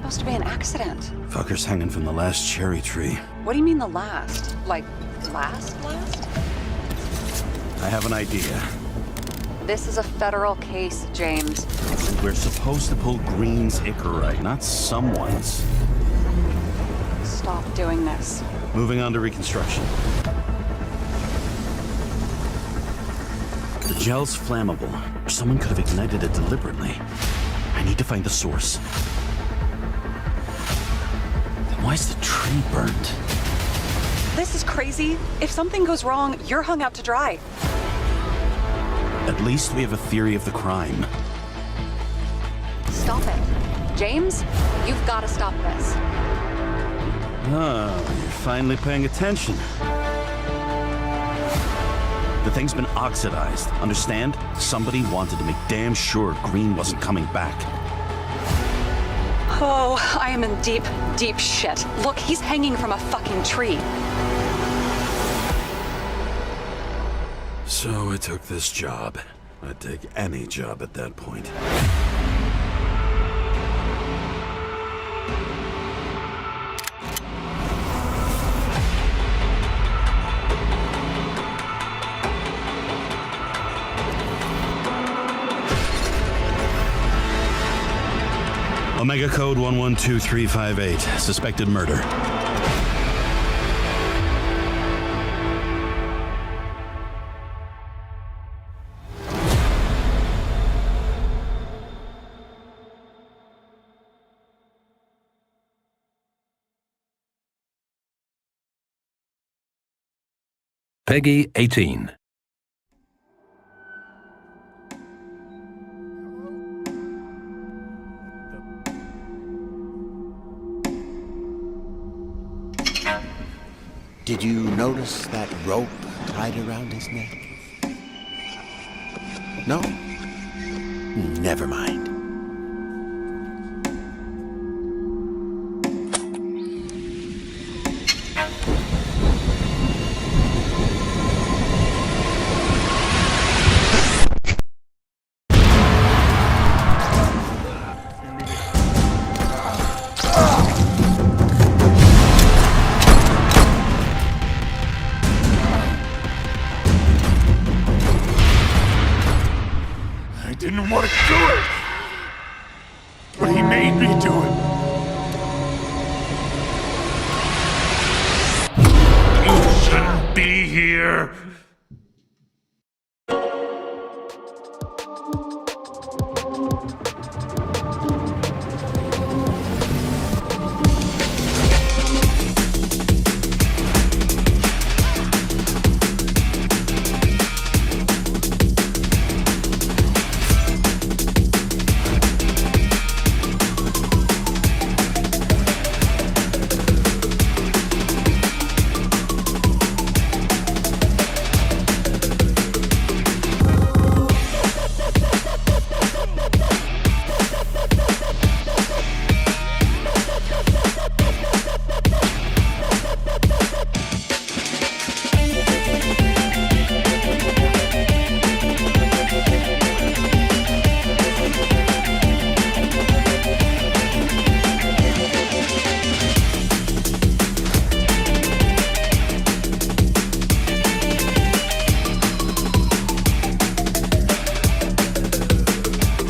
supposed to be an accident. Fucker's hanging from the last cherry tree. What do you mean the last? Like, last? I have an idea. This is a federal case, James. We're supposed to pull Green's Icarite, not someone's. Stop doing this. Moving on to reconstruction. The gel's flammable. Someone could have ignited it deliberately. I need to find the source. Then why is the tree burnt? This is crazy. If something goes wrong, you're hung out to dry. At least we have a theory of the crime. Stop it. James, you've got to stop this. Oh, you're finally paying attention. The thing's been oxidized, understand? Somebody wanted to make damn sure Green wasn't coming back. Oh, I am in deep, deep shit. Look, he's hanging from a fucking tree. So I took this job. I'd take any job at that point. Omega code 112358. Suspected murder. Peggy 18. Did you notice that rope tied around his neck? No? Never mind. I didn't want to do it, but he made me do it. You shouldn't be here.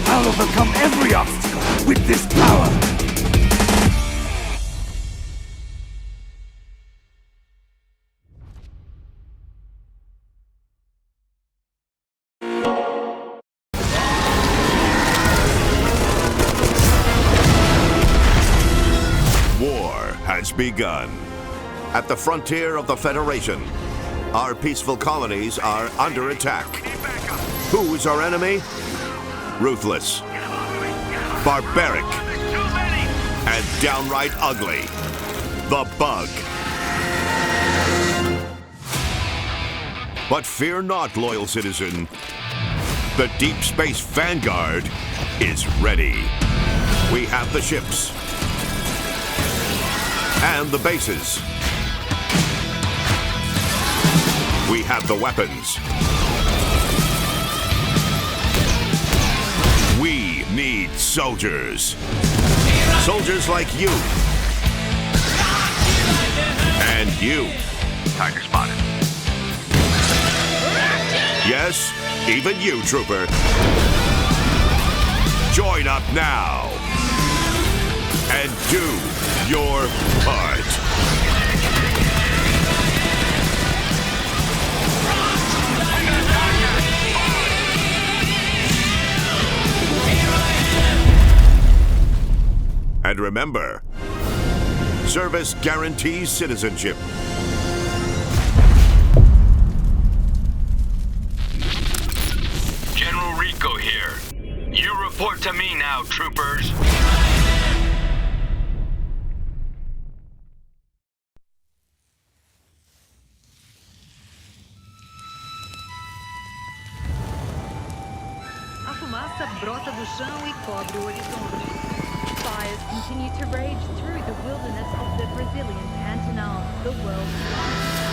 I'll overcome every obstacle with this power! War has begun. At the frontier of the Federation, our peaceful colonies are under attack. Who is our enemy? Ruthless, barbaric, and downright ugly. The Bug. But fear not, loyal citizen. The Deep Space Vanguard is ready. We have the ships and the bases. We have the weapons. We need soldiers. Soldiers like you. And you. Tiger spotted. Yes, even you, Trooper. Join up now. And do your part. And remember, service guarantees citizenship. General Rico here. You report to me now, troopers. A fumaça brota do chão e cobre o horizonte. Fires continue to rage through the wilderness of the Brazilian Pantanal, the world's largest.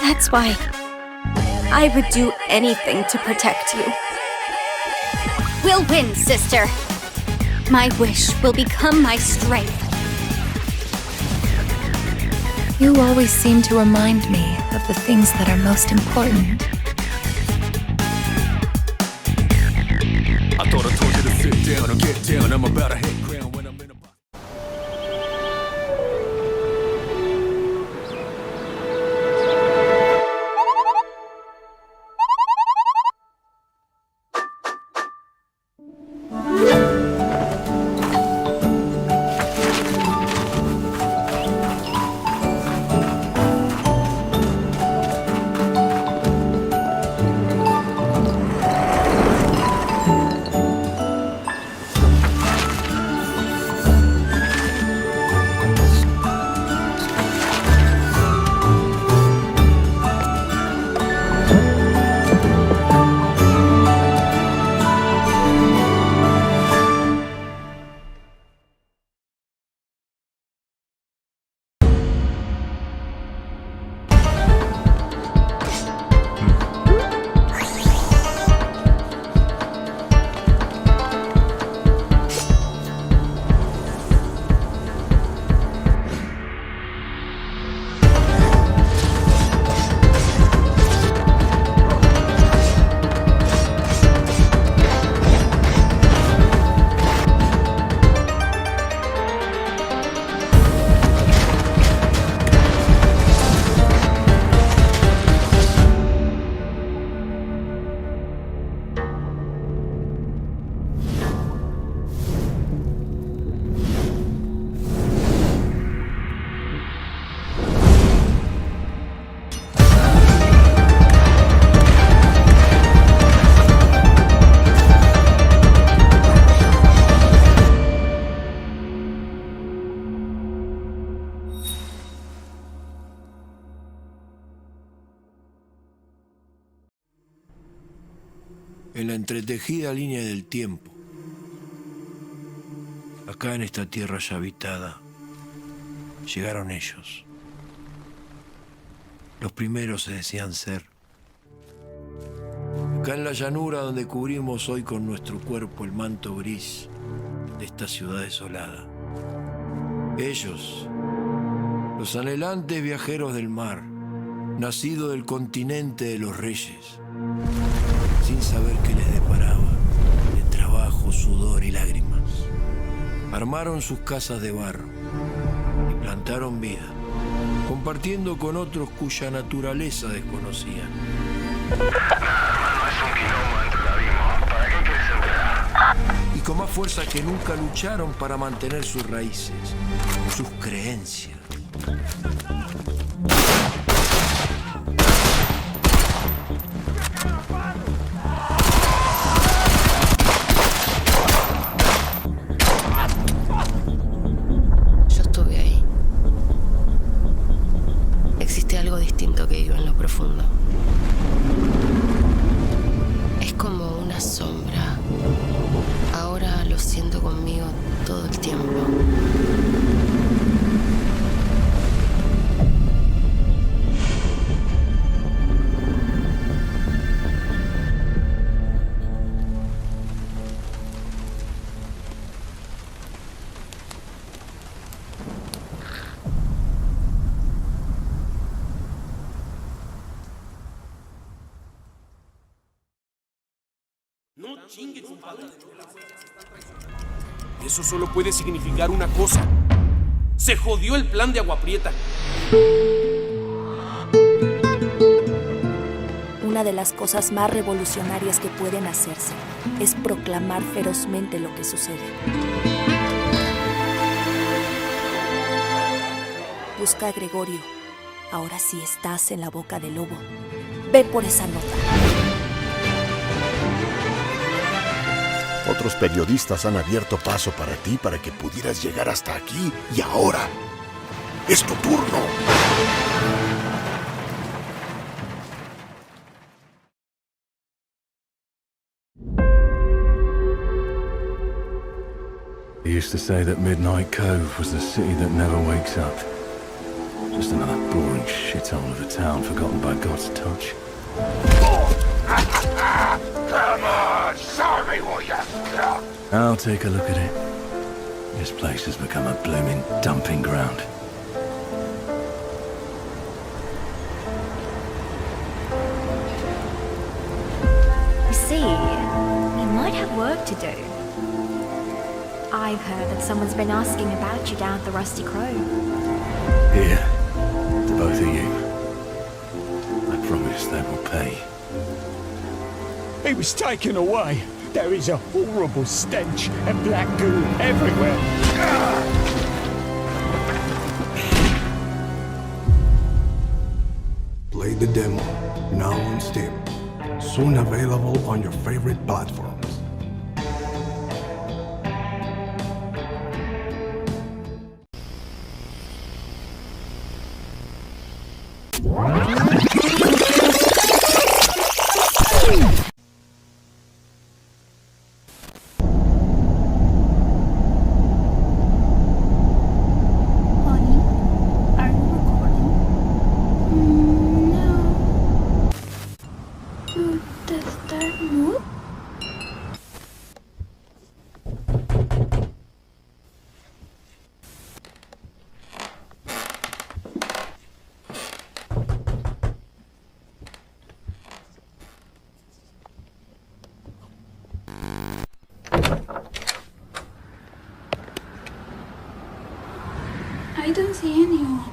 That's why I would do anything to protect you. We'll win, sister. My wish will become my strength. You always seem to remind me of the things that are most important. I thought I told you to sit down or get down. I'm about to hit ground when I'm in a... entretejida línea del tiempo. Acá en esta tierra ya habitada, llegaron ellos. Los primeros se decían ser. Acá en la llanura donde cubrimos hoy con nuestro cuerpo el manto gris de esta ciudad desolada. Ellos, los anhelantes viajeros del mar, nacidos del continente de los reyes, sin saber qué les deparaba, de trabajo, sudor y lágrimas. Armaron sus casas de barro y plantaron vida, compartiendo con otros cuya naturaleza desconocían. Y con más fuerza que nunca lucharon para mantener sus raíces, sus creencias. Yo estuve ahí. Existe algo distinto que vivo en lo profundo. Es como una sombra. Ahora lo siento conmigo todo el tiempo. Eso solo puede significar una cosa. Se jodió el plan de Agua Prieta. Una de las cosas más revolucionarias que pueden hacerse es proclamar ferozmente lo que sucede. Busca a Gregorio. Ahora sí estás en la boca del lobo. Ve por esa nota. Otros periodistas han abierto paso para ti para que pudieras llegar hasta aquí. Y ahora es tu turno. He used to say that Midnight Cove was the city that never wakes up. Just another boring shithole of a town forgotten by God's touch. Come on, show me what you got. I'll take a look at it. This place has become a blooming dumping ground. You see, we might have work to do. I've heard that someone's been asking about you down at the Rusty Crow. Here, to both of you. I promise they will pay. He was taken away. There is a horrible stench and black goo everywhere. Play the demo, now on Steam. Soon available on your favorite platforms. I don't see anyone.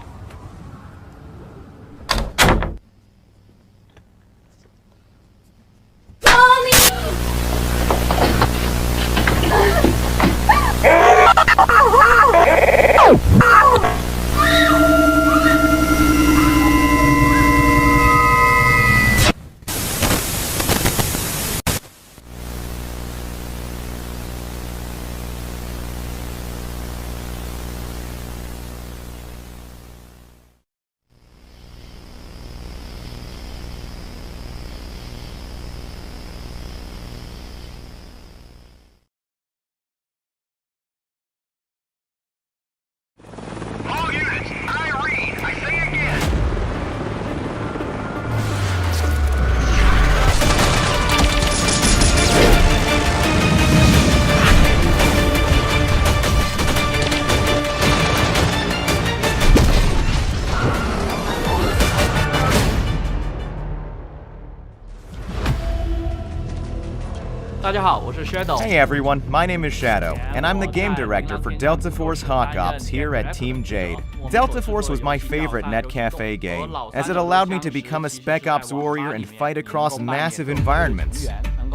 Hey everyone, my name is Shadow, and I'm the game director for Delta Force Hawk Ops here at Team Jade. Delta Force was my favorite netcafe game, as it allowed me to become a Spec Ops warrior and fight across massive environments.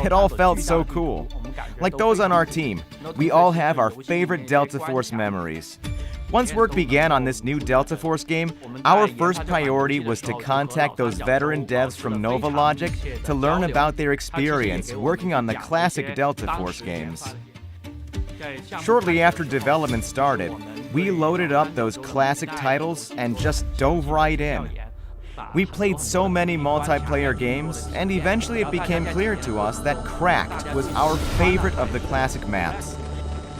It all felt so cool. Like those on our team, we all have our favorite Delta Force memories. Once work began on this new Delta Force game, our first priority was to contact those veteran devs from Nova Logic to learn about their experience working on the classic Delta Force games. Shortly after development started, we loaded up those classic titles and just dove right in. We played so many multiplayer games, and eventually it became clear to us that Cracked was our favorite of the classic maps.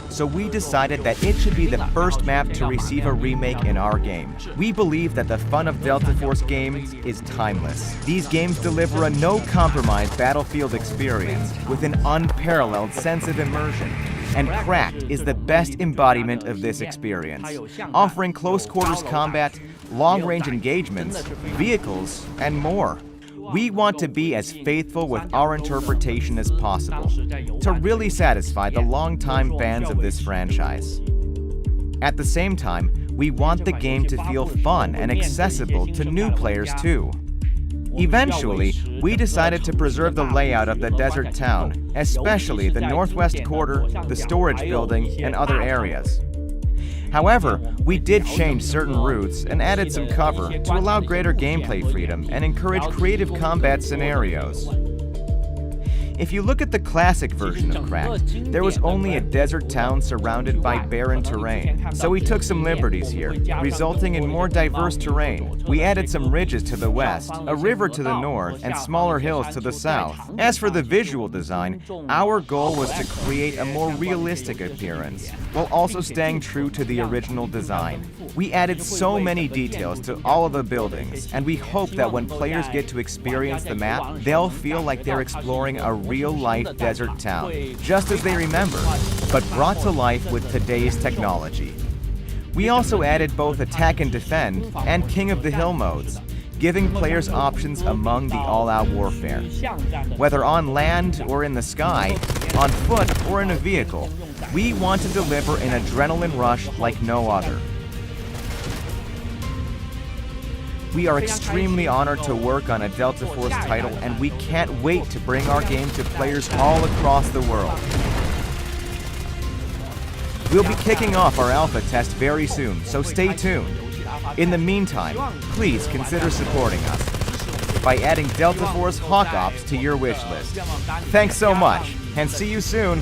So we decided that it should be the first map to receive a remake in our game. We believe that the fun of Delta Force games is timeless. These games deliver a no-compromise battlefield experience with an unparalleled sense of immersion, and Cracked is the best embodiment of this experience, offering close-quarters combat, long-range engagements, vehicles, and more. We want to be as faithful with our interpretation as possible, to really satisfy the longtime fans of this franchise. At the same time, we want the game to feel fun and accessible to new players too. Eventually, we decided to preserve the layout of the desert town, especially the northwest quarter, the storage building, and other areas. However, we did change certain routes and added some cover to allow greater gameplay freedom and encourage creative combat scenarios. If you look at the classic version of Cracked, there was only a desert town surrounded by barren terrain, so we took some liberties here, resulting in more diverse terrain. We added some ridges to the west, a river to the north, and smaller hills to the south. As for the visual design, our goal was to create a more realistic appearance, while also staying true to the original design. We added so many details to all of the buildings, and we hope that when players get to experience the map, they'll feel like they're exploring a real-life desert town, just as they remember, but brought to life with today's technology. We also added both Attack and Defend and King of the Hill modes, giving players options among the all-out warfare. Whether on land or in the sky, on foot or in a vehicle, we want to deliver an adrenaline rush like no other. We are extremely honored to work on a Delta Force title, and we can't wait to bring our game to players all across the world. We'll be kicking off our alpha test very soon, so stay tuned. In the meantime, please consider supporting us by adding Delta Force Hawk Ops to your wish list. Thanks so much, and see you soon!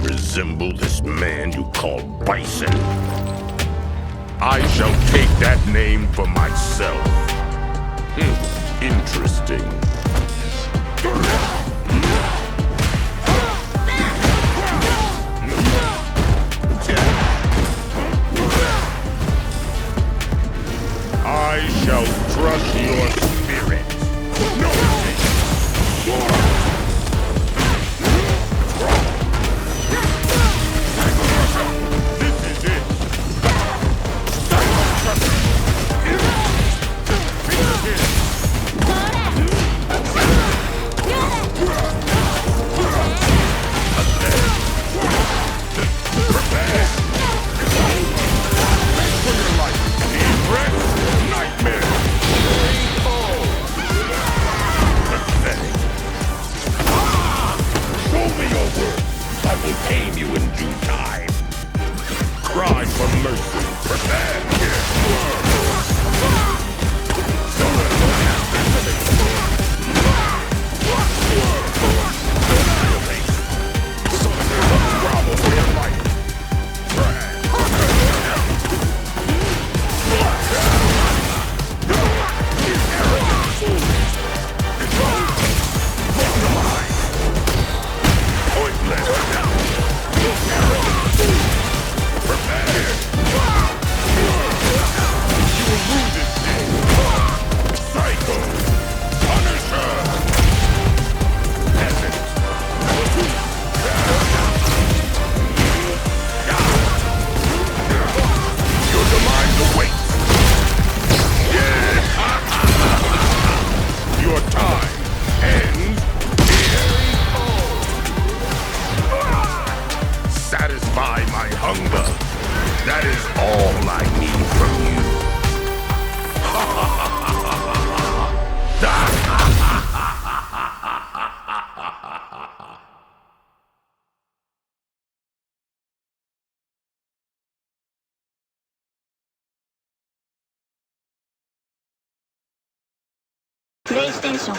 Resemble this man you call Bison. I shall take that name for myself. Interesting. I shall crush your spirit. PlayStation.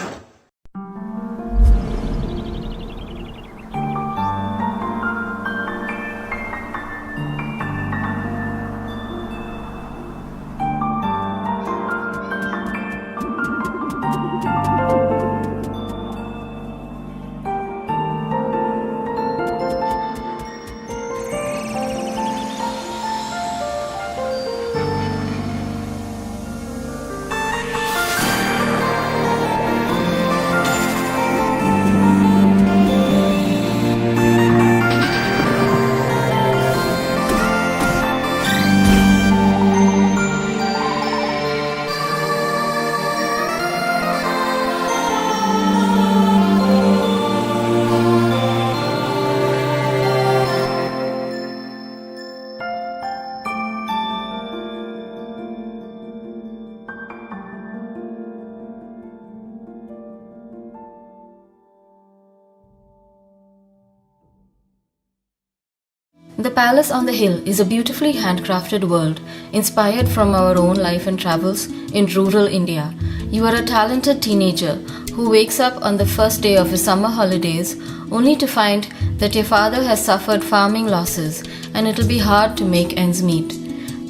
The Palace on the Hill is a beautifully handcrafted world inspired from our own life and travels in rural India. You are a talented teenager who wakes up on the first day of his summer holidays only to find that your father has suffered farming losses and it'll be hard to make ends meet.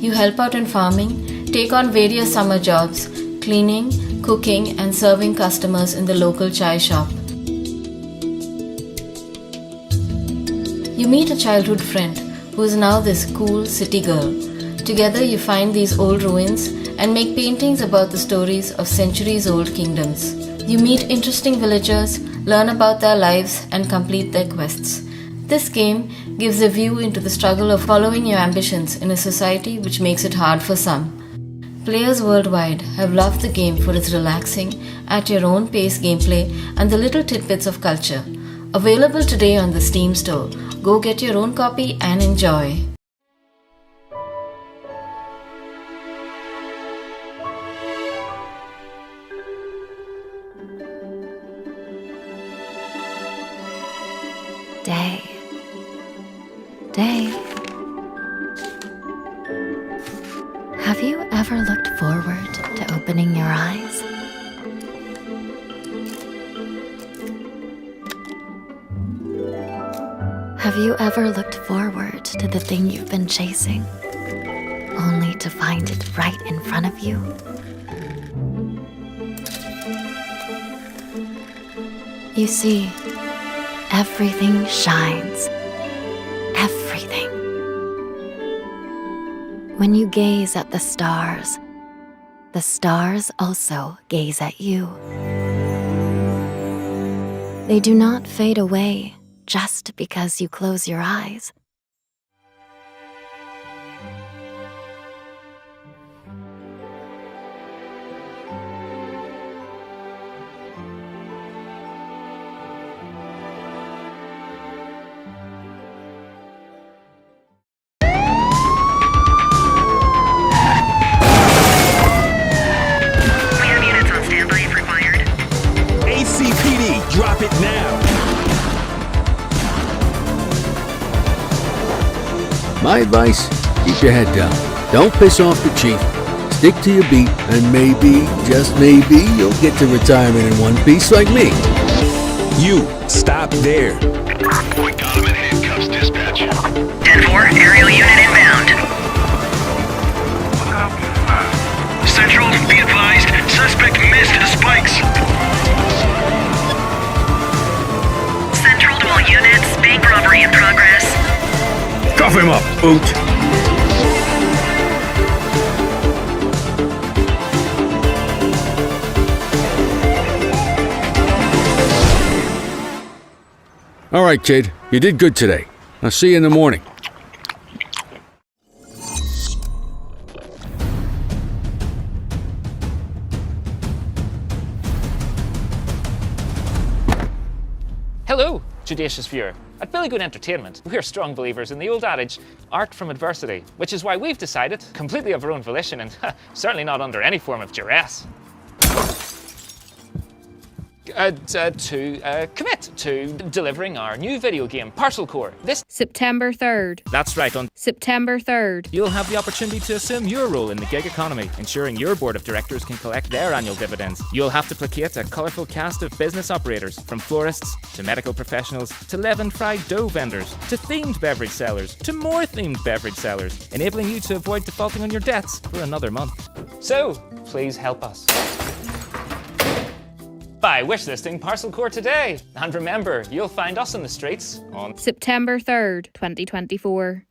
You help out in farming, take on various summer jobs, cleaning, cooking and serving customers in the local chai shop. You meet a childhood friend who is now this cool city girl. Together you find these old ruins and make paintings about the stories of centuries-old kingdoms. You meet interesting villagers, learn about their lives and complete their quests. This game gives a view into the struggle of following your ambitions in a society which makes it hard for some. Players worldwide have loved the game for its relaxing, at your own pace gameplay and the little tidbits of culture. Available today on the Steam store. Go get your own copy and enjoy. Day. Day. Have you ever looked forward to opening your eyes? Have you ever looked forward to the thing you've been chasing, only to find it right in front of you? You see, everything shines. Everything. When you gaze at the stars also gaze at you. They do not fade away just because you close your eyes. We have units on standby if required. ACPD, drop it now. My advice, keep your head down. Don't piss off the chief. Stick to your beat, and maybe, just maybe, you'll get to retirement in one piece like me. You, stop there. We got him in handcuffs, dispatch. 10-4, aerial unit inbound. Central, be advised, suspect missed the spikes. Central to all units, bank robbery in progress. Cuff him up, boot. All right, kid. You did good today. I'll see you in the morning. Hello, Judicious Viewer. At Billy Good Entertainment, we're strong believers in the old adage, art from adversity, which is why we've decided, completely of our own volition and certainly not under any form of duress. commit to delivering our new video game, Parcel Core. This September 3rd. That's right, on September 3rd. You'll have the opportunity to assume your role in the gig economy, ensuring your board of directors can collect their annual dividends. You'll have to placate a colourful cast of business operators, from florists to medical professionals to leavened fried dough vendors to themed beverage sellers to more themed beverage sellers, enabling you to avoid defaulting on your debts for another month. So, please help us by wishlisting Parcel Core today. And remember, you'll find us in the streets on September 3rd, 2024.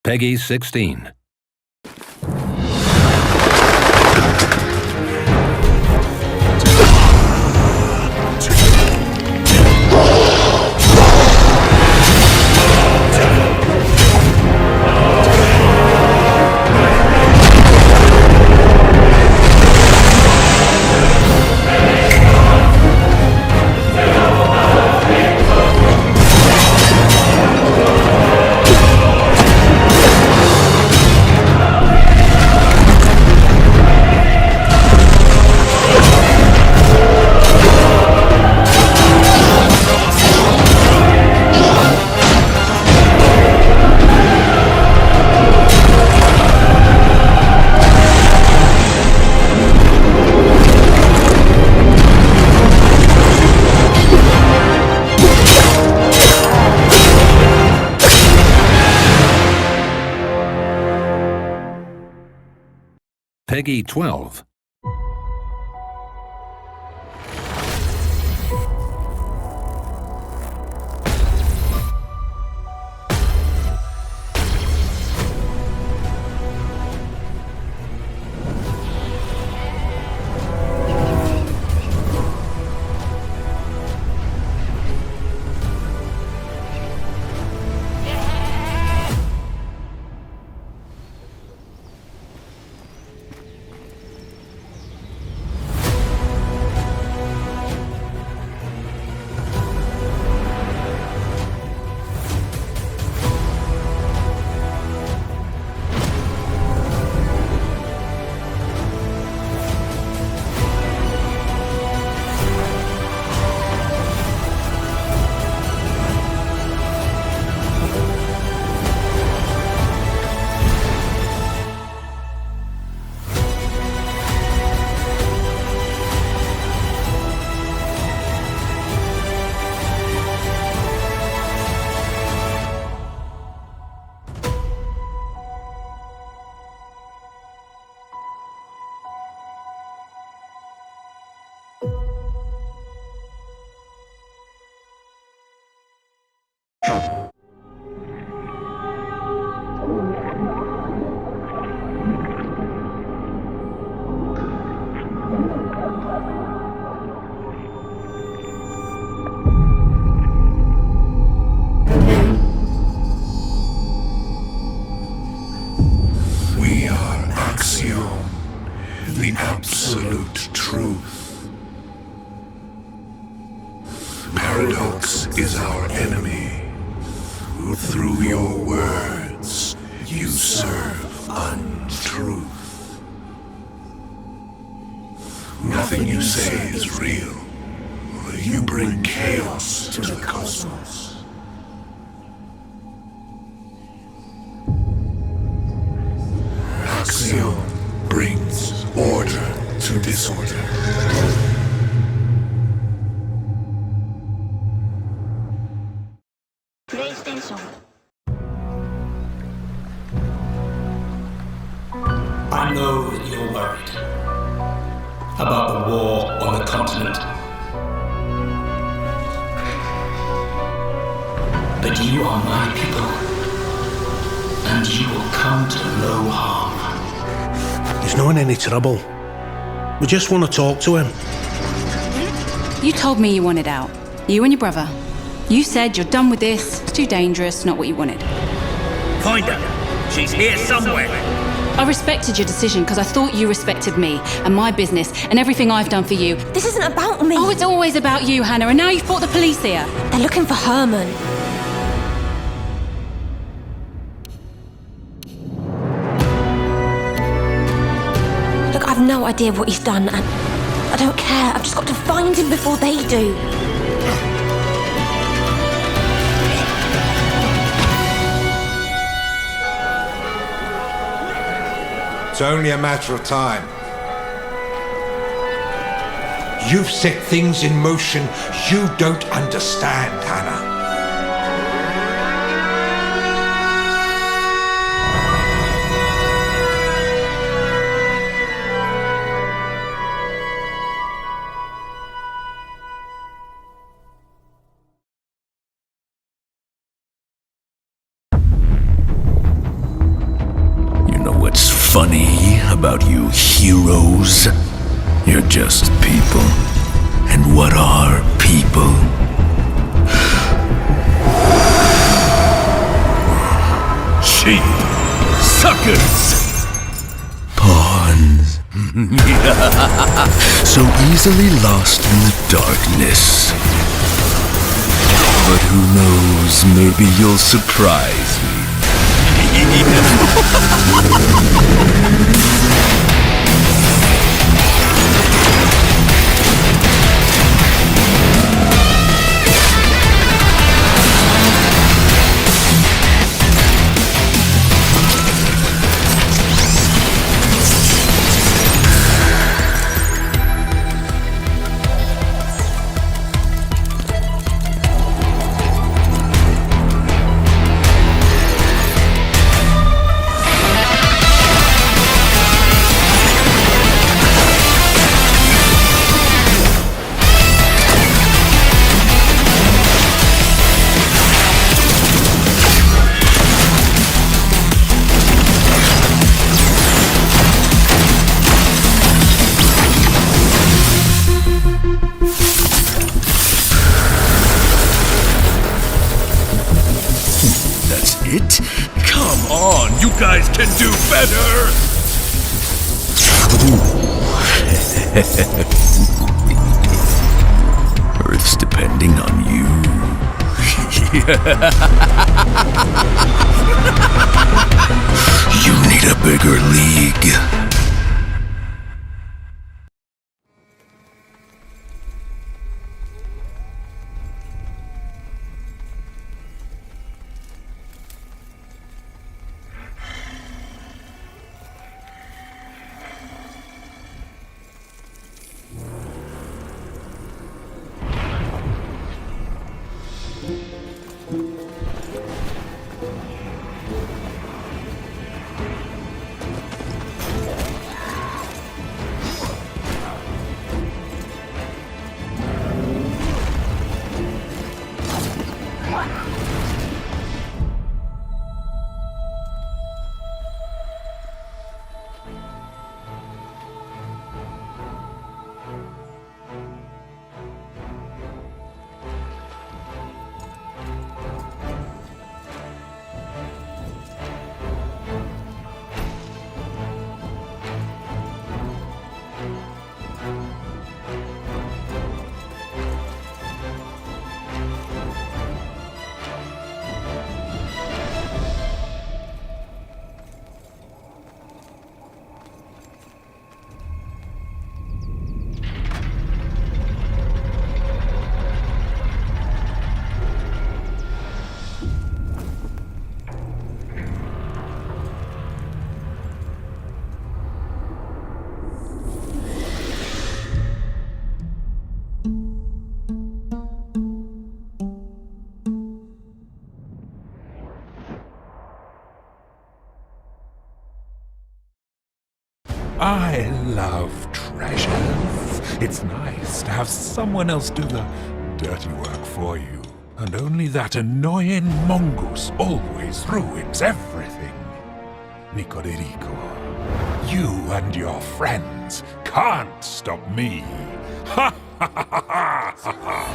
Peggy 16. Peggy 12. The absolute truth. Paradox is our enemy. Through your words, you serve untruth. Nothing you say is real. You bring chaos to the cosmos. disorder. PlayStation. I know that you're worried about the war on the continent. But you are my people, and you will come to no harm. He's not in any trouble. We just want to talk to him. You told me you wanted out. You and your brother. You said you're done with this, it's too dangerous, not what you wanted. Find her. She's here somewhere. I respected your decision because I thought you respected me and my business and everything I've done for you. This isn't about me. Oh, it's always about you, Hannah, and now you've brought the police here. They're looking for Herman. Look, I've no idea what he's done, and I don't care. I've just got to find him before they do. It's only a matter of time. You've set things in motion you don't understand, Hannah. Funny about you heroes? You're just people. And what are people? Sheep. Suckers. Pawns. So easily lost in the darkness. But who knows, maybe you'll surprise me. It? Come on, you guys can do better! Earth's depending on you. You need a bigger league. I love treasures. It's nice to have someone else do the dirty work for you. And only that annoying mongoose always ruins everything. Nicorerico, you and your friends can't stop me. Ha ha ha ha ha ha!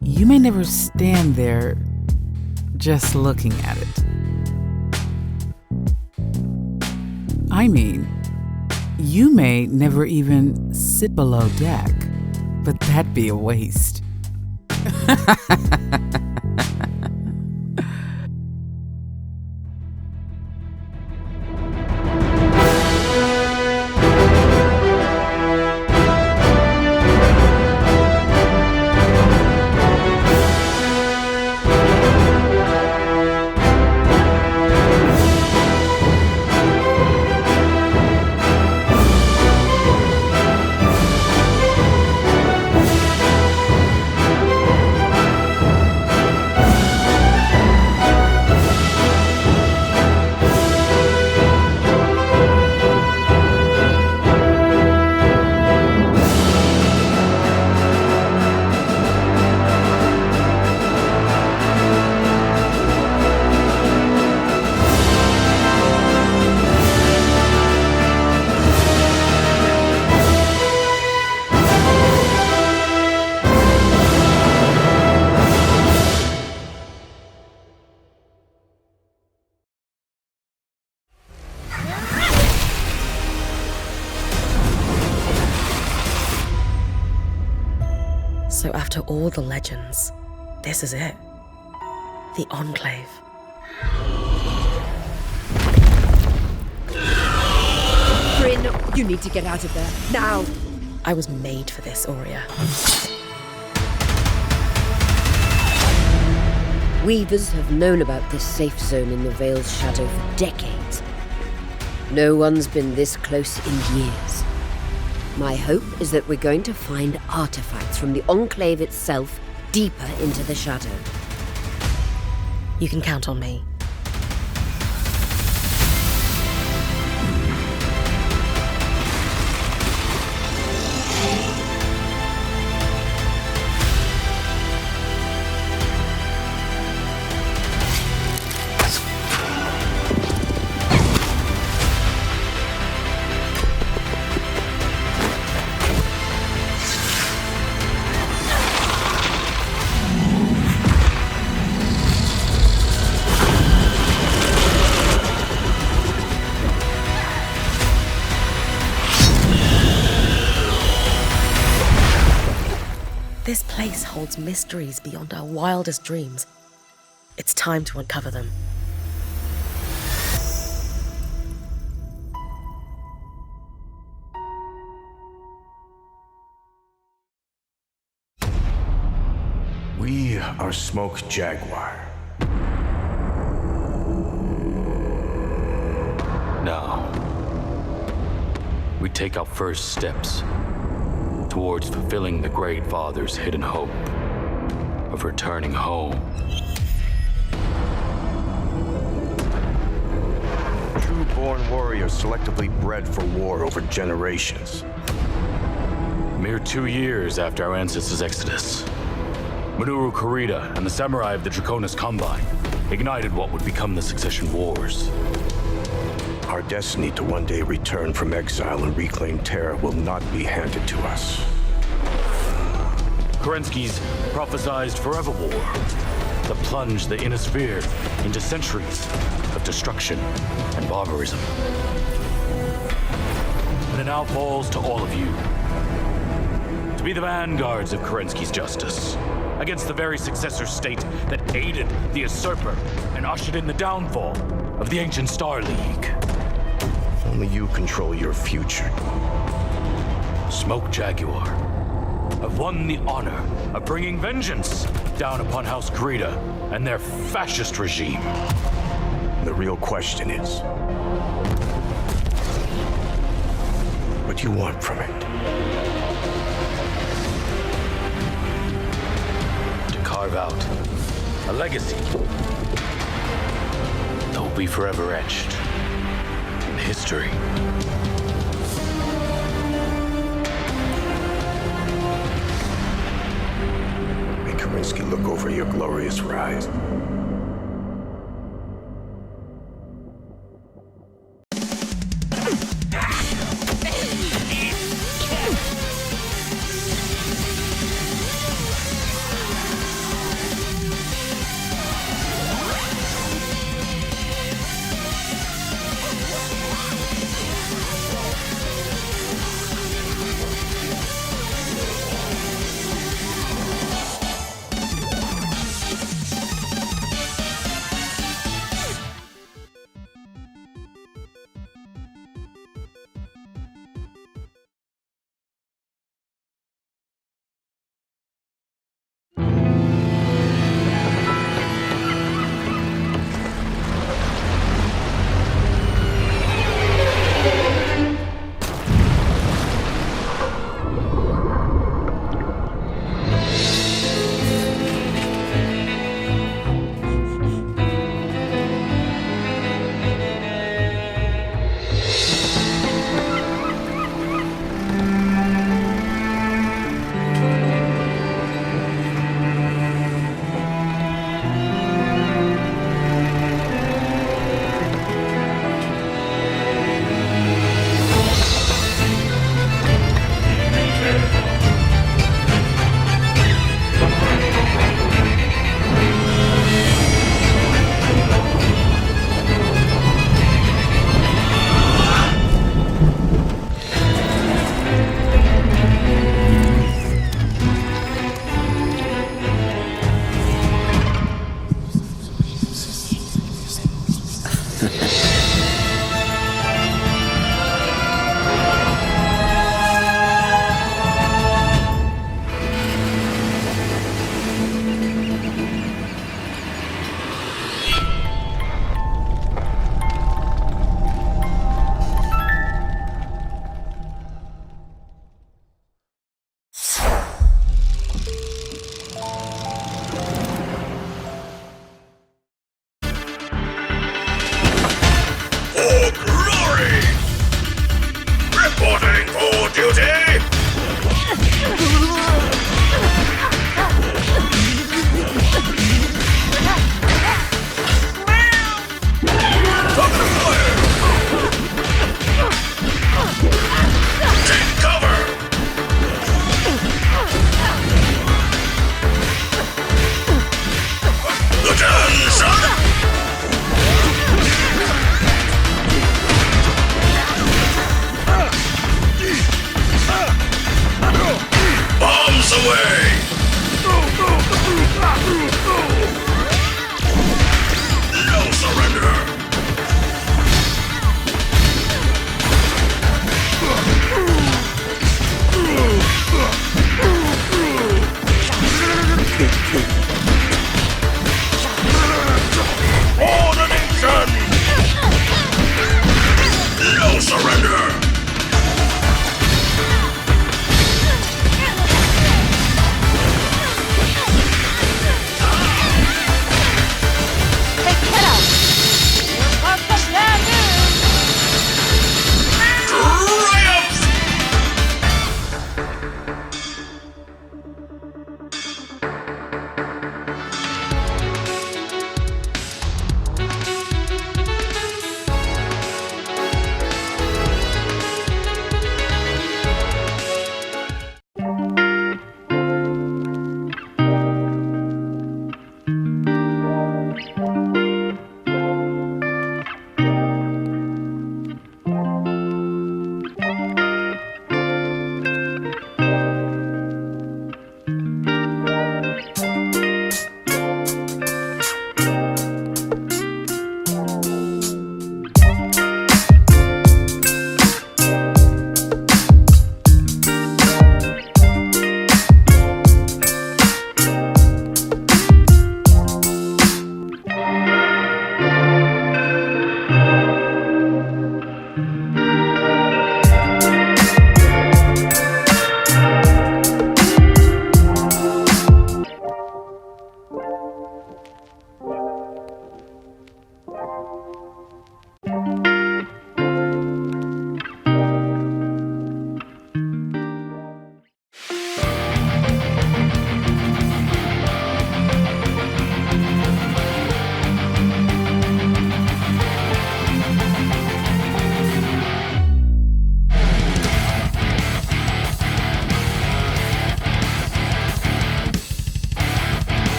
You may never stand there just looking at it. I mean, you may never even sit below deck, but that'd be a waste. So after all the legends, this is it. The Enclave. Bryn, you need to get out of there, now! I was made for this, Aurea. Weavers have known about this safe zone in the Vale's shadow for decades. No one's been this close in years. My hope is that we're going to find artifacts from the Enclave itself deeper into the shadow. You can count on me. This place holds mysteries beyond our wildest dreams. It's time to uncover them. We are Smoke Jaguar. Now, we take our first steps towards fulfilling the Great Father's hidden hope. of returning home. True-born warriors selectively bred for war over generations. Mere 2 years after our ancestors' exodus, Minoru Kurita and the samurai of the Draconis Combine ignited what would become the Succession Wars. Our destiny to one day return from exile and reclaim Terra will not be handed to us. Kerensky's prophesized forever war that plunged the inner sphere into centuries of destruction and barbarism. And it now falls to all of you to be the vanguards of Kerensky's justice against the very successor state that aided the usurper and ushered in the downfall of the ancient Star League. Only you control your future. Smoke Jaguar have won the honor of bringing vengeance down upon House Kurita and their fascist regime. The real question is, what you want from it? To carve out a legacy that will be forever etched in history. May Kerensky look over your glorious rise.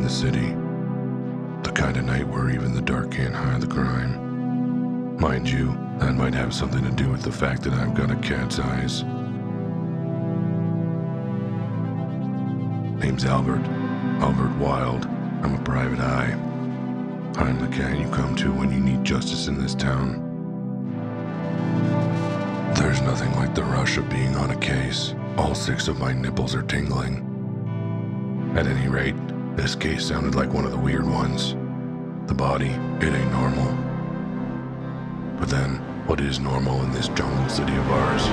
the city. The kind of night where even the dark can't hide the crime. Mind you, that might have something to do with the fact that I've got a cat's eyes. Name's Albert. Albert Wilde. I'm a private eye. I'm the cat you come to when you need justice in this town. There's nothing like the rush of being on a case. All 6 of my nipples are tingling. At any rate, this case sounded like one of the weird ones. The body, it ain't normal. But then, what is normal in this jungle city of ours?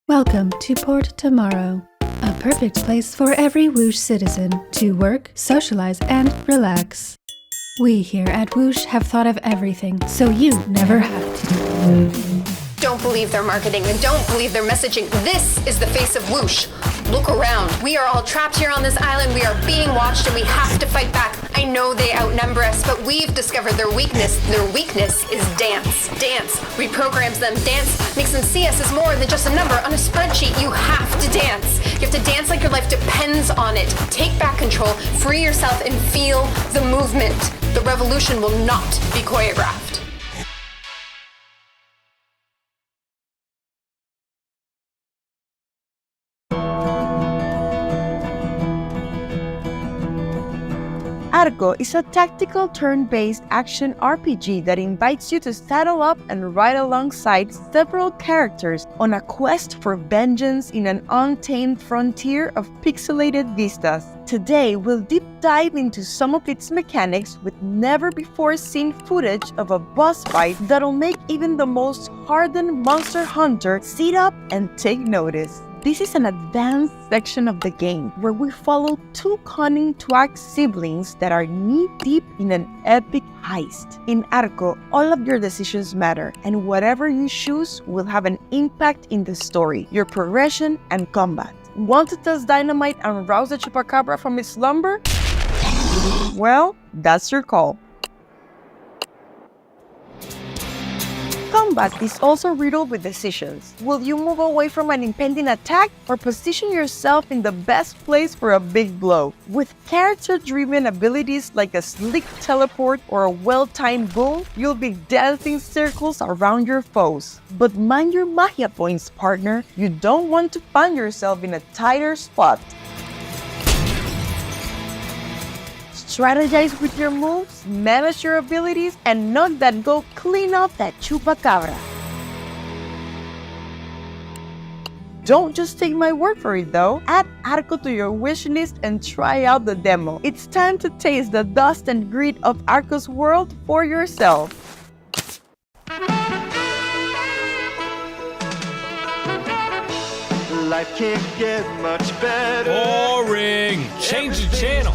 Welcome to Port Tomorrow, a perfect place for every Whoosh citizen to work, socialize, and relax. We here at Whoosh have thought of everything, so you never have to. Don't believe their marketing and don't believe their messaging. This is the face of Whoosh. Look around. We are all trapped here on this island. We are being watched and we have to fight back. I know they outnumber us, but we've discovered their weakness. Their weakness is dance. Dance reprograms them. Dance makes them see us as more than just a number on a spreadsheet. You have to dance. You have to dance like your life depends on it. Take back control, free yourself, and feel the movement. The revolution will not be choreographed. Arco is a tactical turn-based action RPG that invites you to saddle up and ride alongside several characters on a quest for vengeance in an untamed frontier of pixelated vistas. Today, we'll deep dive into some of its mechanics with never-before-seen footage of a boss fight that'll make even the most hardened monster hunter sit up and take notice. This is an advanced section of the game where we follow two cunning twag siblings that are knee-deep in an epic heist. In Arco, all of your decisions matter, and whatever you choose will have an impact in the story, your progression, and combat. Want to toss dynamite and rouse the chupacabra from its slumber? Well, that's your call. Combat is also riddled with decisions. Will you move away from an impending attack or position yourself in the best place for a big blow? With character-driven abilities like a slick teleport or a well-timed boom, you'll be dancing circles around your foes. But mind your magia points, partner. You don't want to find yourself in a tighter spot. Strategize with your moves, manage your abilities, and not that go clean up that chupacabra. Don't just take my word for it though. Add Arco to your wishlist and try out the demo. It's time to taste the dust and grit of Arco's world for yourself. Life can't get much better. Boring! Change the channel!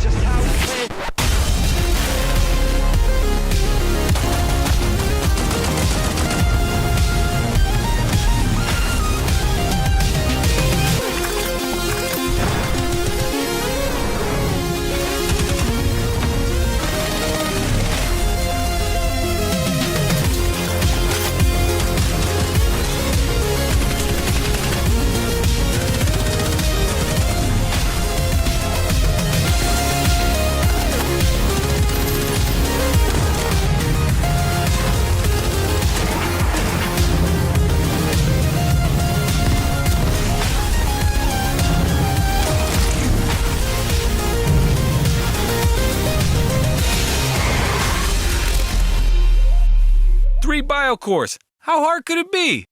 Biocores. How hard could it be?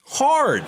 Hard.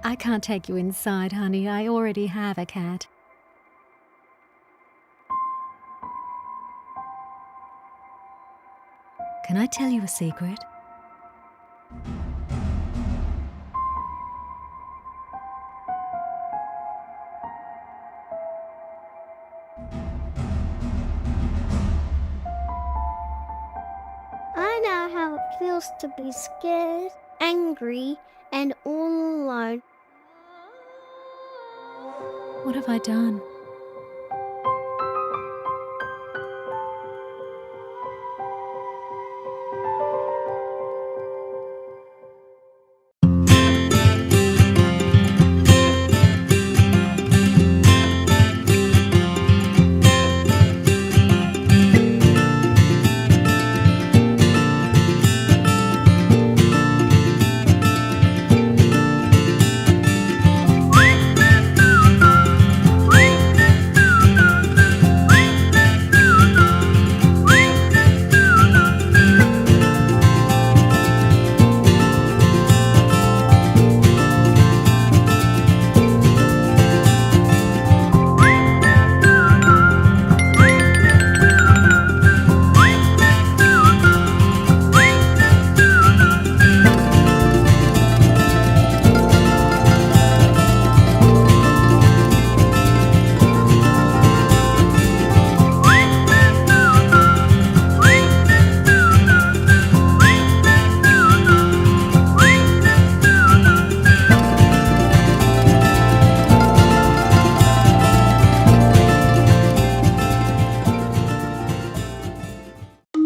I can't take you inside, honey. I already have a cat. Can I tell you a secret? I know how it feels to be scared, angry, and all alone. What have I done?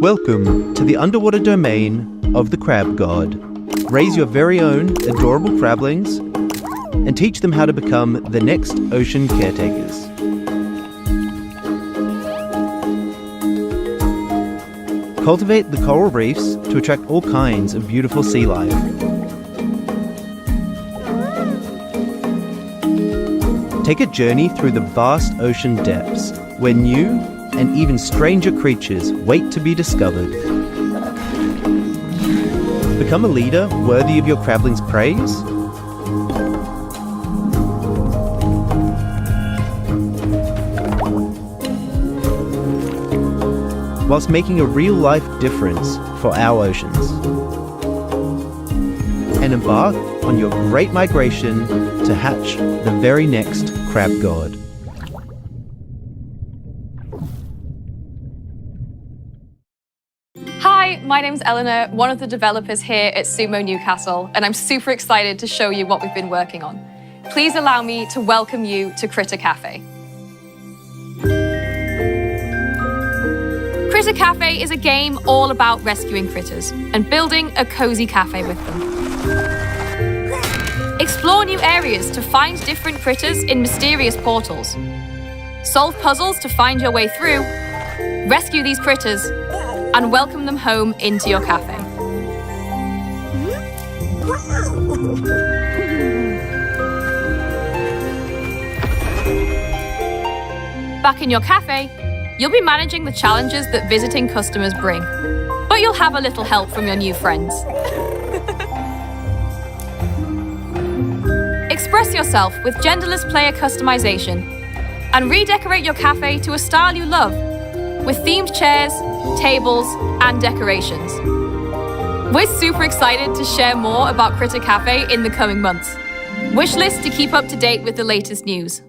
Welcome to the underwater domain of the Crab God. Raise your very own adorable crablings and teach them how to become the next ocean caretakers. Cultivate the coral reefs to attract all kinds of beautiful sea life. Take a journey through the vast ocean depths where new and even stranger creatures wait to be discovered. Become a leader worthy of your crabling's praise. Whilst making a real-life difference for our oceans. And embark on your great migration to hatch the very next Crab God. Hi, my name's Eleanor, one of the developers here at Sumo Newcastle, and I'm super excited to show you what we've been working on. Please allow me to welcome you to Critter Cafe. Critter Cafe is a game all about rescuing critters and building a cozy cafe with them. Explore new areas to find different critters in mysterious portals. Solve puzzles to find your way through, rescue these critters, and welcome them home into your cafe. Back in your cafe, you'll be managing the challenges that visiting customers bring, but you'll have a little help from your new friends. Express yourself with genderless player customization and redecorate your cafe to a style you love, with themed chairs, tables, and decorations. We're super excited to share more about Critter Cafe in the coming months. Wishlist to keep up to date with the latest news.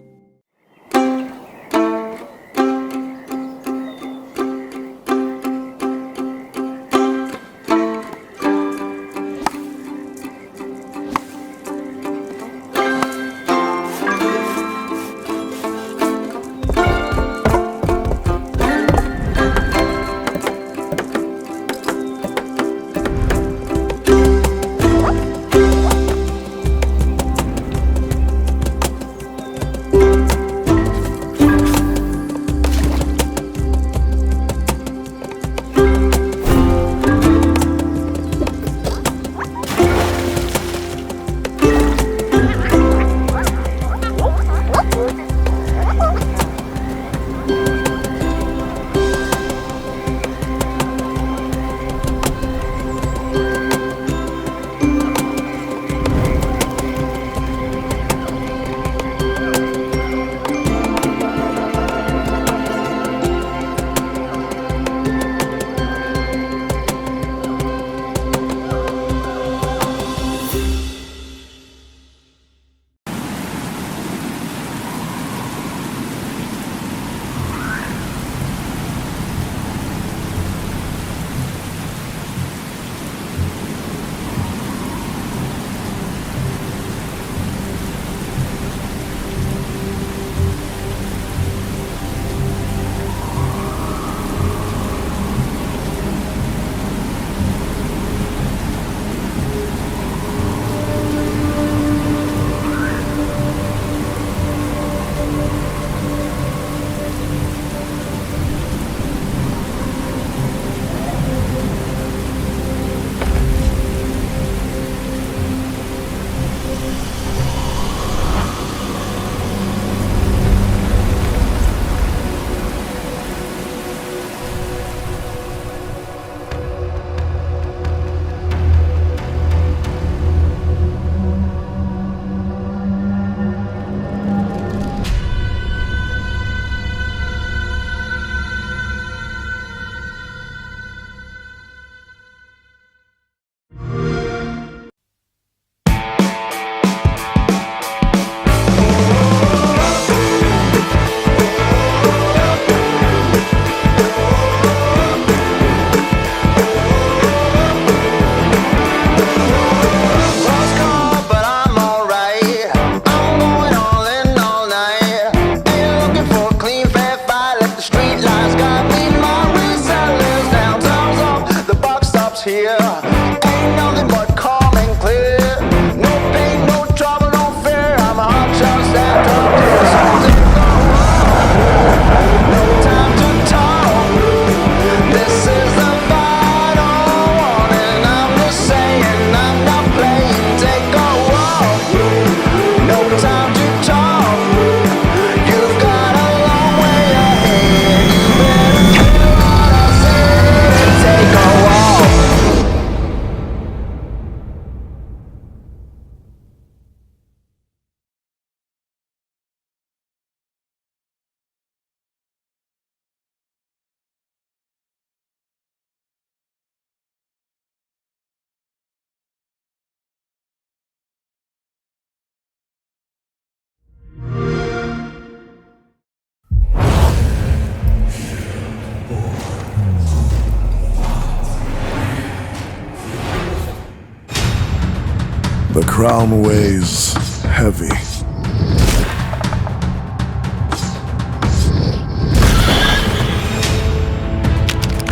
The crown weighs heavy.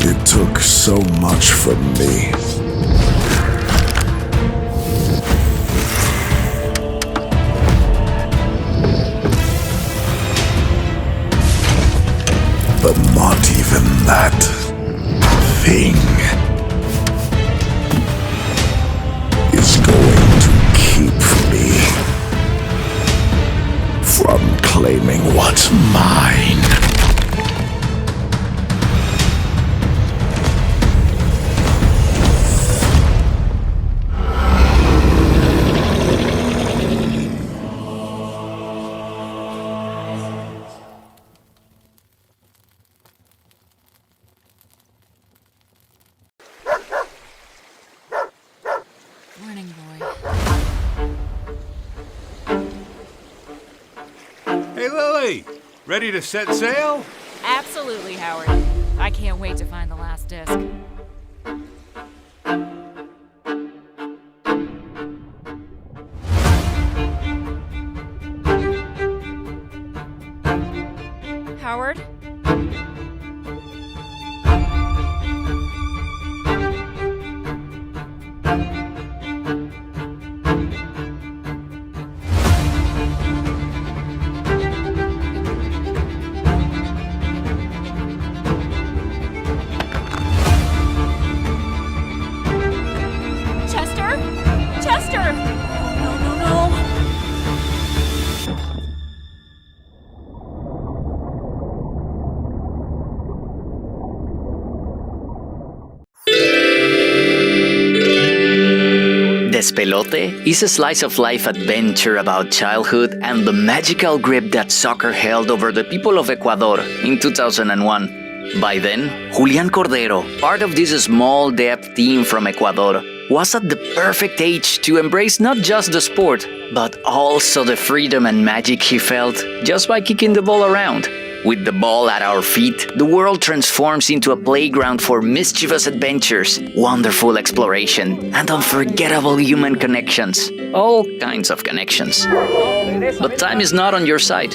It took so much from me. But not even that thing is going to keep me from claiming what's mine. Morning, boy. Hey, Lily! Ready to set sail? Absolutely, Howard. I can't wait to find the last disc. Howard? Chester? Chester! No, no, no. Despelote is a slice-of-life adventure about childhood and the magical grip that soccer held over the people of Ecuador in 2001. By then, Julián Cordero, part of this small depth team from Ecuador, was at the perfect age to embrace not just the sport, but also the freedom and magic he felt just by kicking the ball around. With the ball at our feet, the world transforms into a playground for mischievous adventures, wonderful exploration, and unforgettable human connections. All kinds of connections. But time is not on your side.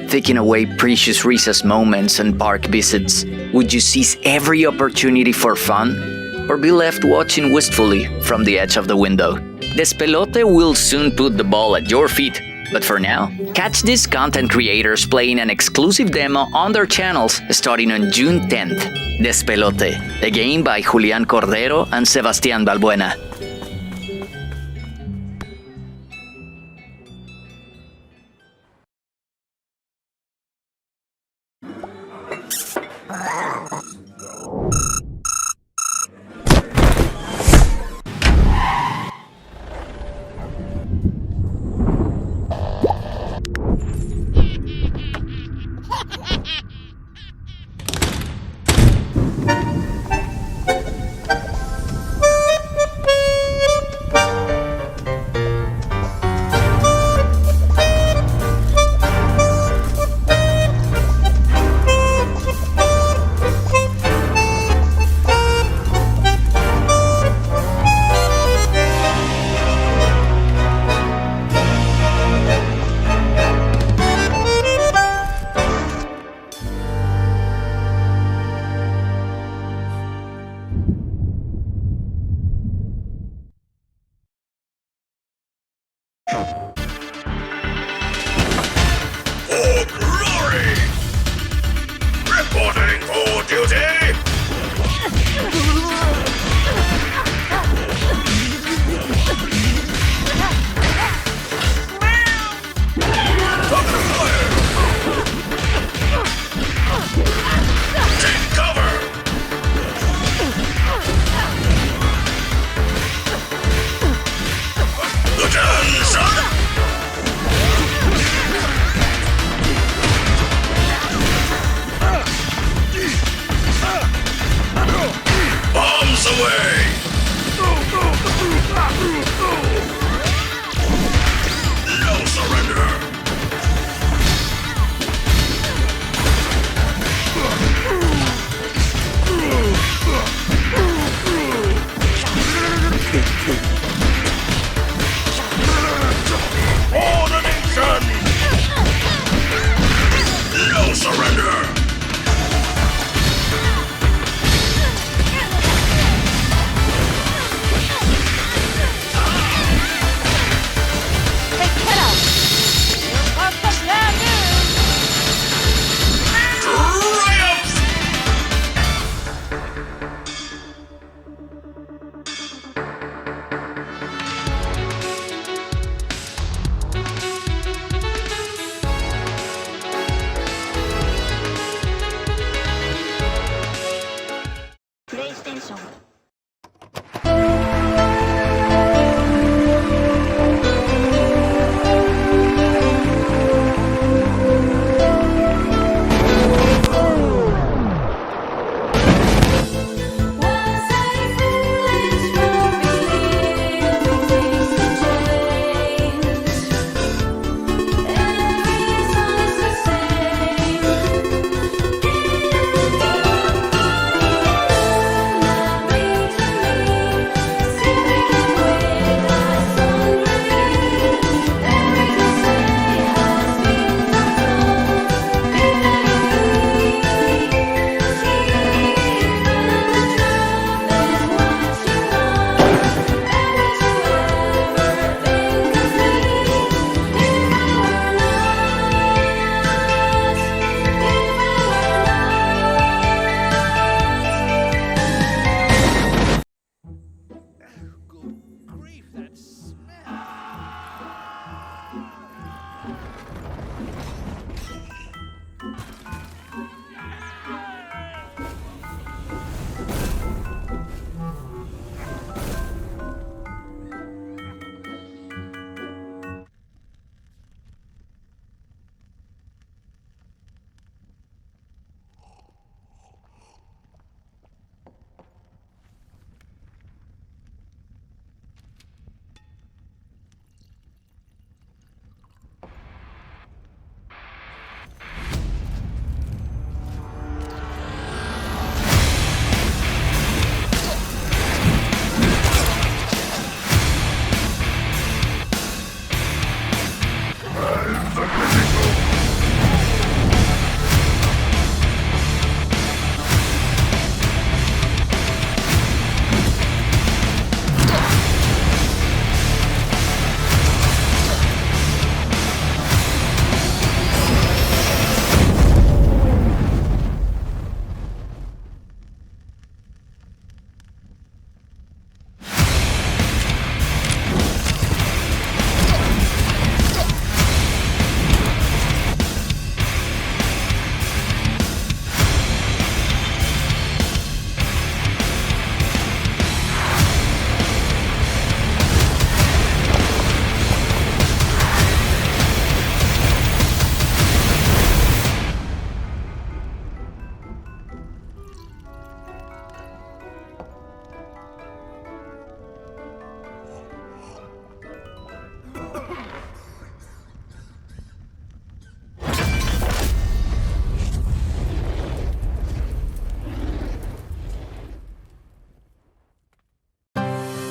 Taking away precious recess moments and park visits, would you seize every opportunity for fun? Or be left watching wistfully from the edge of the window? Despelote will soon put the ball at your feet. But for now, catch these content creators playing an exclusive demo on their channels starting on June 10th. Despelote, a game by Julián Cordero and Sebastián Balbuena.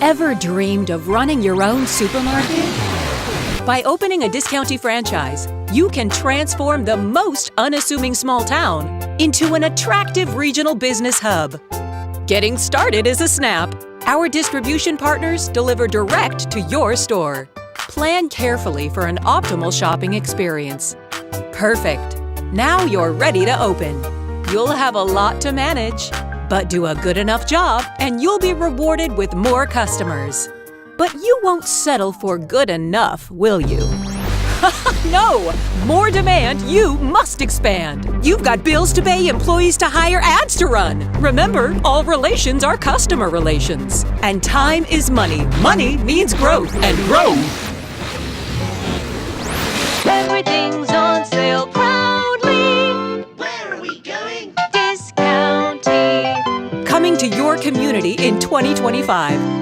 Ever dreamed of running your own supermarket? By opening a Discounty franchise, you can transform the most unassuming small town into an attractive regional business hub. Getting started is a snap. Our distribution partners deliver direct to your store. Plan carefully for an optimal shopping experience. Perfect. Now you're ready to open. You'll have a lot to manage, but do a good enough job and you'll be rewarded with more customers. But you won't settle for good enough, will you? No! More demand, you must expand. You've got bills to pay, employees to hire, ads to run. Remember, all relations are customer relations. And time is money. Money means growth, and growth. Everything's on sale proudly. Where are we going? Discounty. Coming to your community in 2025.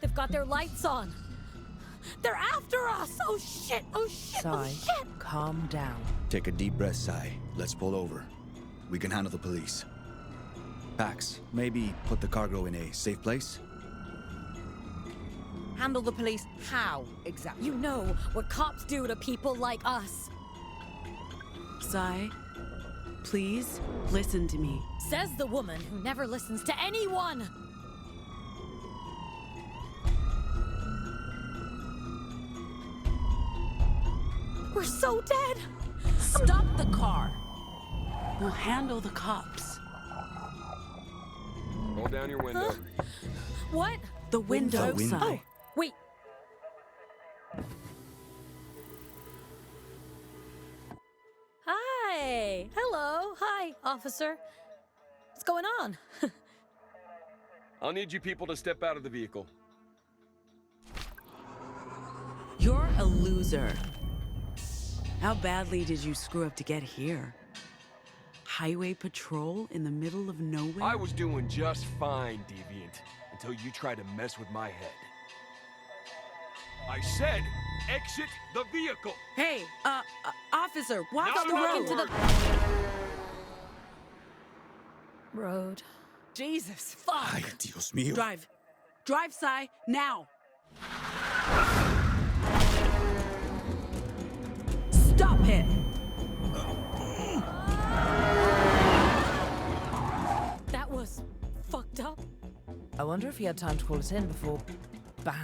They've got their lights on. They're after us! Oh shit! Oh shit! Oh Sai, shit! calm down. Take a deep breath, Sai. Let's pull over. We can handle the police. Pax, maybe put the cargo in a safe place? Handle the police how, exactly? You know what cops do to people like us. Sai, please listen to me. Says the woman who never listens to anyone! We're so dead! Stop the car! We'll handle the cops. Roll down your window. Huh? What? The window, window. Sai. Oh, wait. Hi! Hello! Hi, officer. What's going on? I'll need you people to step out of the vehicle. You're a loser. How badly did you screw up to get here? Highway patrol in the middle of nowhere? I was doing just fine, Deviant, until you tried to mess with my head. I said, exit the vehicle! Hey, officer, watch Not the another road! word. Road. Jesus, fuck! Ay, Dios mío. Drive. Drive, Sai, now! Stop it! That was fucked up. I wonder if he had time to call us in before... Bam.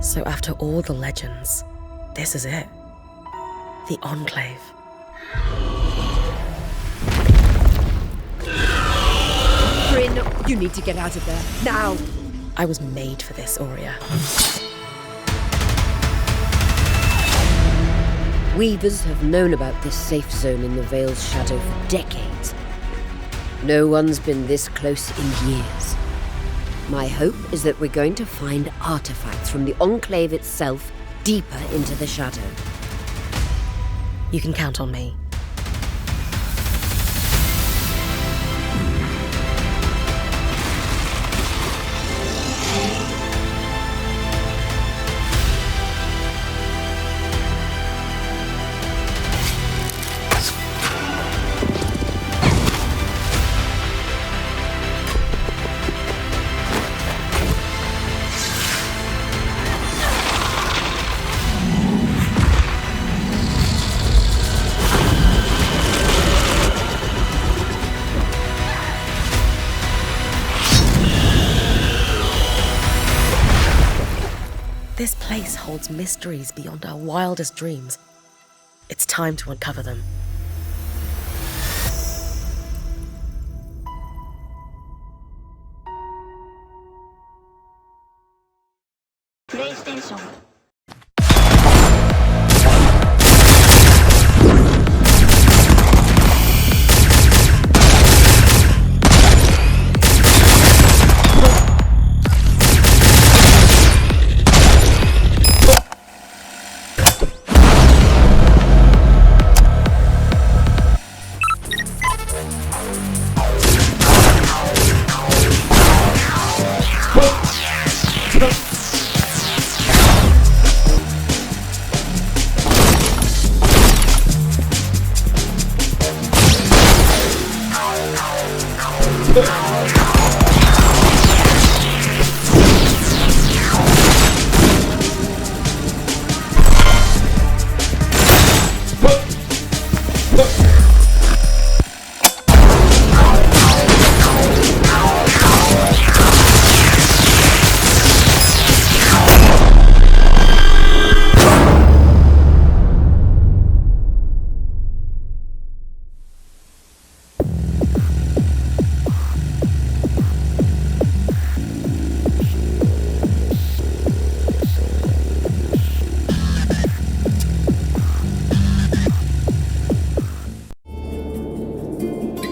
So after all the legends, this is it. The Enclave. You're in. You need to get out of there. Now. I was made for this, Aurea. Weavers have known about this safe zone in the Vale's shadow for decades. No one's been this close in years. My hope is that we're going to find artifacts from the Enclave itself deeper into the shadow. You can count on me. This place holds mysteries beyond our wildest dreams. It's time to uncover them. PlayStation.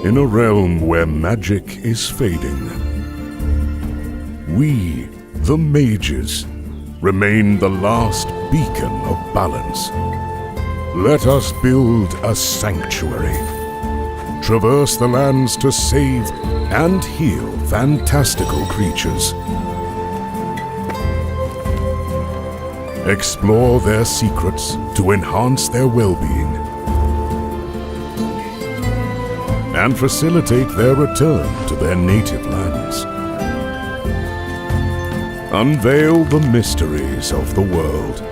In a realm where magic is fading, we, the mages, remain the last beacon of balance. Let us build a sanctuary, traverse the lands to save and heal fantastical creatures, explore their secrets to enhance their well-being, and facilitate their return to their native lands. Unveil the mysteries of the world.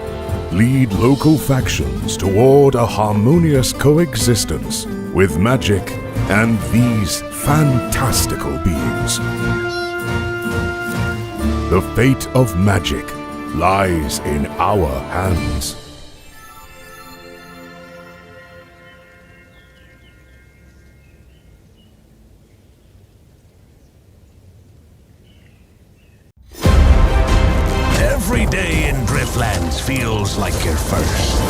Lead local factions toward a harmonious coexistence with magic and these fantastical beings. The fate of magic lies in our hands. Every day in Driftlands feels like your first.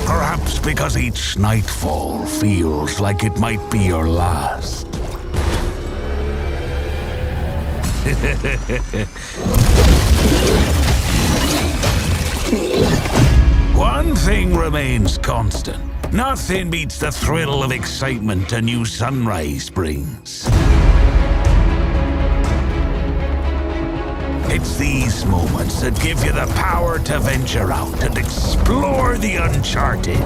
Perhaps because each nightfall feels like it might be your last. One thing remains constant. Nothing beats the thrill of excitement a new sunrise brings. It's these moments that give you the power to venture out and explore the uncharted.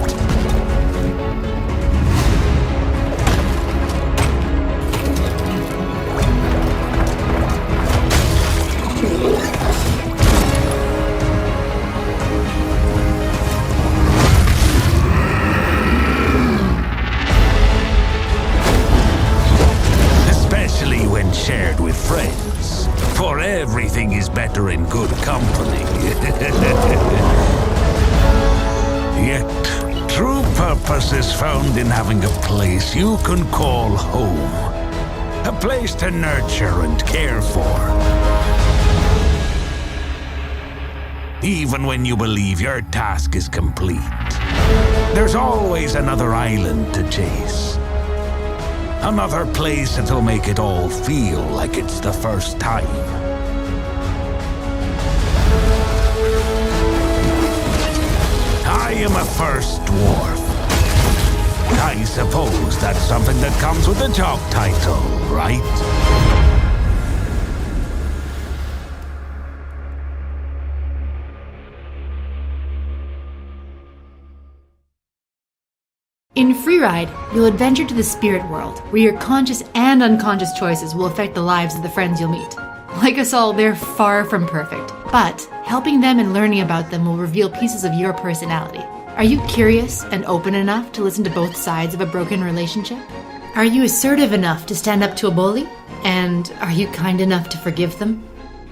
Especially when shared with friends. For everything is better in good company. Yet, True purpose is found in having a place you can call home. A place to nurture and care for. Even when you believe your task is complete, there's always another island to chase. Another place that'll make it all feel like it's the first time. I am a first dwarf. I suppose that's something that comes with the job title, right? In Freeride, you'll adventure to the spirit world, where your conscious and unconscious choices will affect the lives of the friends you'll meet. Like us all, they're far from perfect, but helping them and learning about them will reveal pieces of your personality. Are you curious and open enough to listen to both sides of a broken relationship? Are you assertive enough to stand up to a bully? And are you kind enough to forgive them?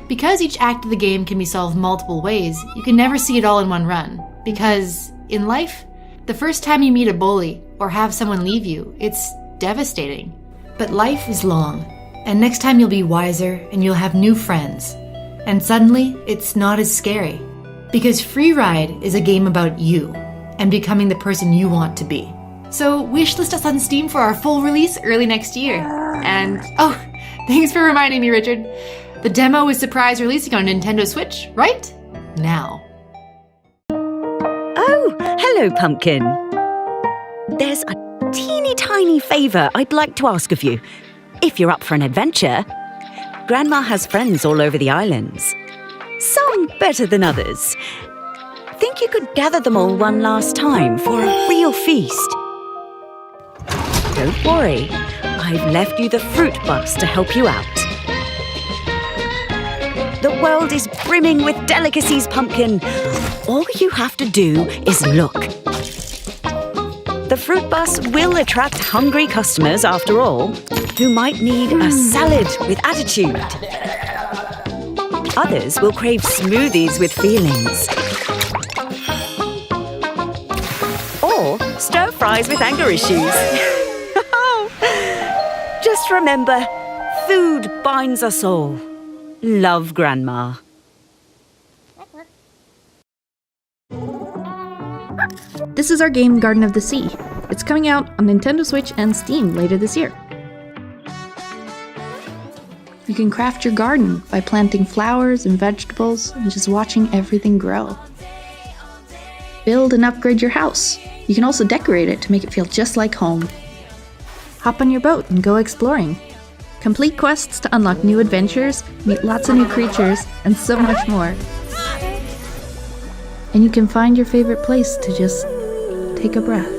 Because each act of the game can be solved multiple ways, you can never see it all in one run. Because in life, the first time you meet a bully or have someone leave you, it's devastating. But life is long, and next time you'll be wiser and you'll have new friends. And suddenly, it's not as scary. Because Freeride is a game about you and becoming the person you want to be. So wishlist us on Steam for our full release early next year. And, oh, thanks for reminding me, Richard. The demo is surprise releasing on Nintendo Switch right now. Oh, hello, Pumpkin. There's a teeny tiny favour I'd like to ask of you. If you're up for an adventure, Grandma has friends all over the islands. Some better than others. Think you could gather them all one last time for a real feast? Don't worry, I've left you the fruit bus to help you out. The world is brimming with delicacies, Pumpkin. All you have to do is look. The fruit bus will attract hungry customers, after all, who might need a salad with attitude. Others will crave smoothies with feelings. Or stir fries with anger issues. Just remember, food binds us all. Love, Grandma. This is our game Garden of the Sea. It's coming out on Nintendo Switch and Steam later this year. You can craft your garden by planting flowers and vegetables and just watching everything grow. Build and upgrade your house. You can also decorate it to make it feel just like home. Hop on your boat and go exploring. Complete quests to unlock new adventures, meet lots of new creatures, and so much more. And you can find your favorite place to just take a breath.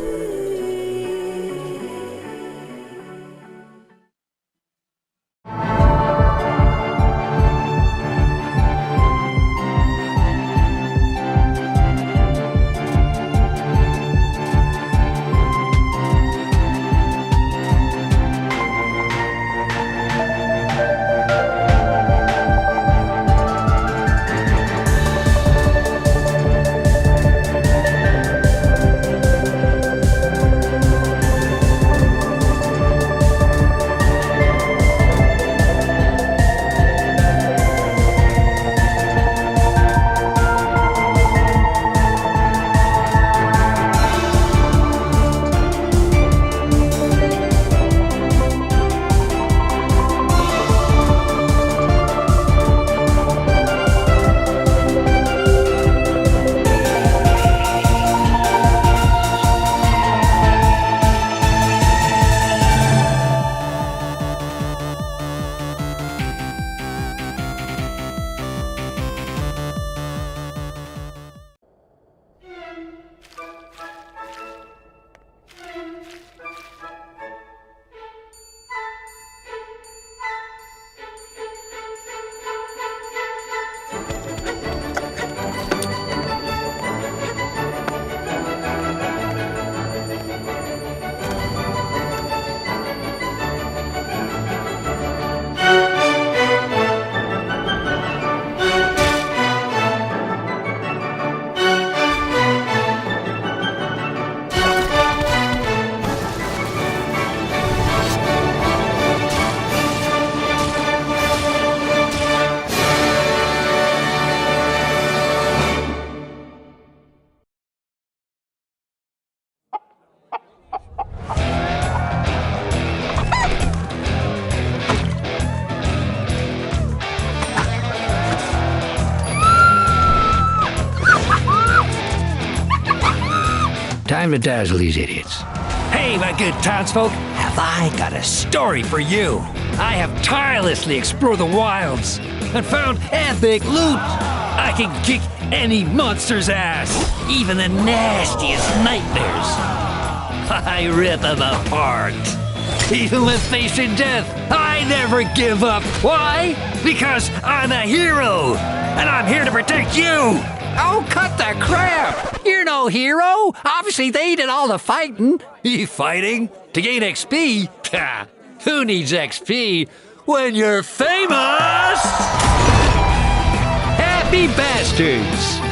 time to dazzle these idiots. Hey, my good townsfolk, have I got a story for you. I have tirelessly explored the wilds and found epic loot. I can kick any monster's ass, even the nastiest nightmares. I rip them apart. Even with facing death, I never give up. Why? Because I'm a hero, and I'm here to protect you. Oh, cut the crap! You're no hero. Obviously, they did all the fighting. You fighting? To gain XP? Ha! Who needs XP when you're famous? Happy bastards!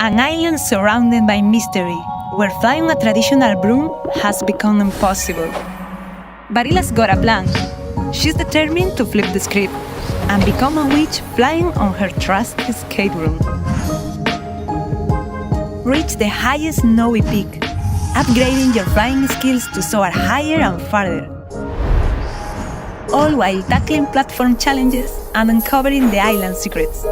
An island surrounded by mystery, where flying a traditional broom has become impossible. Barila's got a plan. She's determined to flip the script and become a witch flying on her trusty escape room. Reach the highest snowy peak, upgrading your flying skills to soar higher and farther, all while tackling platform challenges and uncovering the island's secrets.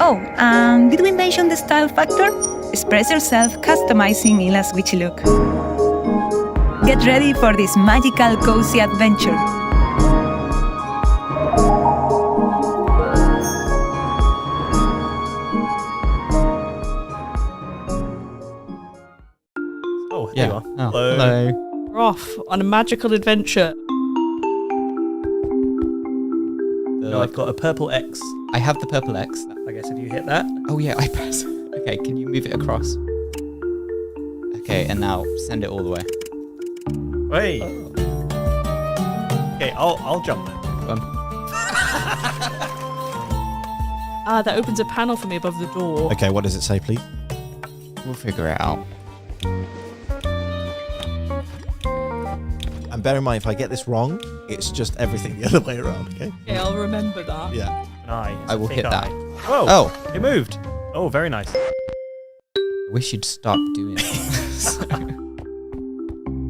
Oh, and did we mention the style factor? Express yourself customizing Ila's witchy look. Get ready for this magical, cozy adventure. Oh, here you are. Oh, hello. hello. We're off on a magical adventure. No, I've got a purple X. I have the purple X. I guess if you hit that. Oh yeah, I press. Okay, can you move it across? Okay, and now send it all the way. Wait. Oh. Okay, I'll jump. That opens a panel for me above the door. Okay, what does it say, please? We'll figure it out. And bear in mind, if I get this wrong, it's just everything the other way around, okay? Okay, I'll remember that. Yeah. I will hit that. Whoa! Oh! It moved! Oh, very nice. I wish you'd stop doing it.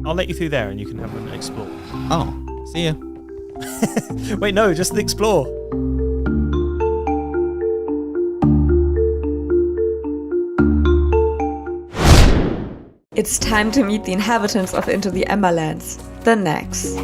I'll let you through there and you can have an explore. Oh, see ya. Wait, no, just the explore. It's time to meet the inhabitants of Into the Emberlands, the Nags.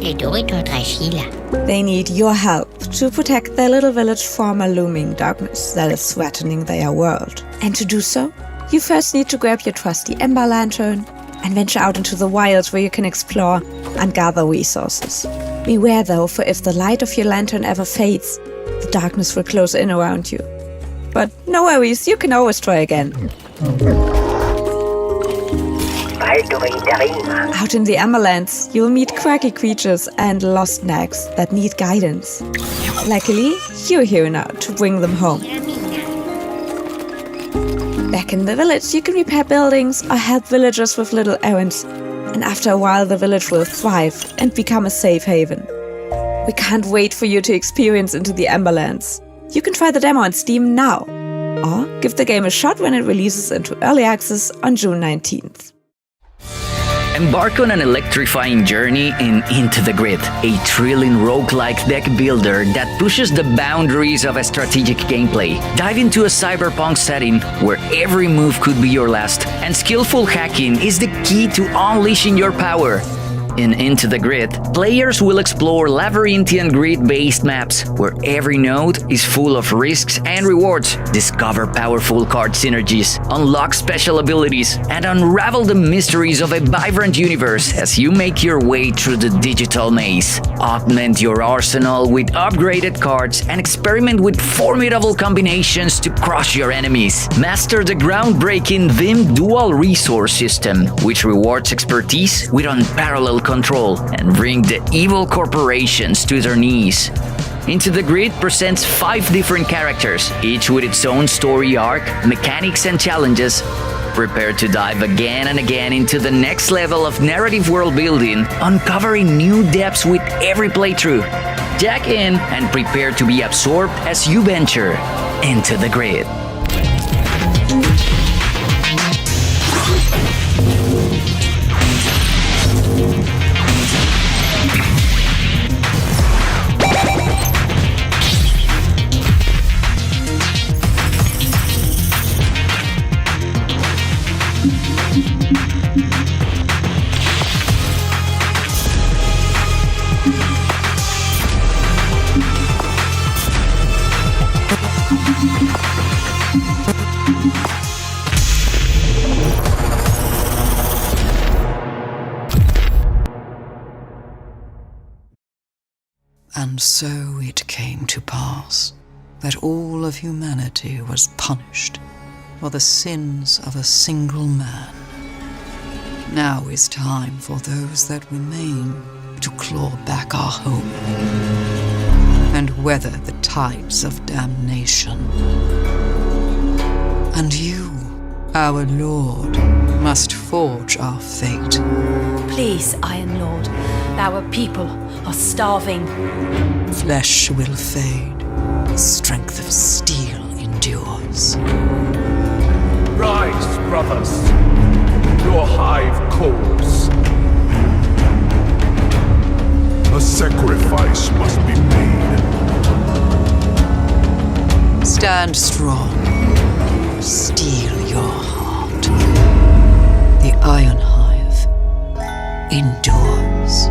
They need your help to protect their little village from a looming darkness that is threatening their world. And to do so, you first need to grab your trusty Ember Lantern and venture out into the wilds where you can explore and gather resources. Beware though, for if the light of your lantern ever fades, the darkness will close in around you. But no worries, you can always try again. Out in the Emberlands, you'll meet quirky creatures and lost nags that need guidance. Luckily, you're here now to bring them home. Back in the village, you can repair buildings or help villagers with little errands. And after a while, the village will thrive and become a safe haven. We can't wait for you to experience Into the Emberlands. You can try the demo on Steam now, or give the game a shot when it releases into early access on June 19th. Embark on an electrifying journey in Into the Grid, a thrilling roguelike deck builder that pushes the boundaries of a strategic gameplay. Dive into a cyberpunk setting where every move could be your last, and skillful hacking is the key to unleashing your power. In Into the Grid, players will explore labyrinthian grid-based maps where every node is full of risks and rewards. Discover powerful card synergies, unlock special abilities, and unravel the mysteries of a vibrant universe as you make your way through the digital maze. Augment your arsenal with upgraded cards and experiment with formidable combinations to crush your enemies. Master the groundbreaking Vim dual resource system, which rewards expertise with unparalleled control and bring the evil corporations to their knees. Into the Grid presents 5 different characters, each with its own story arc, mechanics and challenges. Prepare to dive again and again into the next level of narrative world building, uncovering new depths with every playthrough. Jack in and prepare to be absorbed as you venture into the Grid. And so it came to pass that all of humanity was punished for the sins of a single man. Now is time for those that remain to claw back our home and weather the tides of damnation. And you, our Lord, must forge our fate. Please, Iron Lord, our people are starving. Flesh will fade, the strength of steel endures. Rise, brothers. Your hive calls. A sacrifice must be made. Stand strong. Steel your heart. The Iron Hive endures.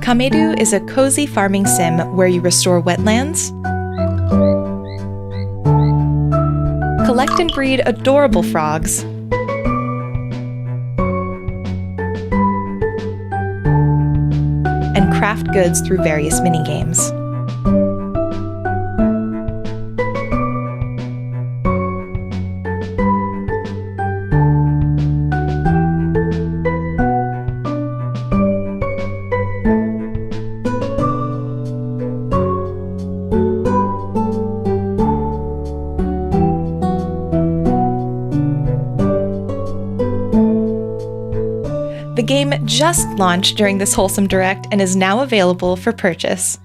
Kamedu is a cozy farming sim where you restore wetlands, collect and breed adorable frogs, and craft goods through various minigames. The game just launched during this Wholesome Direct and is now available for purchase.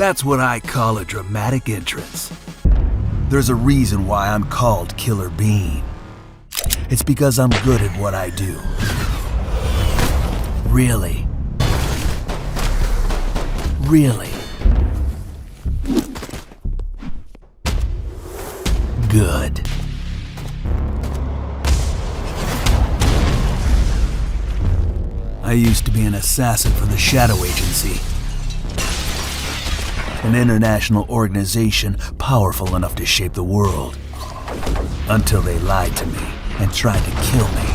That's what I call a dramatic entrance. There's a reason why I'm called Killer Bean. It's because I'm good at what I do. Really. Really. Good. I used to be an assassin for the Shadow Agency. An international organization powerful enough to shape the world. Until they lied to me and tried to kill me.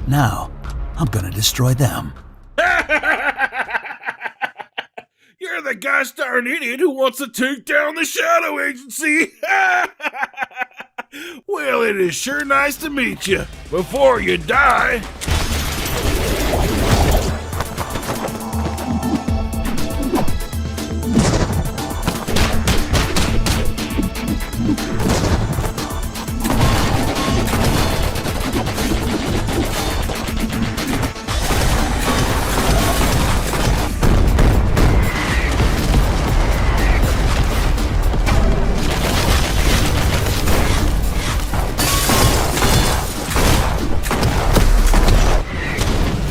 Now, I'm gonna destroy them. You're the gosh darn idiot who wants to take down the Shadow Agency! Well, it is sure nice to meet you. Before you die...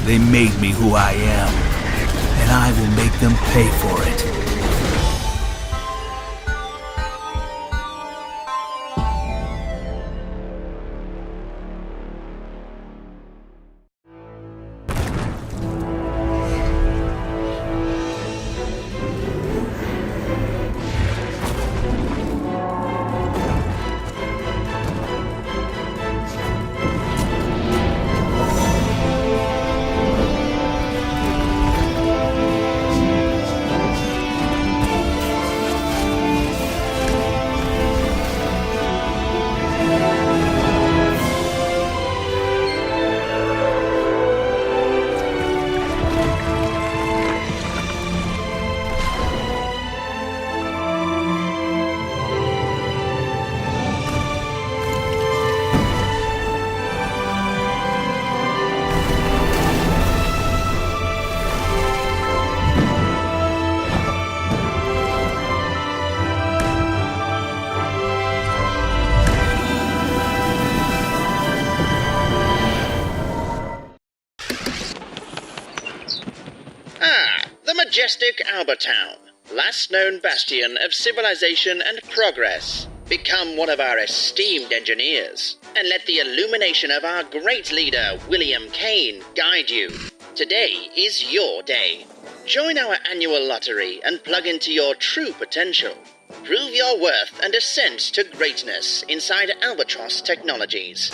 They made me who I am, and I will make them pay for it. The majestic Albertown, last known bastion of civilization and progress. Become one of our esteemed engineers, and let the illumination of our great leader, William Kane, guide you. Today is your day. Join our annual lottery and plug into your true potential. Prove your worth and ascent to greatness inside Albatross Technologies.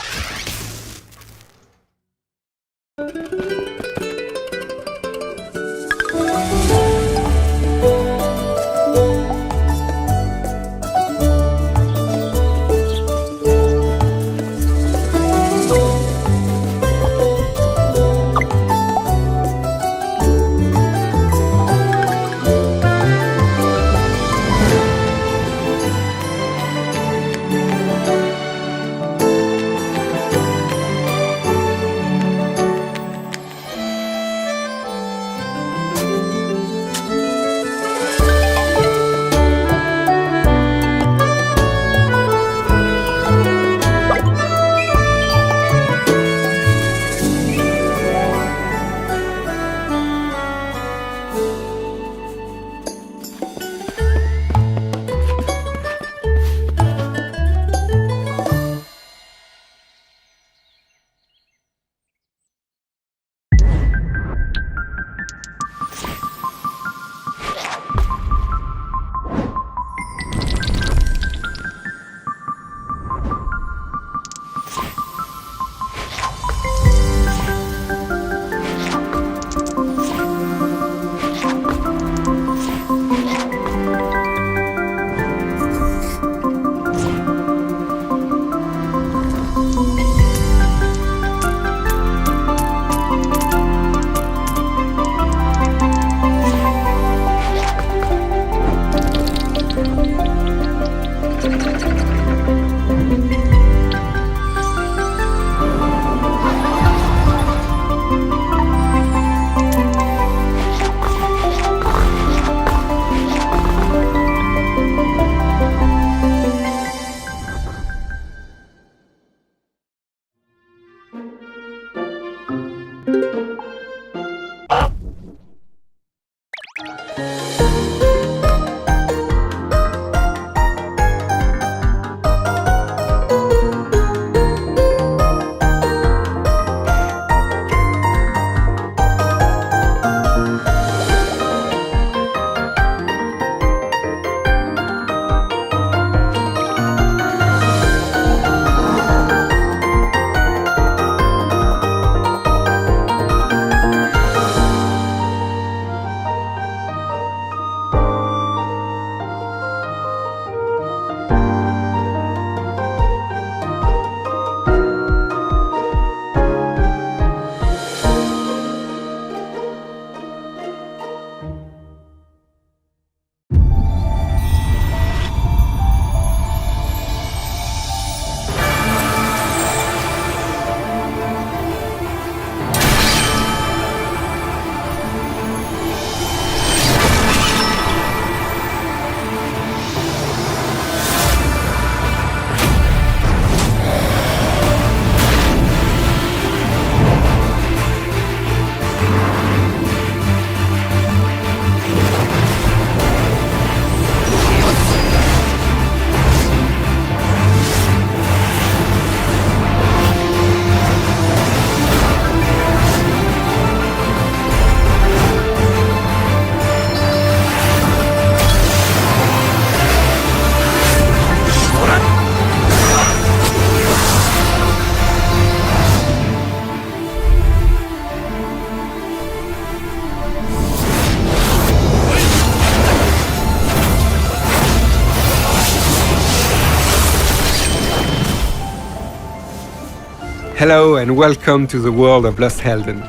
Hello and welcome to the world of Lost Helden.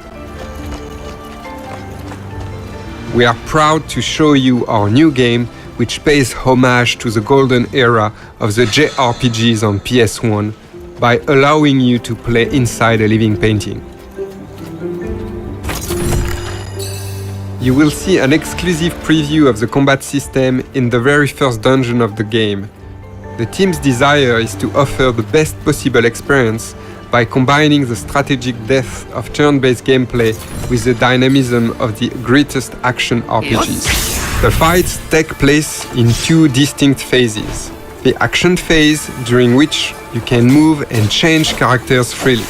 We are proud to show you our new game, which pays homage to the golden era of the JRPGs on PS1 by allowing you to play inside a living painting. You will see an exclusive preview of the combat system in the very first dungeon of the game. The team's desire is to offer the best possible experience by combining the strategic depth of turn-based gameplay with the dynamism of the greatest action RPGs. The fights take place in two distinct phases. The action phase, during which you can move and change characters freely.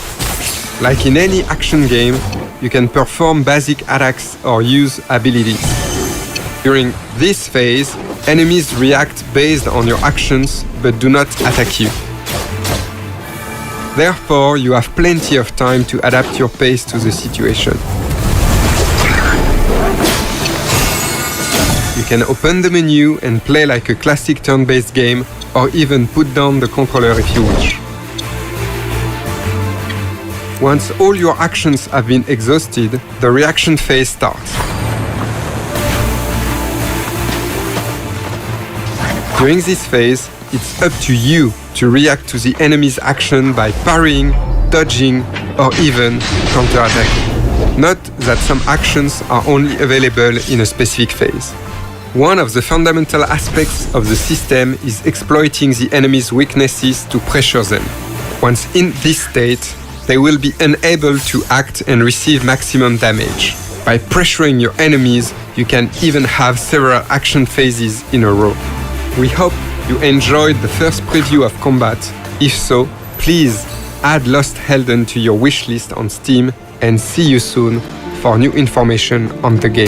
Like in any action game, you can perform basic attacks or use abilities. During this phase, enemies react based on your actions but do not attack you. Therefore, you have plenty of time to adapt your pace to the situation. You can open the menu and play like a classic turn-based game, or even put down the controller if you wish. Once all your actions have been exhausted, the reaction phase starts. During this phase, it's up to you to react to the enemy's action by parrying, dodging, or even counterattacking. Note that some actions are only available in a specific phase. One of the fundamental aspects of the system is exploiting the enemy's weaknesses to pressure them. Once in this state, they will be unable to act and receive maximum damage. By pressuring your enemies, you can even have several action phases in a row. We hope you enjoyed the first preview of combat. If so, please add Lost Helden to your wishlist on Steam and see you soon for new information on the game.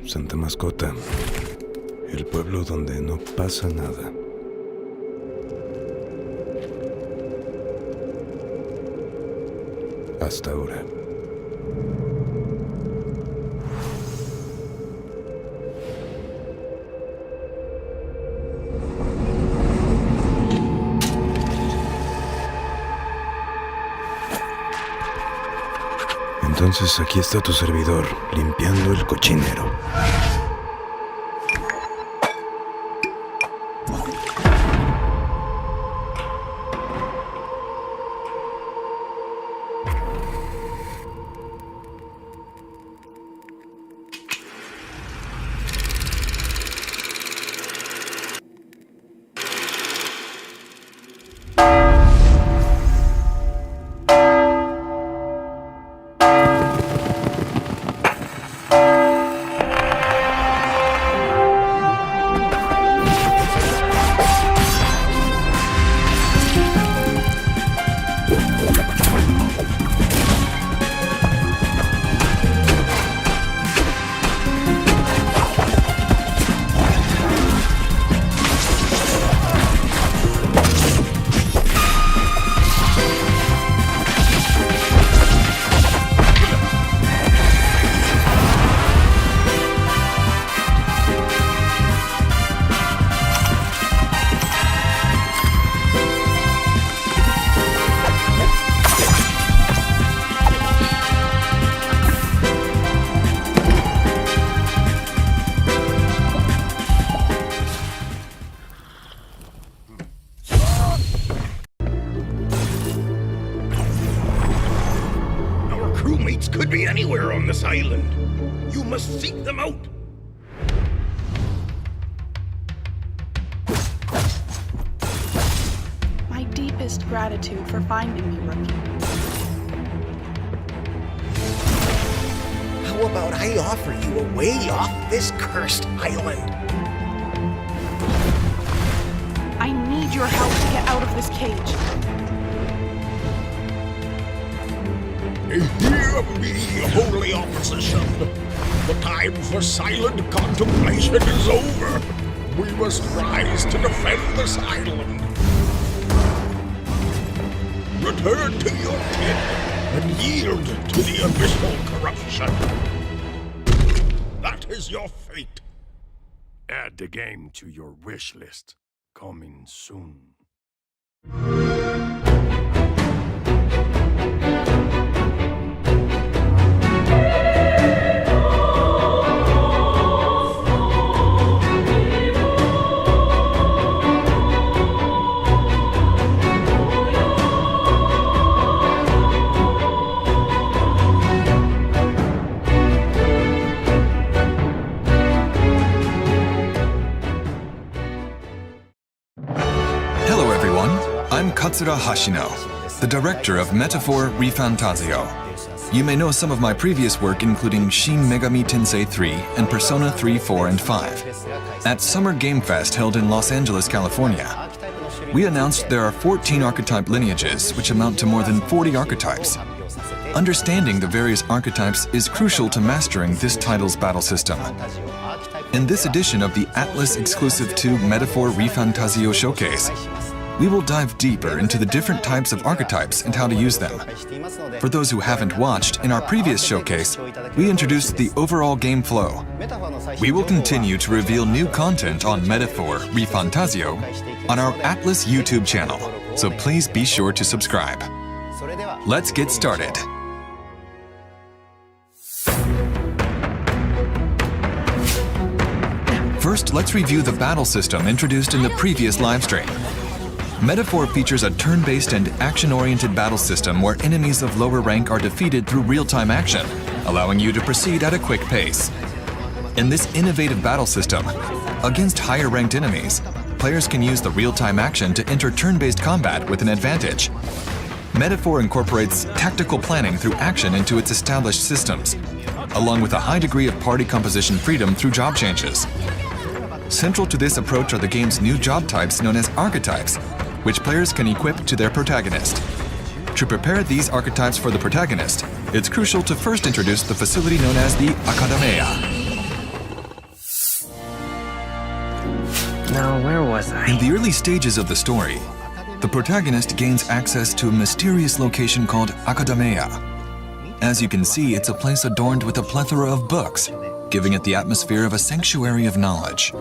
Santa Mascota, el pueblo donde no pasa nada. Hasta ahora. Entonces aquí está tu servidor, limpiando el cochinero. Crewmates could be anywhere on this island. You must seek them out. My deepest gratitude for finding me, Rookie. How about I offer you a way off this cursed island? I need your help to get out of this cage. Hear me, holy opposition. The time for silent contemplation is over. We must rise to defend this island. Return to your kin and yield to the abyssal corruption. is your fate. Add the game to your wish list. Coming soon. Hello everyone, I'm Katsura Hashino, the director of Metaphor ReFantazio. You may know some of my previous work including Shin Megami Tensei 3 and Persona 3, 4, and 5. At Summer Game Fest held in Los Angeles, California, we announced there are 14 archetype lineages which amount to more than 40 archetypes. Understanding the various archetypes is crucial to mastering this title's battle system. In this edition of the Atlas exclusive to Metaphor ReFantazio Showcase, we will dive deeper into the different types of archetypes and how to use them. For those who haven't watched, in our previous showcase, we introduced the overall game flow. We will continue to reveal new content on Metaphor ReFantazio on our Atlas YouTube channel, so please be sure to subscribe. Let's get started. First, let's review the battle system introduced in the previous livestream. Metaphor features a turn-based and action-oriented battle system where enemies of lower rank are defeated through real-time action, allowing you to proceed at a quick pace. In this innovative battle system, against higher-ranked enemies, players can use the real-time action to enter turn-based combat with an advantage. Metaphor incorporates tactical planning through action into its established systems, along with a high degree of party composition freedom through job changes. Central to this approach are the game's new job types known as archetypes, which players can equip to their protagonist. To prepare these archetypes for the protagonist, it's crucial to first introduce the facility known as the Academia. Now, where was I? In the early stages of the story, the protagonist gains access to a mysterious location called Academia. As you can see, it's a place adorned with a plethora of books, giving it the atmosphere of a sanctuary of knowledge.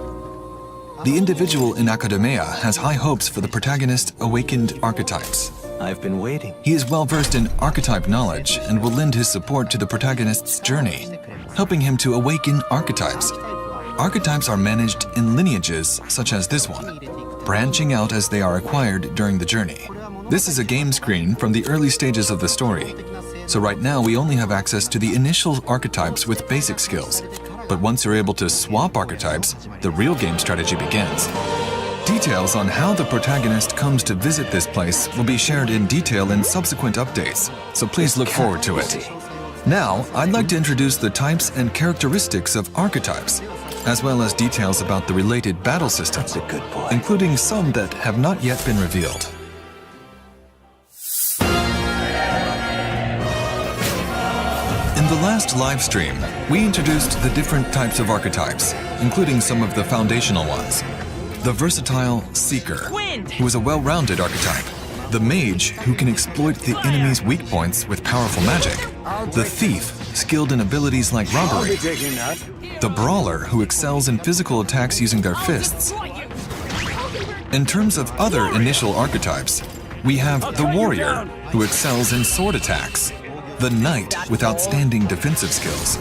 The individual in Academia has high hopes for the protagonist's awakened archetypes. I've been waiting. He is well versed in archetype knowledge and will lend his support to the protagonist's journey, helping him to awaken archetypes. Archetypes are managed in lineages such as this one, branching out as they are acquired during the journey. This is a game screen from the early stages of the story, so right now we only have access to the initial archetypes with basic skills. But once you're able to swap archetypes, the real game strategy begins. Details on how the protagonist comes to visit this place will be shared in detail in subsequent updates, so please look forward to it. Now, I'd like to introduce the types and characteristics of archetypes, as well as details about the related battle systems, including some that have not yet been revealed. In the last live stream, we introduced the different types of archetypes, including some of the foundational ones. The versatile Seeker, who is a well-rounded archetype. The Mage, who can exploit the enemy's weak points with powerful magic. The Thief, skilled in abilities like robbery. The Brawler, who excels in physical attacks using their fists. In terms of other initial archetypes, we have the Warrior, who excels in sword attacks. The Knight, with outstanding defensive skills.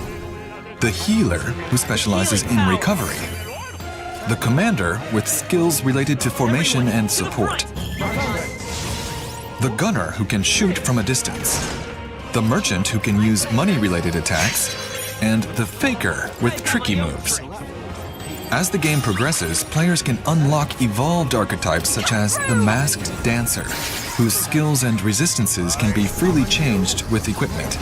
The Healer, who specializes in recovery. The Commander, with skills related to formation and support. The Gunner, who can shoot from a distance. The Merchant, who can use money-related attacks. And the Faker, with tricky moves. As the game progresses, players can unlock evolved archetypes such as the Masked Dancer, whose skills and resistances can be freely changed with equipment.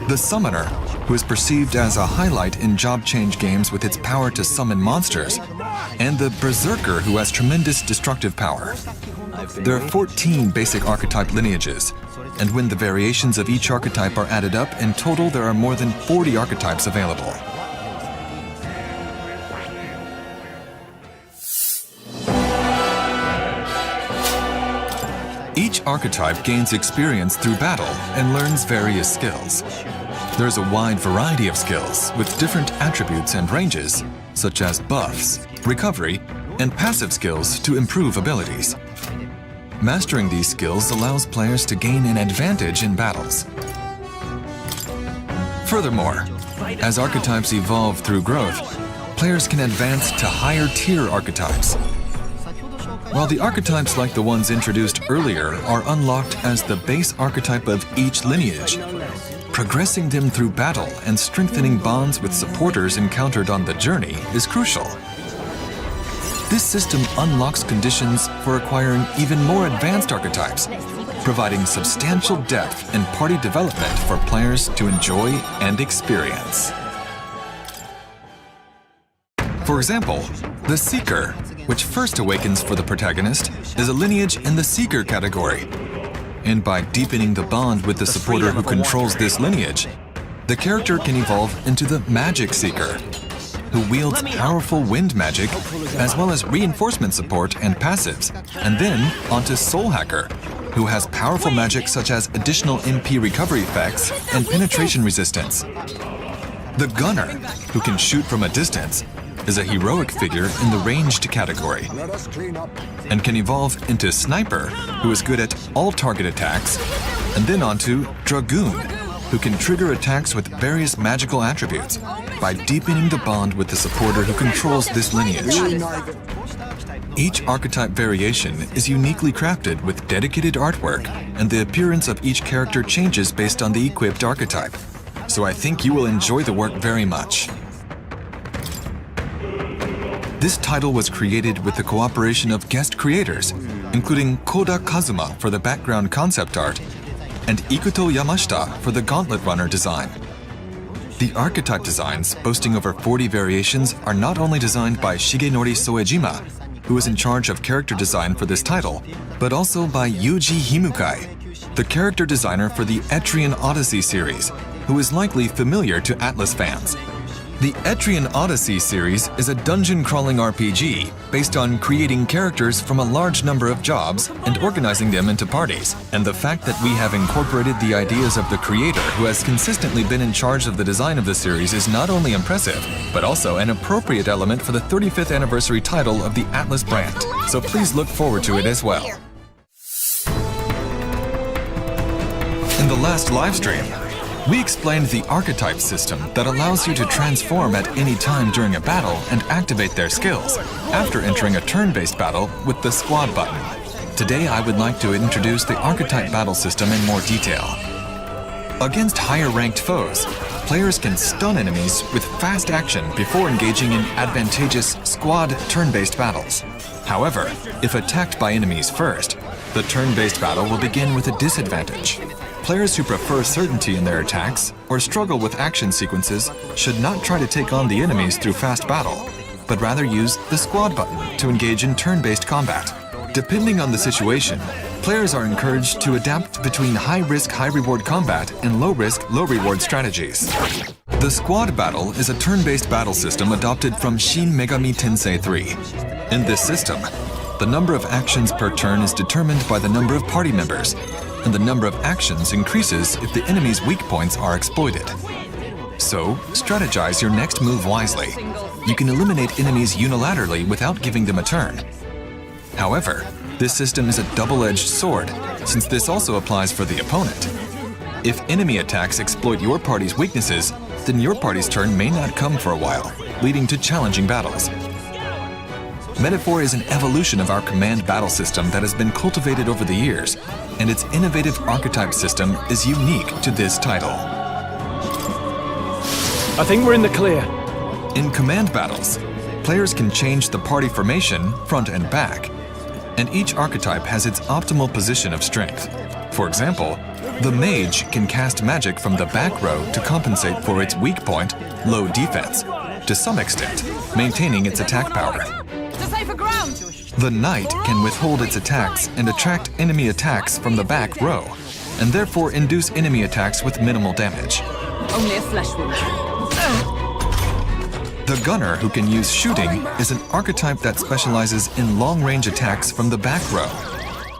The Summoner, who is perceived as a highlight in job change games with its power to summon monsters. And the Berserker, who has tremendous destructive power. There are 14 basic archetype lineages, and when the variations of each archetype are added up, in total there are more than 40 archetypes available. Each archetype gains experience through battle and learns various skills. There's a wide variety of skills with different attributes and ranges, such as buffs, recovery, and passive skills to improve abilities. Mastering these skills allows players to gain an advantage in battles. Furthermore, as archetypes evolve through growth, players can advance to higher tier archetypes. While the archetypes like the ones introduced earlier are unlocked as the base archetype of each lineage, progressing them through battle and strengthening bonds with supporters encountered on the journey is crucial. This system unlocks conditions for acquiring even more advanced archetypes, providing substantial depth and party development for players to enjoy and experience. For example, the Seeker, which first awakens for the protagonist, is a lineage in the Seeker category. And by deepening the bond with the supporter who controls this lineage, the character can evolve into the Magic Seeker, who wields powerful wind magic, as well as reinforcement support and passives, and then onto Soul Hacker, who has powerful magic such as additional MP recovery effects and penetration resistance. The Gunner, who can shoot from a distance, is a heroic figure in the ranged category, and can evolve into Sniper, who is good at all target attacks, and then onto Dragoon, who can trigger attacks with various magical attributes by deepening the bond with the supporter who controls this lineage. Each archetype variation is uniquely crafted with dedicated artwork, and the appearance of each character changes based on the equipped archetype. So I think you will enjoy the work very much. This title was created with the cooperation of guest creators, including Koda Kazuma for the background concept art, and Ikuto Yamashita for the Gauntlet Runner design. The archetype designs, boasting over 40 variations, are not only designed by Shigenori Soejima, who is in charge of character design for this title, but also by Yuji Himukai, the character designer for the Etrian Odyssey series, who is likely familiar to Atlas fans. The Etrian Odyssey series is a dungeon-crawling RPG based on creating characters from a large number of jobs and organizing them into parties. And the fact that we have incorporated the ideas of the creator who has consistently been in charge of the design of the series is not only impressive, but also an appropriate element for the 35th anniversary title of the Atlas brand. So please look forward to it as well. In the last livestream, we explained the archetype system that allows you to transform at any time during a battle and activate their skills after entering a turn-based battle with the squad button. Today I would like to introduce the archetype battle system in more detail. Against higher-ranked foes, players can stun enemies with fast action before engaging in advantageous squad turn-based battles. However, if attacked by enemies first, the turn-based battle will begin with a disadvantage. Players who prefer certainty in their attacks or struggle with action sequences should not try to take on the enemies through fast battle, but rather use the squad button to engage in turn-based combat. Depending on the situation, players are encouraged to adapt between high-risk, high-reward combat and low-risk, low-reward strategies. The squad battle is a turn-based battle system adopted from Shin Megami Tensei 3. In this system, the number of actions per turn is determined by the number of party members, and the number of actions increases if the enemy's weak points are exploited. So, strategize your next move wisely. You can eliminate enemies unilaterally without giving them a turn. However, this system is a double-edged sword, since this also applies for the opponent. If enemy attacks exploit your party's weaknesses, then your party's turn may not come for a while, leading to challenging battles. Metaphor is an evolution of our command battle system that has been cultivated over the years, and its innovative archetype system is unique to this title. I think we're in the clear. In command battles, players can change the party formation, front and back, and each archetype has its optimal position of strength. For example, the mage can cast magic from the back row to compensate for its weak point, low defense, to some extent, maintaining its attack power. The knight can withhold its attacks and attract enemy attacks from the back row, and therefore induce enemy attacks with minimal damage. Only a flesh wound. The gunner, who can use shooting, is an archetype that specializes in long-range attacks from the back row.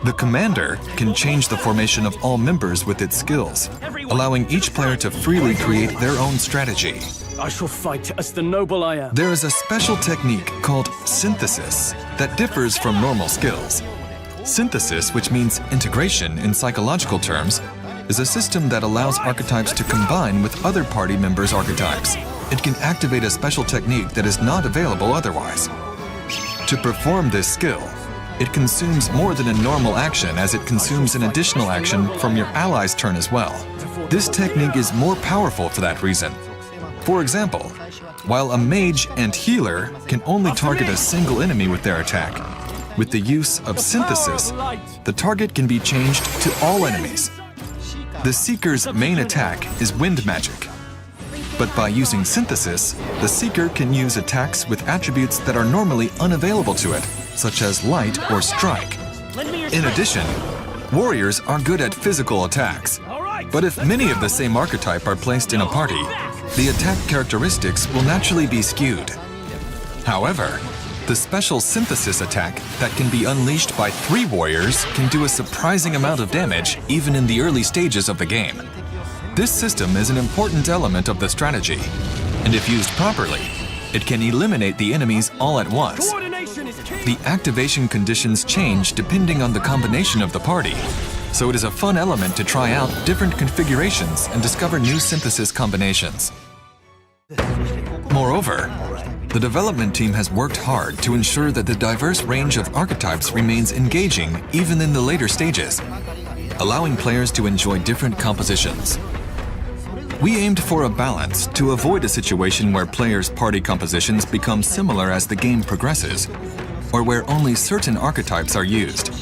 The commander can change the formation of all members with its skills. allowing each player to freely create their own strategy. I shall fight as the noble I am. There is a special technique called synthesis that differs from normal skills. Synthesis, which means integration in psychological terms, is a system that allows archetypes to combine with other party members' archetypes. It can activate a special technique that is not available otherwise. To perform this skill, it consumes more than a normal action, as it consumes an additional action from your ally's turn as well. This technique is more powerful for that reason. For example, while a mage and healer can only target a single enemy with their attack, with the use of synthesis, the target can be changed to all enemies. The Seeker's main attack is wind magic. But by using synthesis, the Seeker can use attacks with attributes that are normally unavailable to it, such as light or strike. In addition, warriors are good at physical attacks. But if many of the same archetype are placed in a party, the attack characteristics will naturally be skewed. However, the special synthesis attack that can be unleashed by 3 warriors can do a surprising amount of damage even in the early stages of the game. This system is an important element of the strategy, and if used properly, it can eliminate the enemies all at once. The activation conditions change depending on the combination of the party, so it is a fun element to try out different configurations and discover new synthesis combinations. Moreover, the development team has worked hard to ensure that the diverse range of archetypes remains engaging even in the later stages, allowing players to enjoy different compositions. We aimed for a balance to avoid a situation where players' party compositions become similar as the game progresses, or where only certain archetypes are used.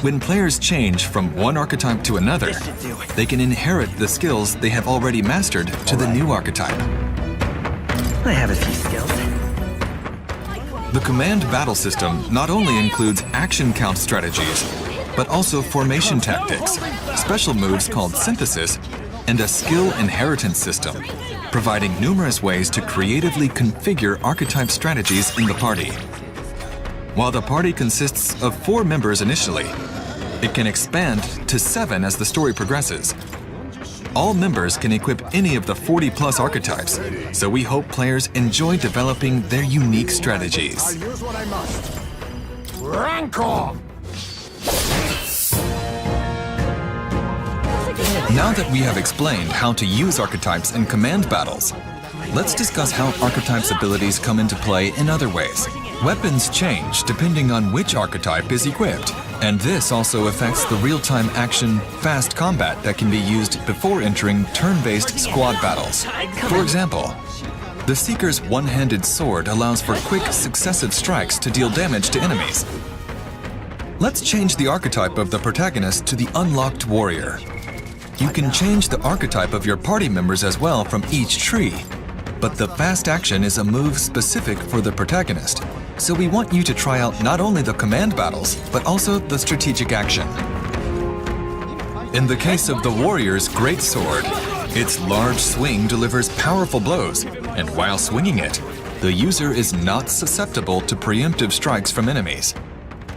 When players change from one archetype to another, they can inherit the skills they have already mastered to the new archetype. I have a few skills. The command battle system not only includes action count strategies, but also formation tactics, special moves called synthesis, and a skill inheritance system, providing numerous ways to creatively configure archetype strategies in the party. While the party consists of 4 members initially, it can expand to 7 as the story progresses. All members can equip any of the 40+ archetypes, so we hope players enjoy developing their unique strategies. I'll use what I must. Rancor! Now that we have explained how to use archetypes in command battles, let's discuss how archetypes' abilities come into play in other ways. Weapons change depending on which archetype is equipped, and this also affects the real-time action, fast combat that can be used before entering turn-based squad battles. For example, the Seeker's one-handed sword allows for quick, successive strikes to deal damage to enemies. Let's change the archetype of the protagonist to the unlocked warrior. You can change the archetype of your party members as well from each tree, but the fast action is a move specific for the protagonist. So we want you to try out not only the command battles, but also the strategic action. In the case of the warrior's great sword, its large swing delivers powerful blows, and while swinging it, the user is not susceptible to preemptive strikes from enemies.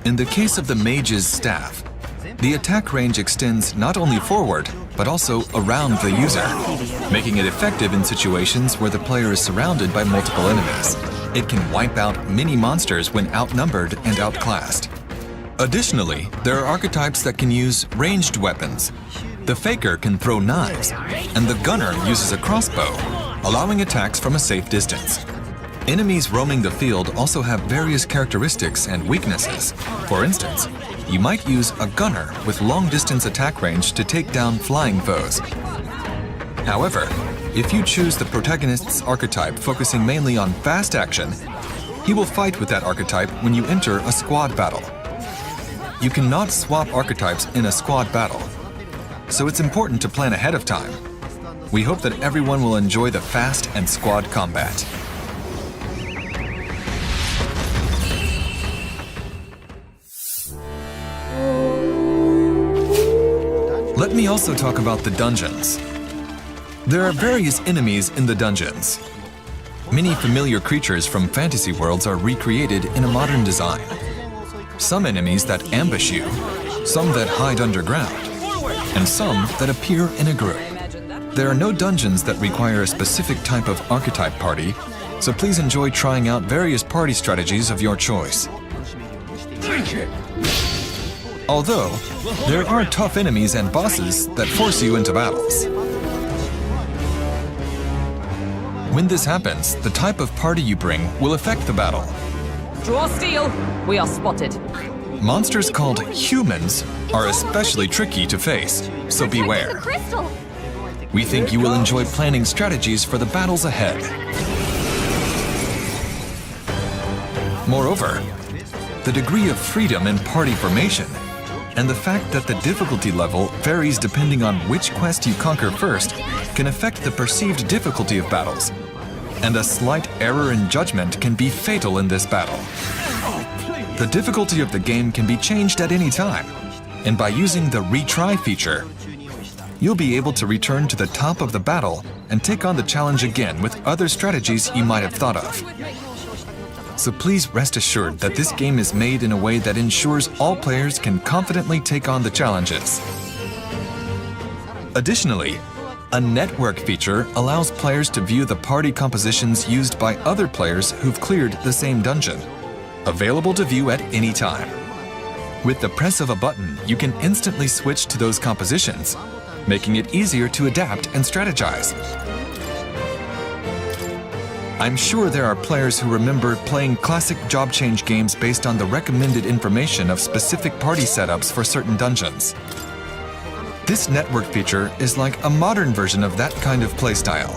In the case of the mage's staff, the attack range extends not only forward, but also around the user, making it effective in situations where the player is surrounded by multiple enemies. It can wipe out many monsters when outnumbered and outclassed. Additionally, there are archetypes that can use ranged weapons. The Faker can throw knives, and the Gunner uses a crossbow, allowing attacks from a safe distance. Enemies roaming the field also have various characteristics and weaknesses. For instance, you might use a Gunner with long-distance attack range to take down flying foes. However, if you choose the protagonist's archetype focusing mainly on fast action, he will fight with that archetype when you enter a squad battle. You cannot swap archetypes in a squad battle, so it's important to plan ahead of time. We hope that everyone will enjoy the fast and squad combat. Let me also talk about the dungeons. There are various enemies in the dungeons. Many familiar creatures from fantasy worlds are recreated in a modern design. Some enemies that ambush you, some that hide underground, and some that appear in a group. There are no dungeons that require a specific type of archetype party, so please enjoy trying out various party strategies of your choice. Although, there are tough enemies and bosses that force you into battles. When this happens, the type of party you bring will affect the battle. Draw steel. We are spotted. Monsters called humans are especially tricky to face, so beware. We think you will enjoy planning strategies for the battles ahead. Moreover, the degree of freedom in party formation and the fact that the difficulty level varies depending on which quest you conquer first can affect the perceived difficulty of battles, and a slight error in judgment can be fatal in this battle. The difficulty of the game can be changed at any time, and by using the retry feature, you'll be able to return to the top of the battle and take on the challenge again with other strategies you might have thought of. So please rest assured that this game is made in a way that ensures all players can confidently take on the challenges. Additionally, a network feature allows players to view the party compositions used by other players who've cleared the same dungeon, available to view at any time. With the press of a button, you can instantly switch to those compositions, making it easier to adapt and strategize. I'm sure there are players who remember playing classic job change games based on the recommended information of specific party setups for certain dungeons. This network feature is like a modern version of that kind of playstyle.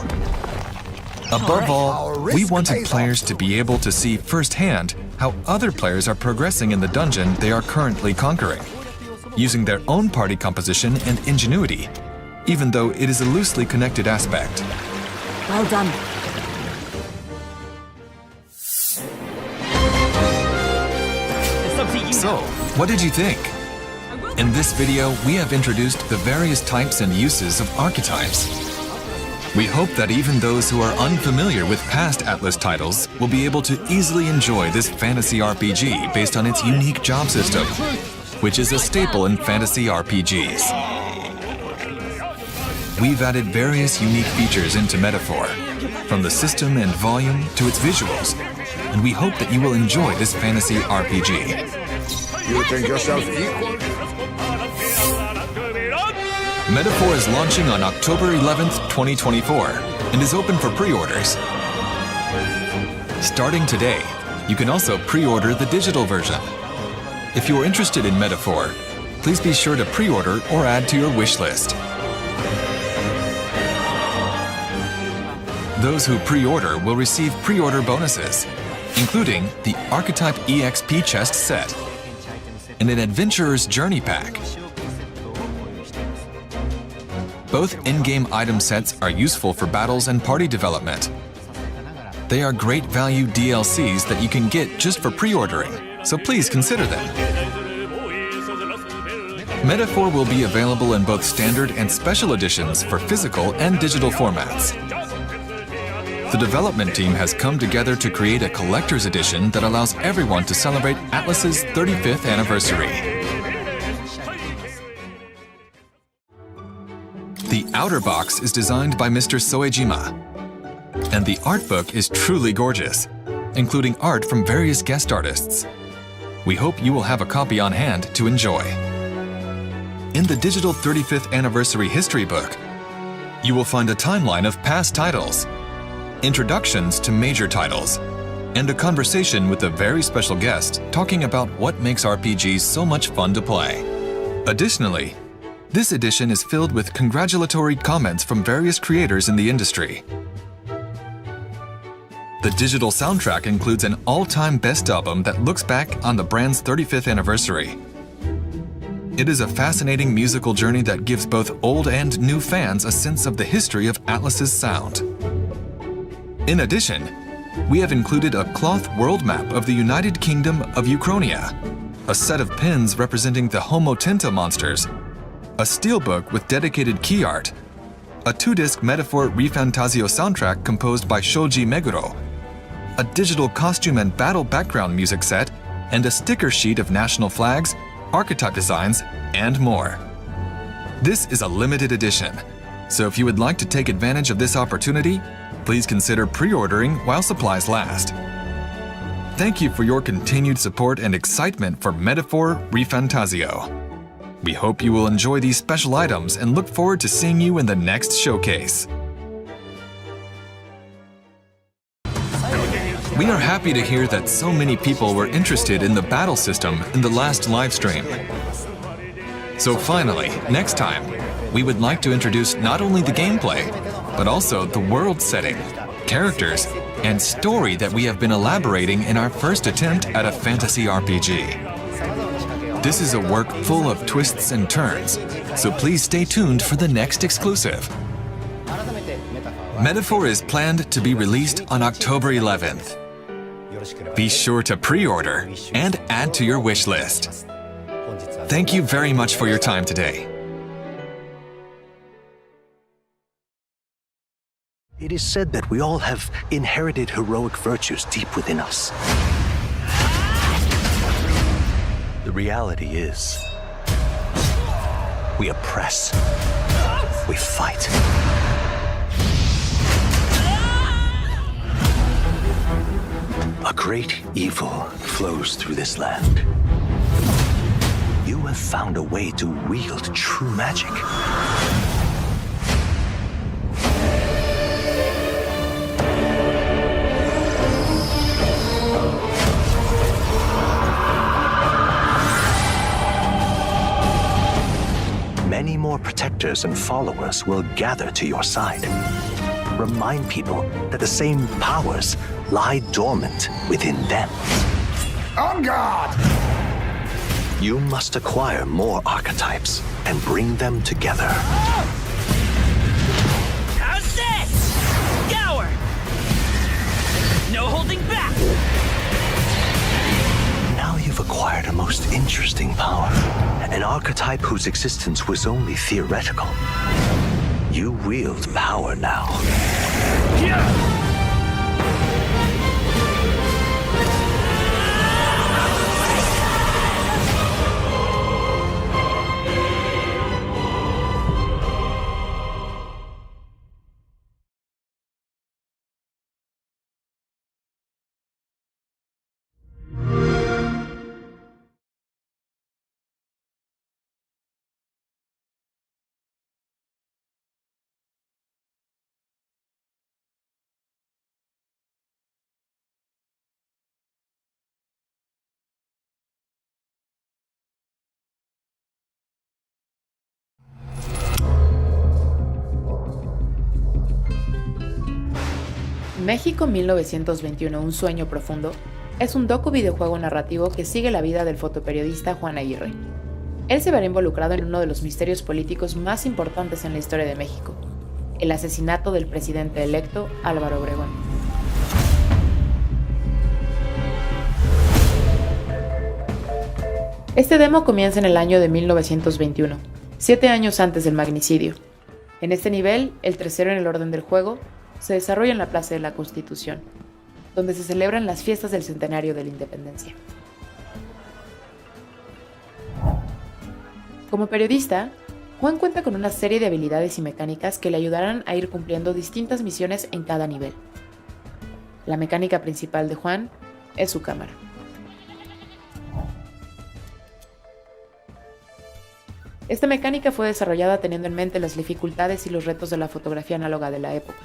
Above all, we wanted players to be able to see firsthand how other players are progressing in the dungeon they are currently conquering, using their own party composition and ingenuity, even though it is a loosely connected aspect. Well done. So, what did you think? In this video, we have introduced the various types and uses of archetypes. We hope that even those who are unfamiliar with past Atlas titles will be able to easily enjoy this fantasy RPG based on its unique job system, which is a staple in fantasy RPGs. We've added various unique features into Metaphor, from the system and volume to its visuals, and we hope that you will enjoy this fantasy RPG. You think yourself equal? Metaphor is launching on October 11th, 2024, and is open for pre-orders. Starting today, you can also pre-order the digital version. If you are interested in Metaphor, please be sure to pre-order or add to your wish list. Those who pre-order will receive pre-order bonuses, including the Archetype EXP chest set and an Adventurer's Journey pack. Both in-game item sets are useful for battles and party development. They are great value DLCs that you can get just for pre-ordering, so please consider them. Metaphor will be available in both standard and special editions for physical and digital formats. The development team has come together to create a collector's edition that allows everyone to celebrate Atlas's 35th anniversary. The outer box is designed by Mr. Soejima, and the art book is truly gorgeous, including art from various guest artists. We hope you will have a copy on hand to enjoy. In the digital 35th anniversary history book, you will find a timeline of past titles, introductions to major titles, and a conversation with a very special guest talking about what makes RPGs so much fun to play. Additionally, this edition is filled with congratulatory comments from various creators in the industry. The digital soundtrack includes an all-time best album that looks back on the brand's 35th anniversary. It is a fascinating musical journey that gives both old and new fans a sense of the history of Atlas's sound. In addition, we have included a cloth world map of the United Kingdom of Uchronia, a set of pins representing the Homo Tenta monsters, a steelbook with dedicated key art, a 2-disc Metaphor ReFantasio soundtrack composed by Shoji Meguro, a digital costume and battle background music set, and a sticker sheet of national flags, archetype designs, and more. This is a limited edition, So if you would like to take advantage of this opportunity, please consider pre-ordering while supplies last. Thank you for your continued support and excitement for Metaphor Refantasio. We hope you will enjoy these special items and look forward to seeing you in the next showcase. We are happy to hear that so many people were interested in the battle system in the last livestream. So finally, next time, we would like to introduce not only the gameplay, but also the world setting, characters, and story that we have been elaborating in our first attempt at a fantasy RPG. This is a work full of twists and turns, so please stay tuned for the next exclusive. Metaphor is planned to be released on October 11th. Be sure to pre-order and add to your wish list. Thank you very much for your time today. It is said that we all have inherited heroic virtues deep within us. The reality is, we oppress, we fight. A great evil flows through this land. You have found a way to wield true magic. Many more protectors and followers will gather to your side. Remind people that the same powers lie dormant within them. On guard! You must acquire more archetypes and bring them together. How's this? Gower! No holding back! Now you've acquired a most interesting power. An archetype whose existence was only theoretical. You wield power now. México 1921, un sueño profundo, es un docu videojuego narrativo que sigue la vida del fotoperiodista Juan Aguirre. Él se verá involucrado en uno de los misterios políticos más importantes en la historia de México, el asesinato del presidente electo Álvaro Obregón. Este demo comienza en el año de 1921, 7 años antes del magnicidio. En este nivel, el tercero en el orden del juego, se desarrolla en la Plaza de la Constitución, donde se celebran las fiestas del centenario de la independencia. Como periodista, Juan cuenta con una serie de habilidades y mecánicas que le ayudarán a ir cumpliendo distintas misiones en cada nivel. La mecánica principal de Juan es su cámara. Esta mecánica fue desarrollada teniendo en mente las dificultades y los retos de la fotografía análoga de la época.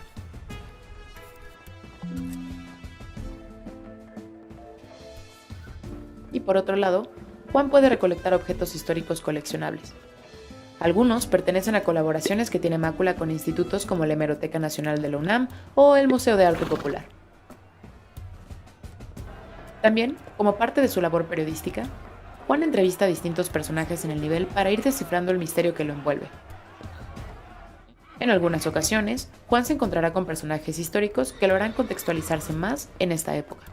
Y por otro lado, Juan puede recolectar objetos históricos coleccionables. Algunos pertenecen a colaboraciones que tiene Mácula con institutos como la Hemeroteca Nacional de la UNAM o el Museo de Arte Popular. También, como parte de su labor periodística, Juan entrevista a distintos personajes en el nivel para ir descifrando el misterio que lo envuelve. En algunas ocasiones, Juan se encontrará con personajes históricos que lo harán contextualizarse más en esta época.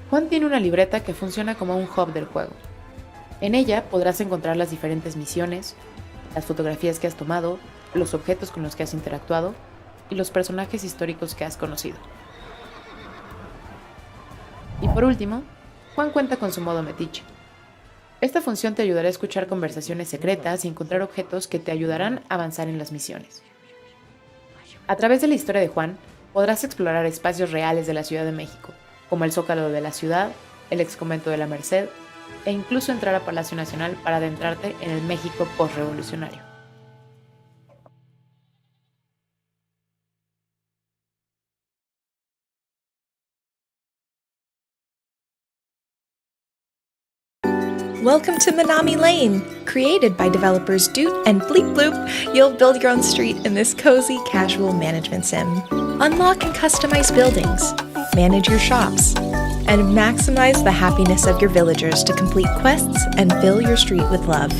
Juan tiene una libreta que funciona como un hub del juego. En ella podrás encontrar las diferentes misiones, las fotografías que has tomado, los objetos con los que has interactuado y los personajes históricos que has conocido. Y por último, Juan cuenta con su modo metiche. Esta función te ayudará a escuchar conversaciones secretas y encontrar objetos que te ayudarán a avanzar en las misiones. A través de la historia de Juan, podrás explorar espacios reales de la Ciudad de México, como el Zócalo de la ciudad, el exconvento de la Merced, e incluso entrar a Palacio Nacional para adentrarte en el México postrevolucionario. Welcome to Minami Lane! Created by developers Doot and Bleep Bloop, you'll build your own street in this cozy, casual management sim. Unlock and customize buildings, manage your shops, and maximize the happiness of your villagers to complete quests and fill your street with love.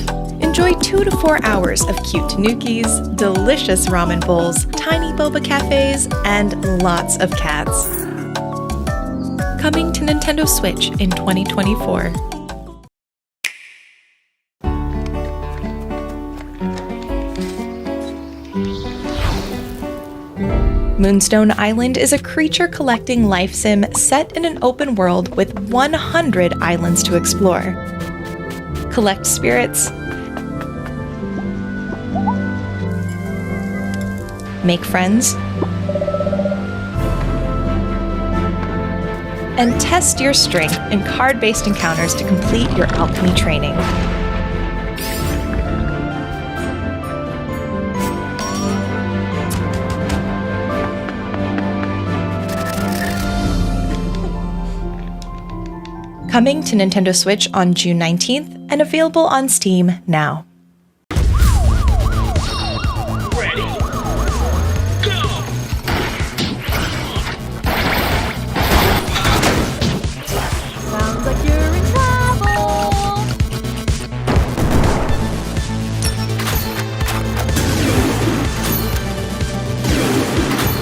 Enjoy 2 to 4 hours of cute tanukis, delicious ramen bowls, tiny boba cafes, and lots of cats. Coming to Nintendo Switch in 2024. Moonstone Island is a creature-collecting life sim set in an open world with 100 islands to explore. Collect spirits, make friends, and test your strength in card-based encounters to complete your alchemy training. Coming to Nintendo Switch on June 19th and available on Steam now. Ready? Go! Sounds like you're in trouble!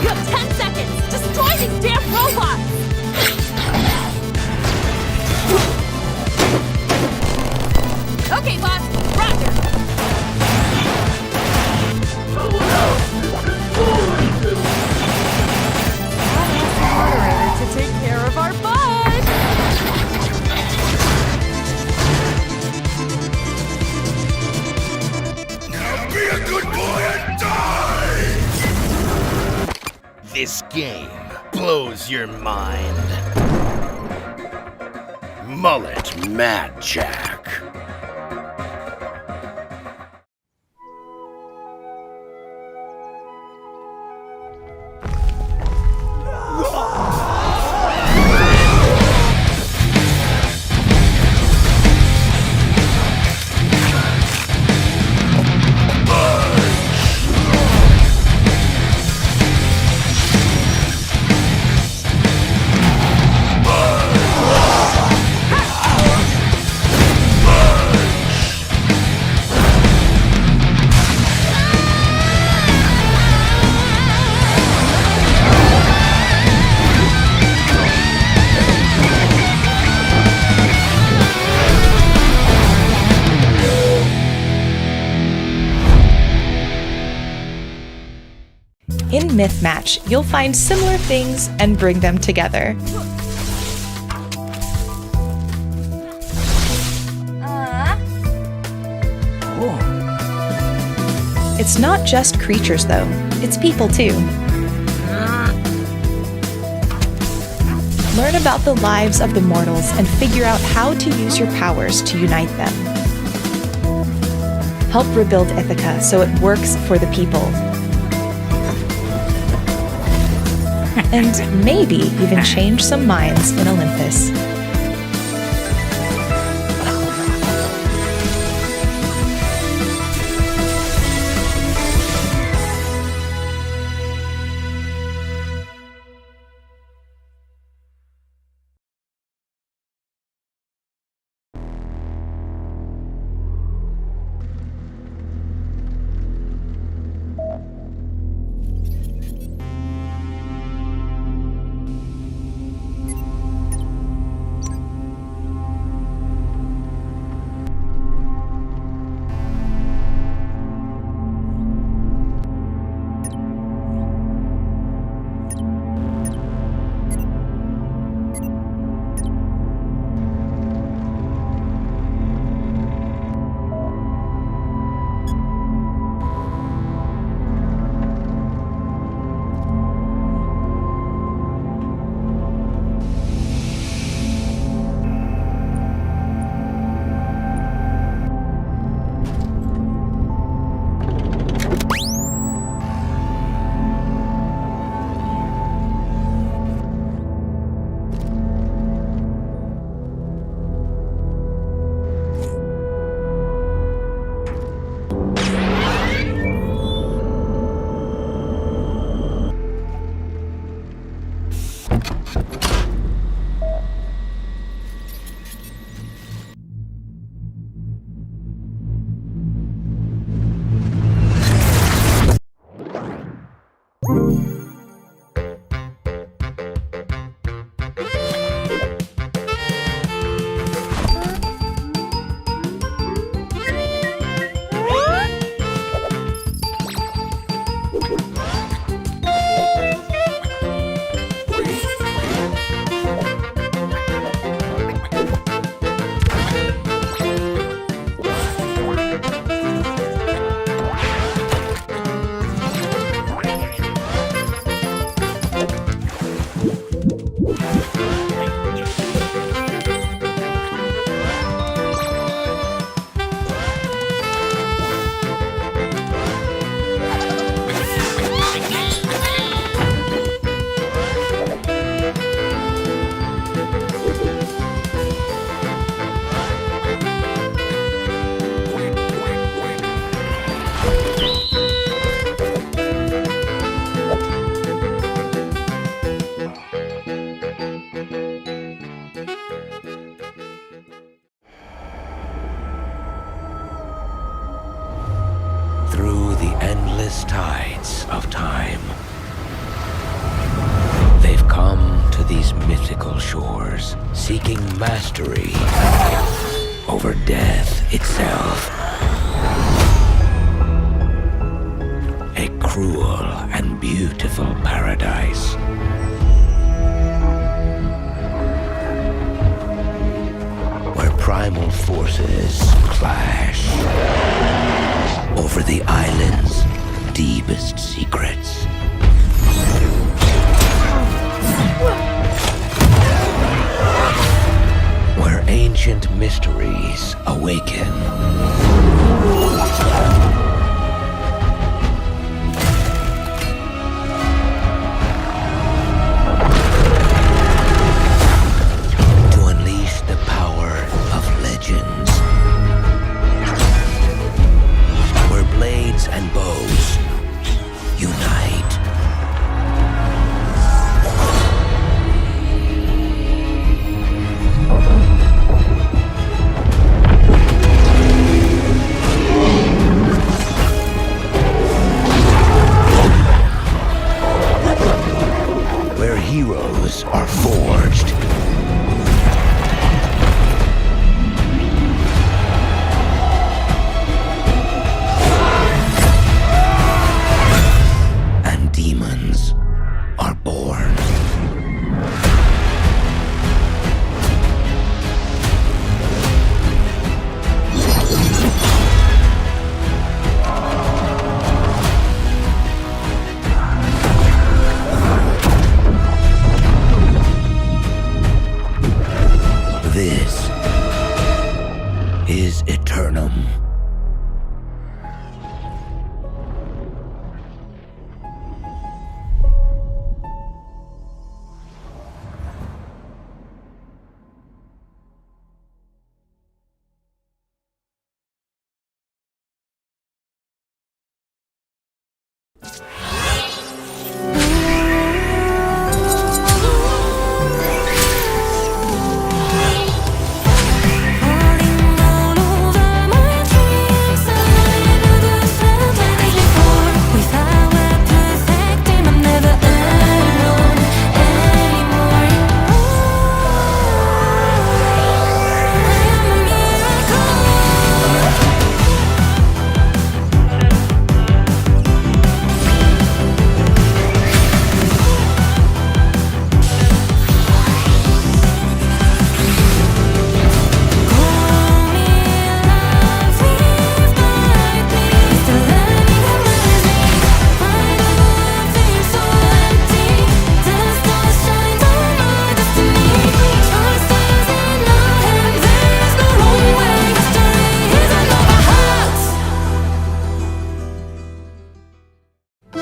You have 10 seconds! Destroy these damn robots! Okay, boss. Roger. Moderator to take care of our bud. Now be a good boy and die! This game blows your mind. Mullet Mad Jack. In Myth Match, you'll find similar things and bring them together. It's not just creatures, though. It's people, too. Learn about the lives of the mortals and figure out how to use your powers to unite them. Help rebuild Ithaca so it works for the people. And maybe even change some minds in Olympus. endless tides of time. They've come to these mythical shores, seeking mastery over death itself. A cruel and beautiful paradise. Where primal forces clash over the island's deepest secrets. Where ancient mysteries awaken. To unleash the power of legends. Where blades and bows unite. Where heroes are forged. And demons are born. This is Eternum.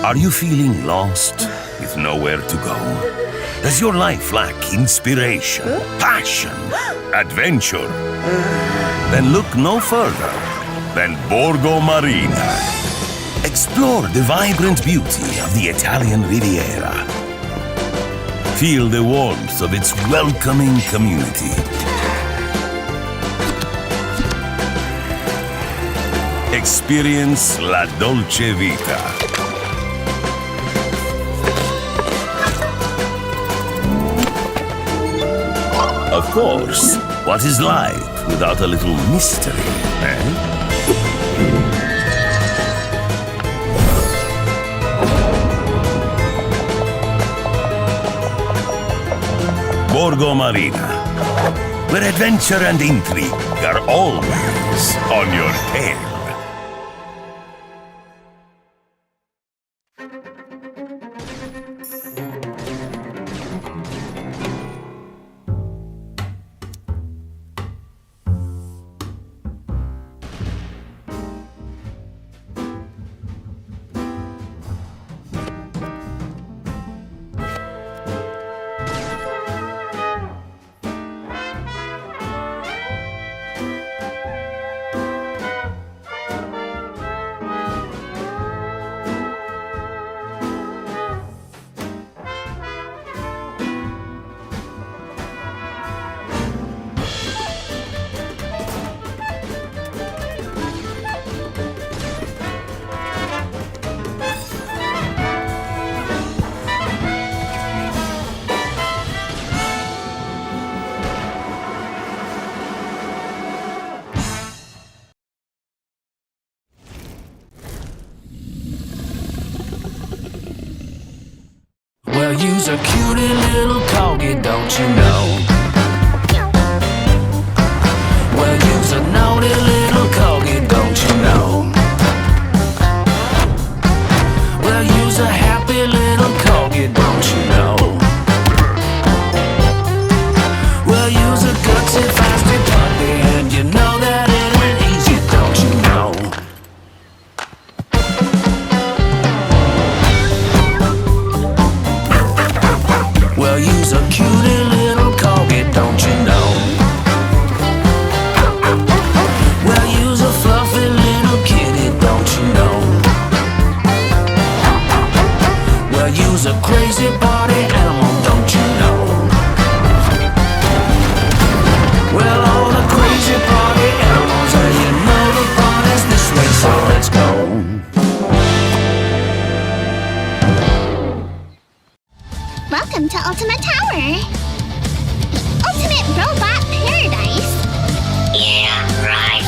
Are you feeling lost with nowhere to go? Does your life lack inspiration, passion, adventure? Then look no further than Borgo Marina. Explore the vibrant beauty of the Italian Riviera. Feel the warmth of its welcoming community. Experience la dolce vita. Of course, what is life without a little mystery, eh? Borgo Marina, where adventure and intrigue are always on your tail. use a cutie little corgi, don't you know? Well, use a naughty little corgi, don't you know? Well, use a happy little corgi, don't you know? Well, use a gutsy, feisty puppy, and you know that it ain't easy, don't you know? Well, use a cutie little corgi, don't you know? Well, use a fluffy little kitty, don't you know? Well, use a crazy party animal, don't you know? Well, all the crazy party animals, and you know the party's this way, so let's go. Welcome to Ultimate Tower! The ultimate robot paradise! Yeah, right.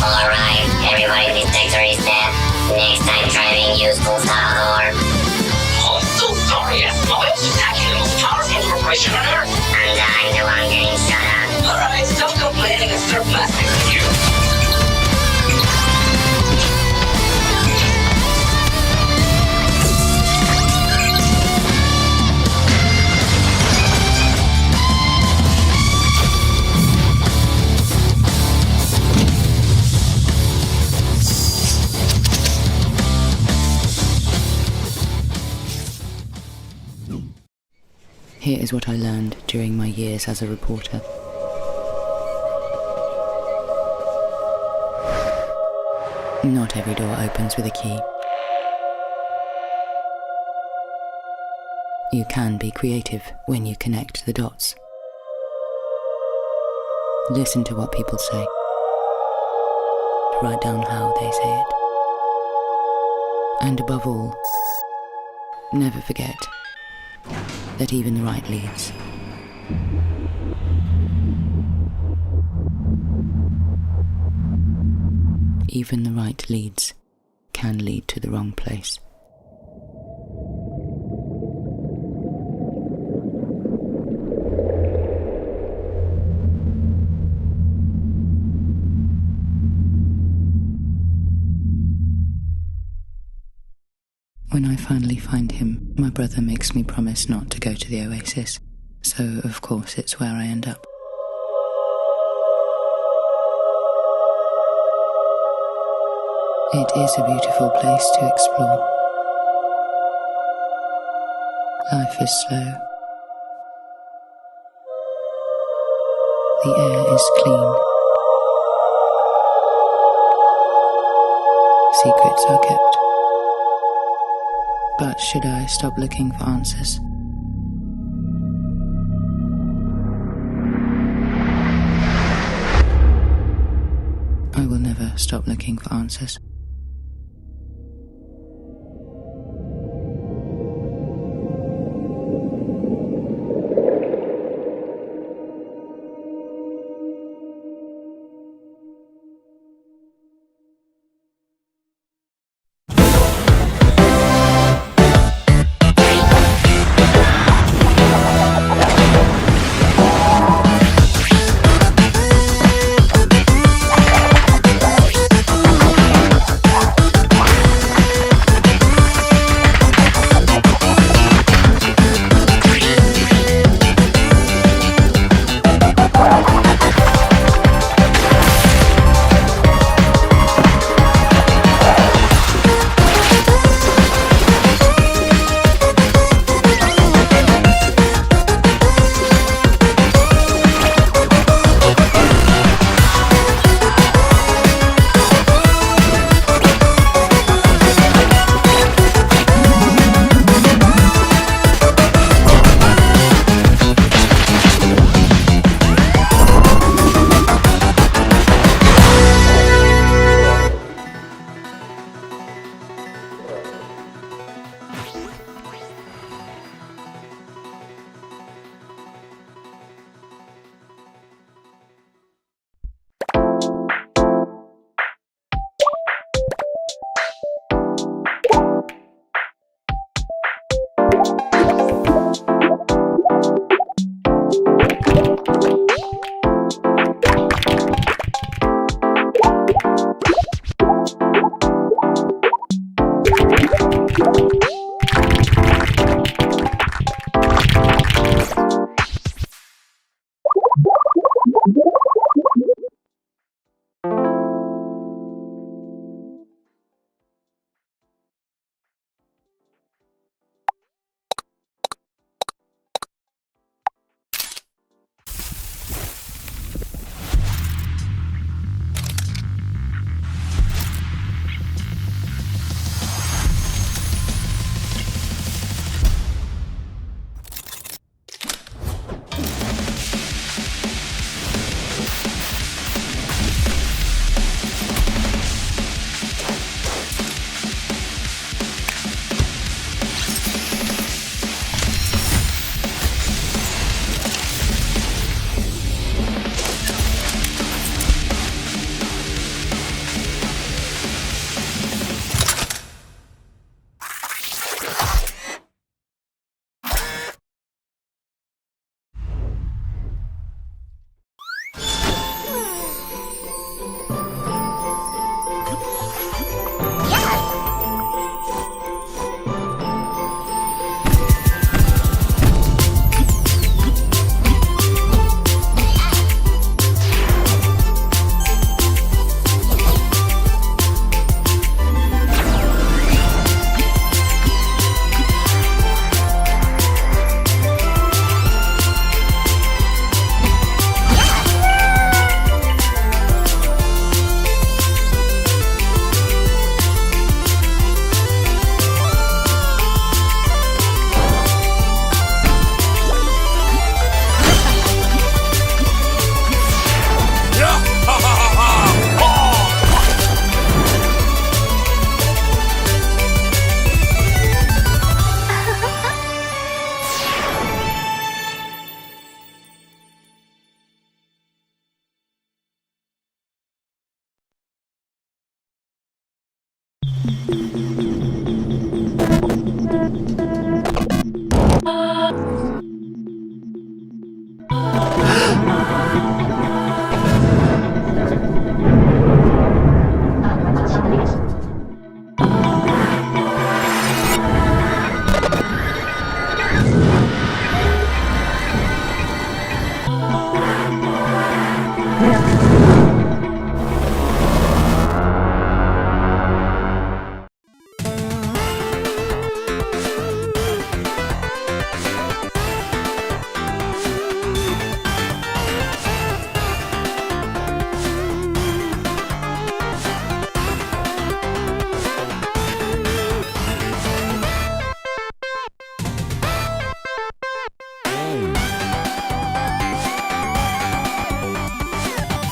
Alright, everybody, these things are reset. Next time, try being useful, Salvador. I'm so sorry, Esmo. It's just actually the most powerful corporation on Earth. I'm dying to I'm getting shut up. Alright, stop complaining and start blasting with you. Here is what I learned during my years as a reporter. Not every door opens with a key. You can be creative when you connect the dots. Listen to what people say. Write down how they say it. And above all, never forget that even the right leads. Even the right leads can lead to the wrong place. When I finally find him, my brother makes me promise not to go to the oasis, so of course it's where I end up. It is a beautiful place to explore. Life is slow. The air is clean. Secrets are kept. But should I stop looking for answers? I will never stop looking for answers.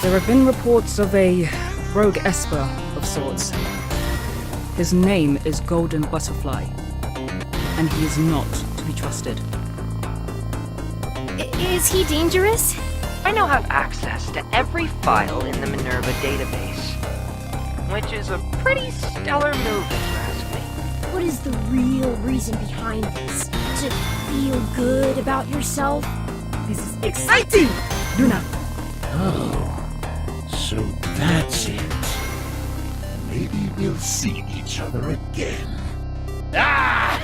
There have been reports of a rogue esper of sorts. His name is Golden Butterfly, and he is not to be trusted. Is he dangerous? I now have access to every file in the Minerva database, which is a pretty stellar move, if you ask me. What is the real reason behind this? To feel good about yourself? This is exciting! Luna! Oh, so that's it. Maybe we'll see each other again. Ah!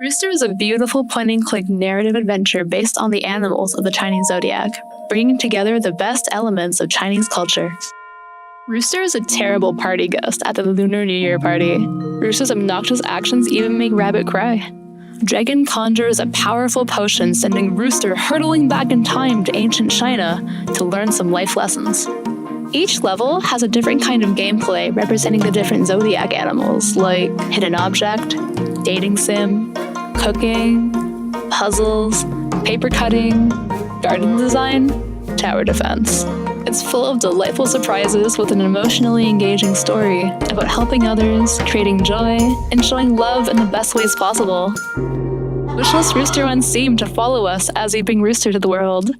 Rooster is a beautiful point-and-click narrative adventure based on the animals of the Chinese zodiac, bringing together the best elements of Chinese culture. Rooster is a terrible party ghost at the Lunar New Year party. Rooster's obnoxious actions even make Rabbit cry. Dragon conjures a powerful potion, sending Rooster hurtling back in time to ancient China to learn some life lessons. Each level has a different kind of gameplay representing the different zodiac animals, like hidden object, dating sim, cooking, puzzles, paper cutting, garden design, tower defense. It's full of delightful surprises with an emotionally engaging story about helping others, creating joy, and showing love in the best ways possible. Wishless Rooster Unseen to follow us as we bring Rooster to the world.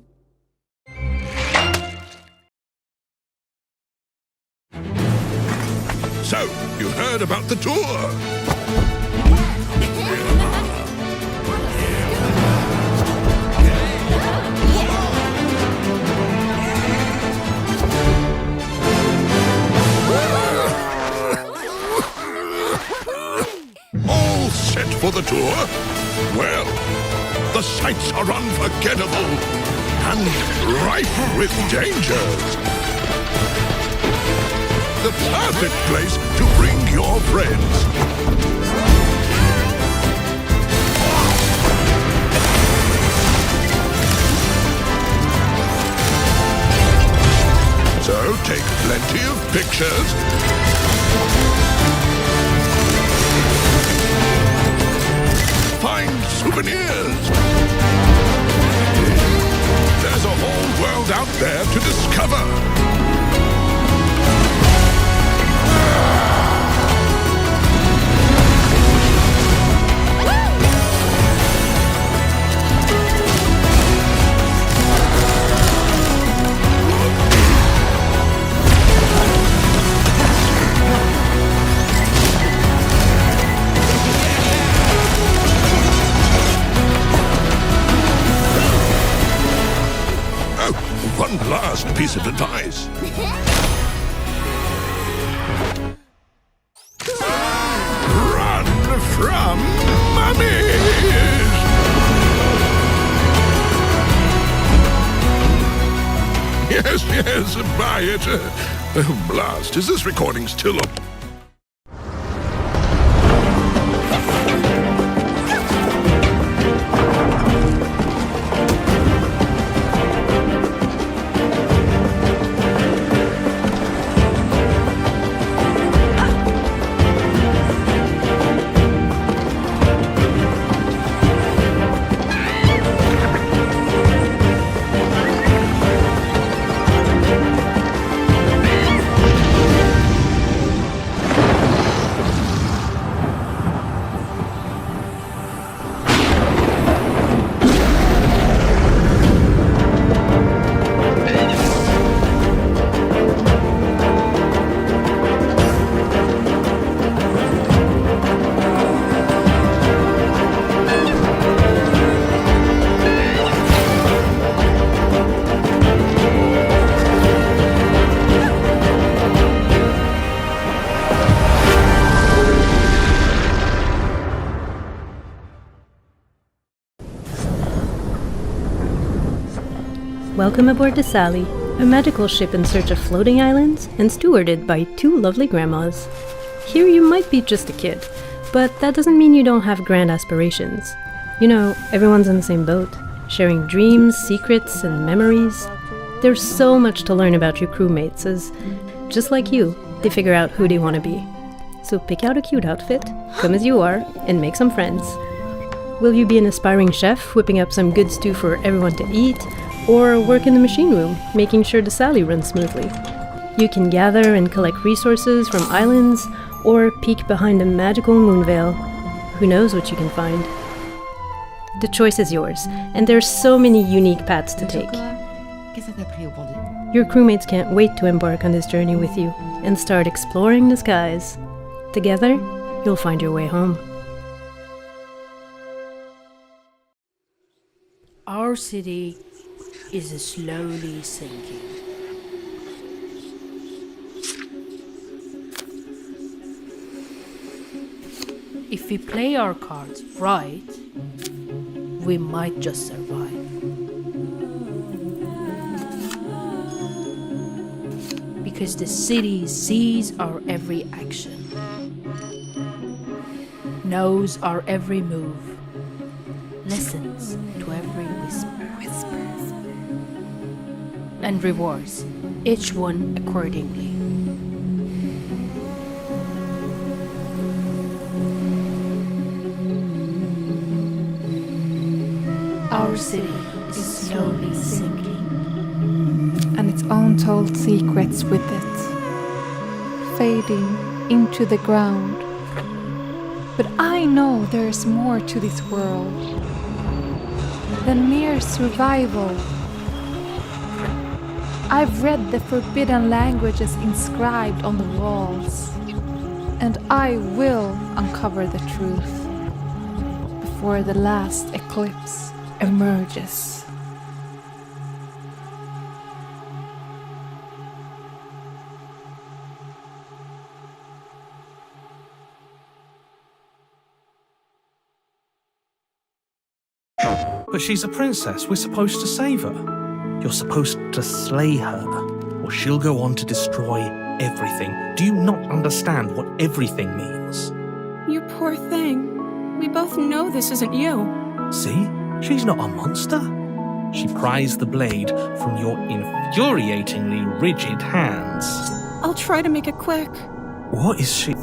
So, you heard about the tour? All set for the tour? Well, the sights are unforgettable and rife with dangers. The perfect place to bring your friends. So take plenty of pictures. Find souvenirs. There's a whole world out there to discover. One last just piece of advice. Run from mummies! Yes, buy it. Oh, blast. Is this recording still up? Welcome aboard to Sally, a magical ship in search of floating islands and stewarded by two lovely grandmas. Here you might be just a kid, but that doesn't mean you don't have grand aspirations. You know, everyone's in the same boat, sharing dreams, secrets, and memories. There's so much to learn about your crewmates as, just like you, they figure out who they want to be. So pick out a cute outfit, come as you are, and make some friends. Will you be an aspiring chef, whipping up some good stew for everyone to eat, or work in the machine room, making sure the Sally runs smoothly? You can gather and collect resources from islands, or peek behind a magical moon veil. Who knows what you can find? The choice is yours, and there's so many unique paths to take. Your crewmates can't wait to embark on this journey with you and start exploring the skies. Together, you'll find your way home. Our city is slowly sinking. If we play our cards right, we might just survive. Because the city sees our every action, knows our every move, listens to every whisper, and rewards each one accordingly. Our city is slowly sinking, and its untold secrets with it, fading into the ground. But I know there's more to this world than mere survival. I've read the forbidden languages inscribed on the walls, and I will uncover the truth before the last eclipse emerges. But she's a princess. We're supposed to save her. You're supposed to slay her, or she'll go on to destroy everything. Do you not understand what everything means? You poor thing. We both know this isn't you. See? She's not a monster. She pries the blade from your infuriatingly rigid hands. I'll try to make it quick. What is she?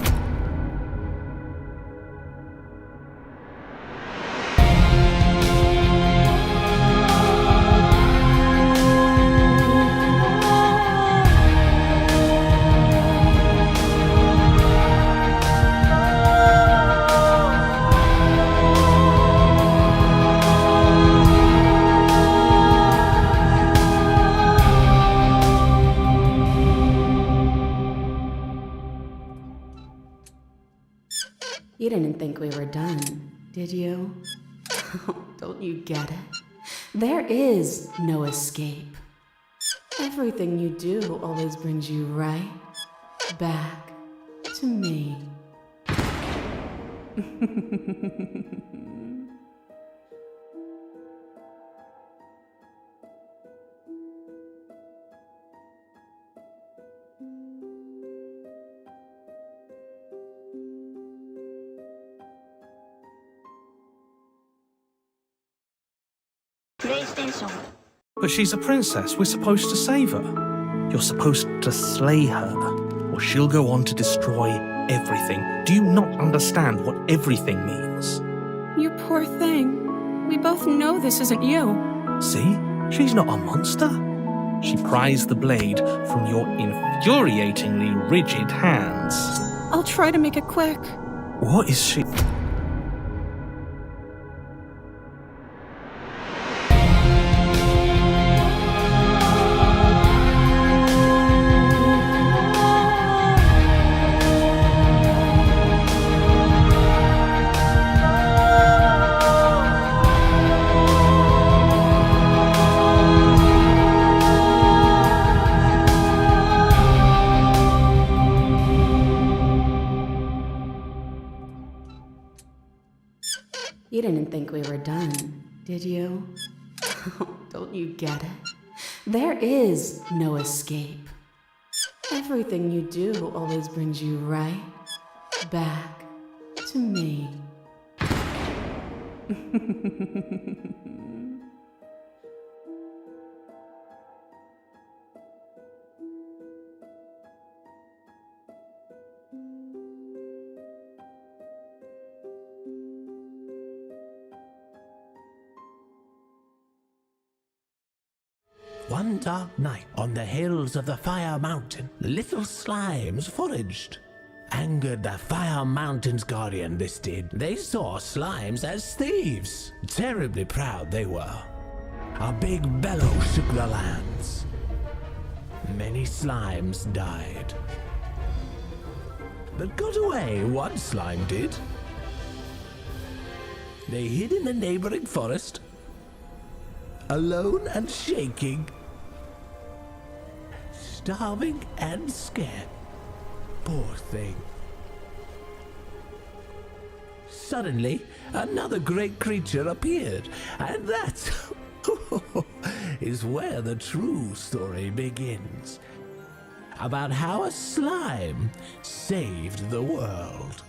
You didn't think we were done, did you? Don't you get it? There is no escape. Everything you do always brings you right back to me. But she's a princess. We're supposed to save her. You're supposed to slay her, or she'll go on to destroy everything. Do you not understand what everything means? You poor thing. We both know this isn't you. See? She's not a monster. She pries the blade from your infuriatingly rigid hands. I'll try to make it quick. What is she? You didn't think we were done, did you? Don't you get it? There is no escape. Everything you do always brings you right back to me. One dark night, on the hills of the Fire Mountain, little slimes foraged. Angered the Fire Mountain's guardian, this did. They saw slimes as thieves. Terribly proud they were. A big bellow shook the lands. Many slimes died. But got away, one slime did. They hid in the neighboring forest, alone and shaking, starving and scared. Poor thing. Suddenly, another great creature appeared, and that is where the true story begins. About how a slime saved the world.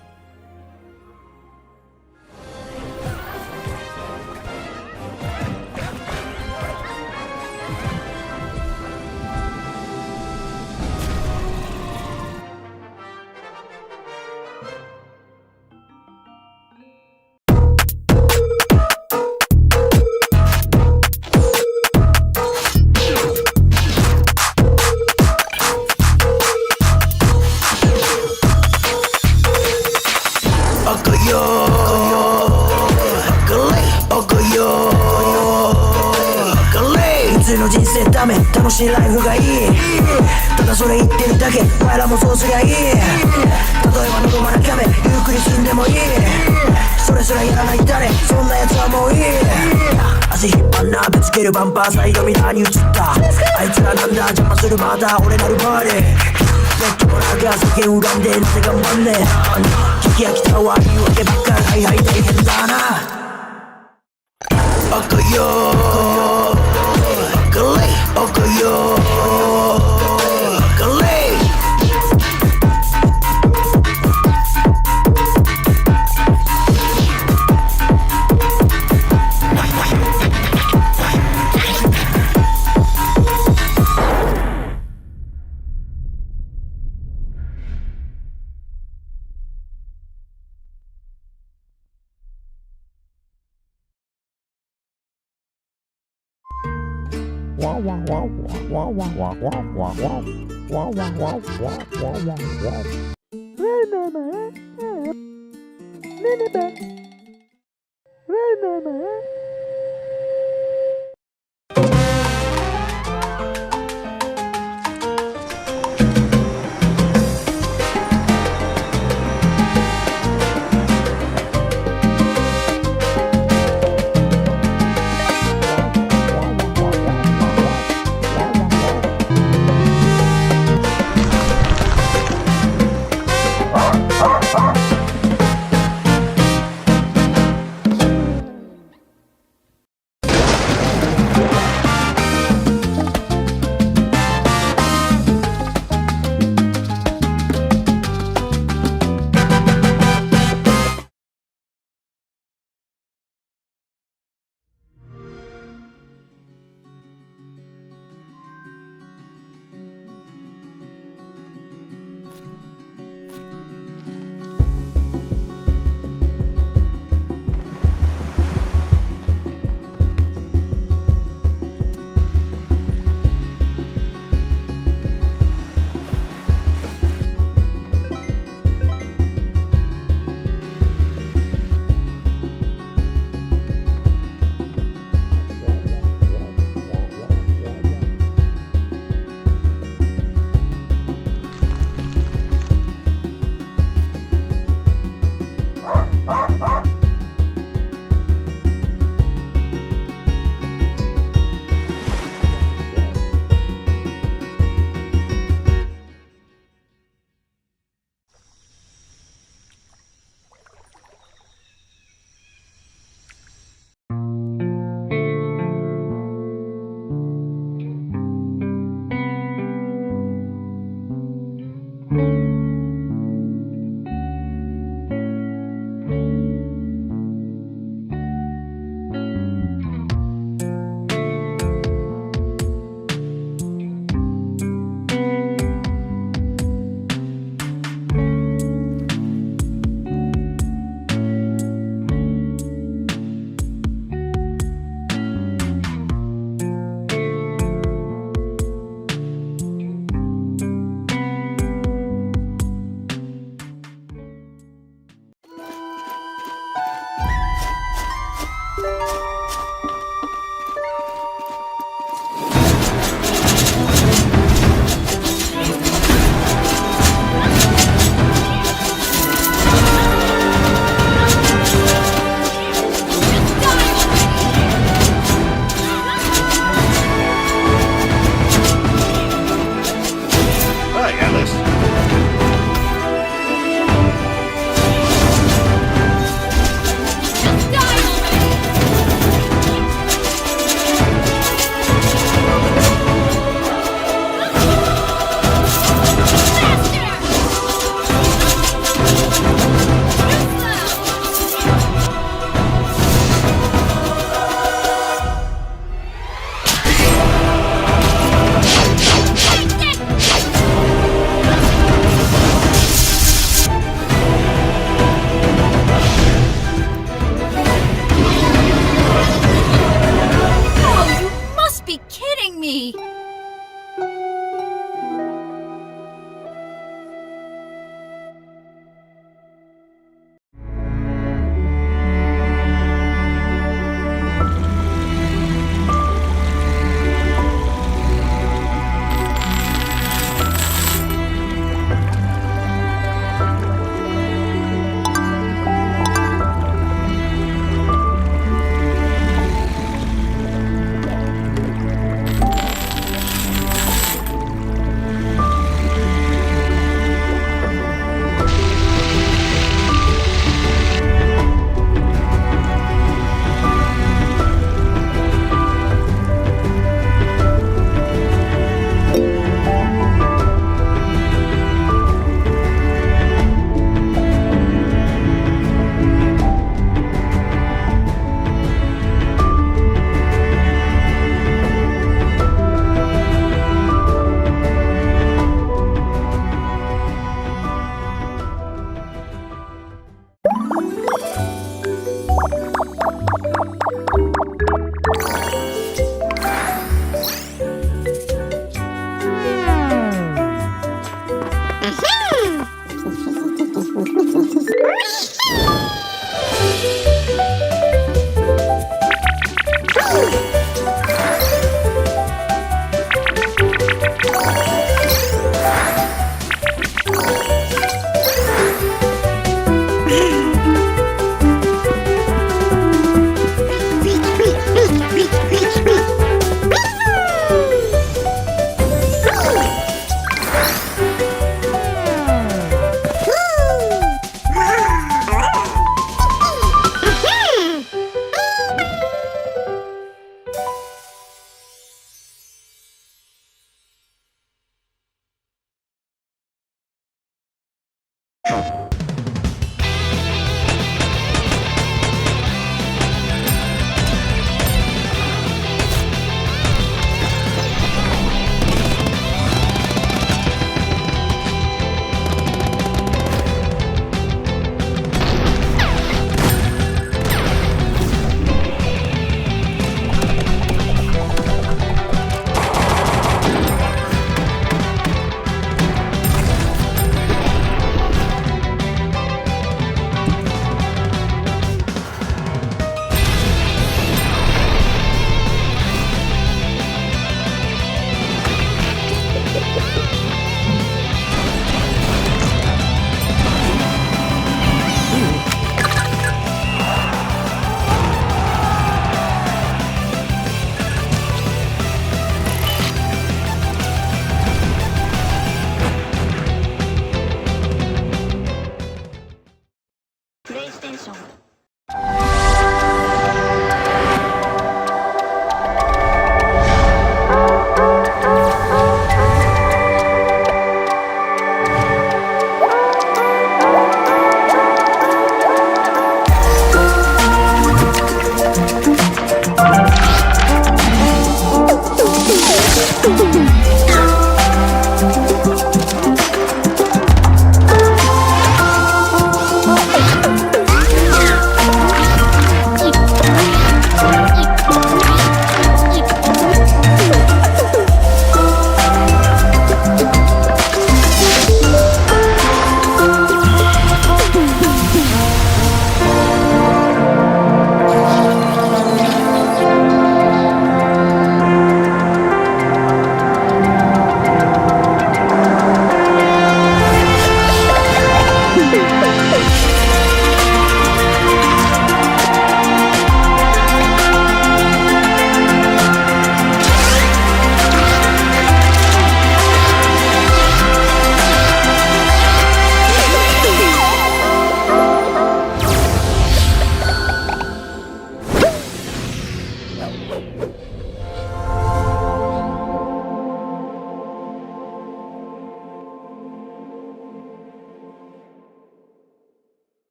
人生ダメ楽しいライフがいいただそれ言ってるだけお前らもそうすりゃいい例えば喉まなキャメゆっくり死んでもいいそれすらやらない誰そんなやつはもういい足引っ張んなぶつけるバンパーサイドミラーに映ったあいつらなんだ邪魔するまだ俺なるバーレベッドの中世間恨んでなぜ頑張んねえ聞き飽きた悪いわけばっかりはいはい大変だな赤よ赤よ赤レイ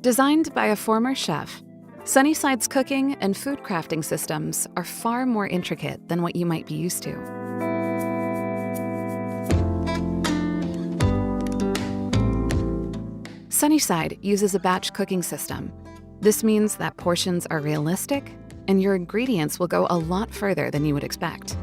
Designed by a former chef, Sunnyside's cooking and food crafting systems are far more intricate than what you might be used to. Sunnyside uses a batch cooking system. This means that portions are realistic, and your ingredients will go a lot further than you would expect.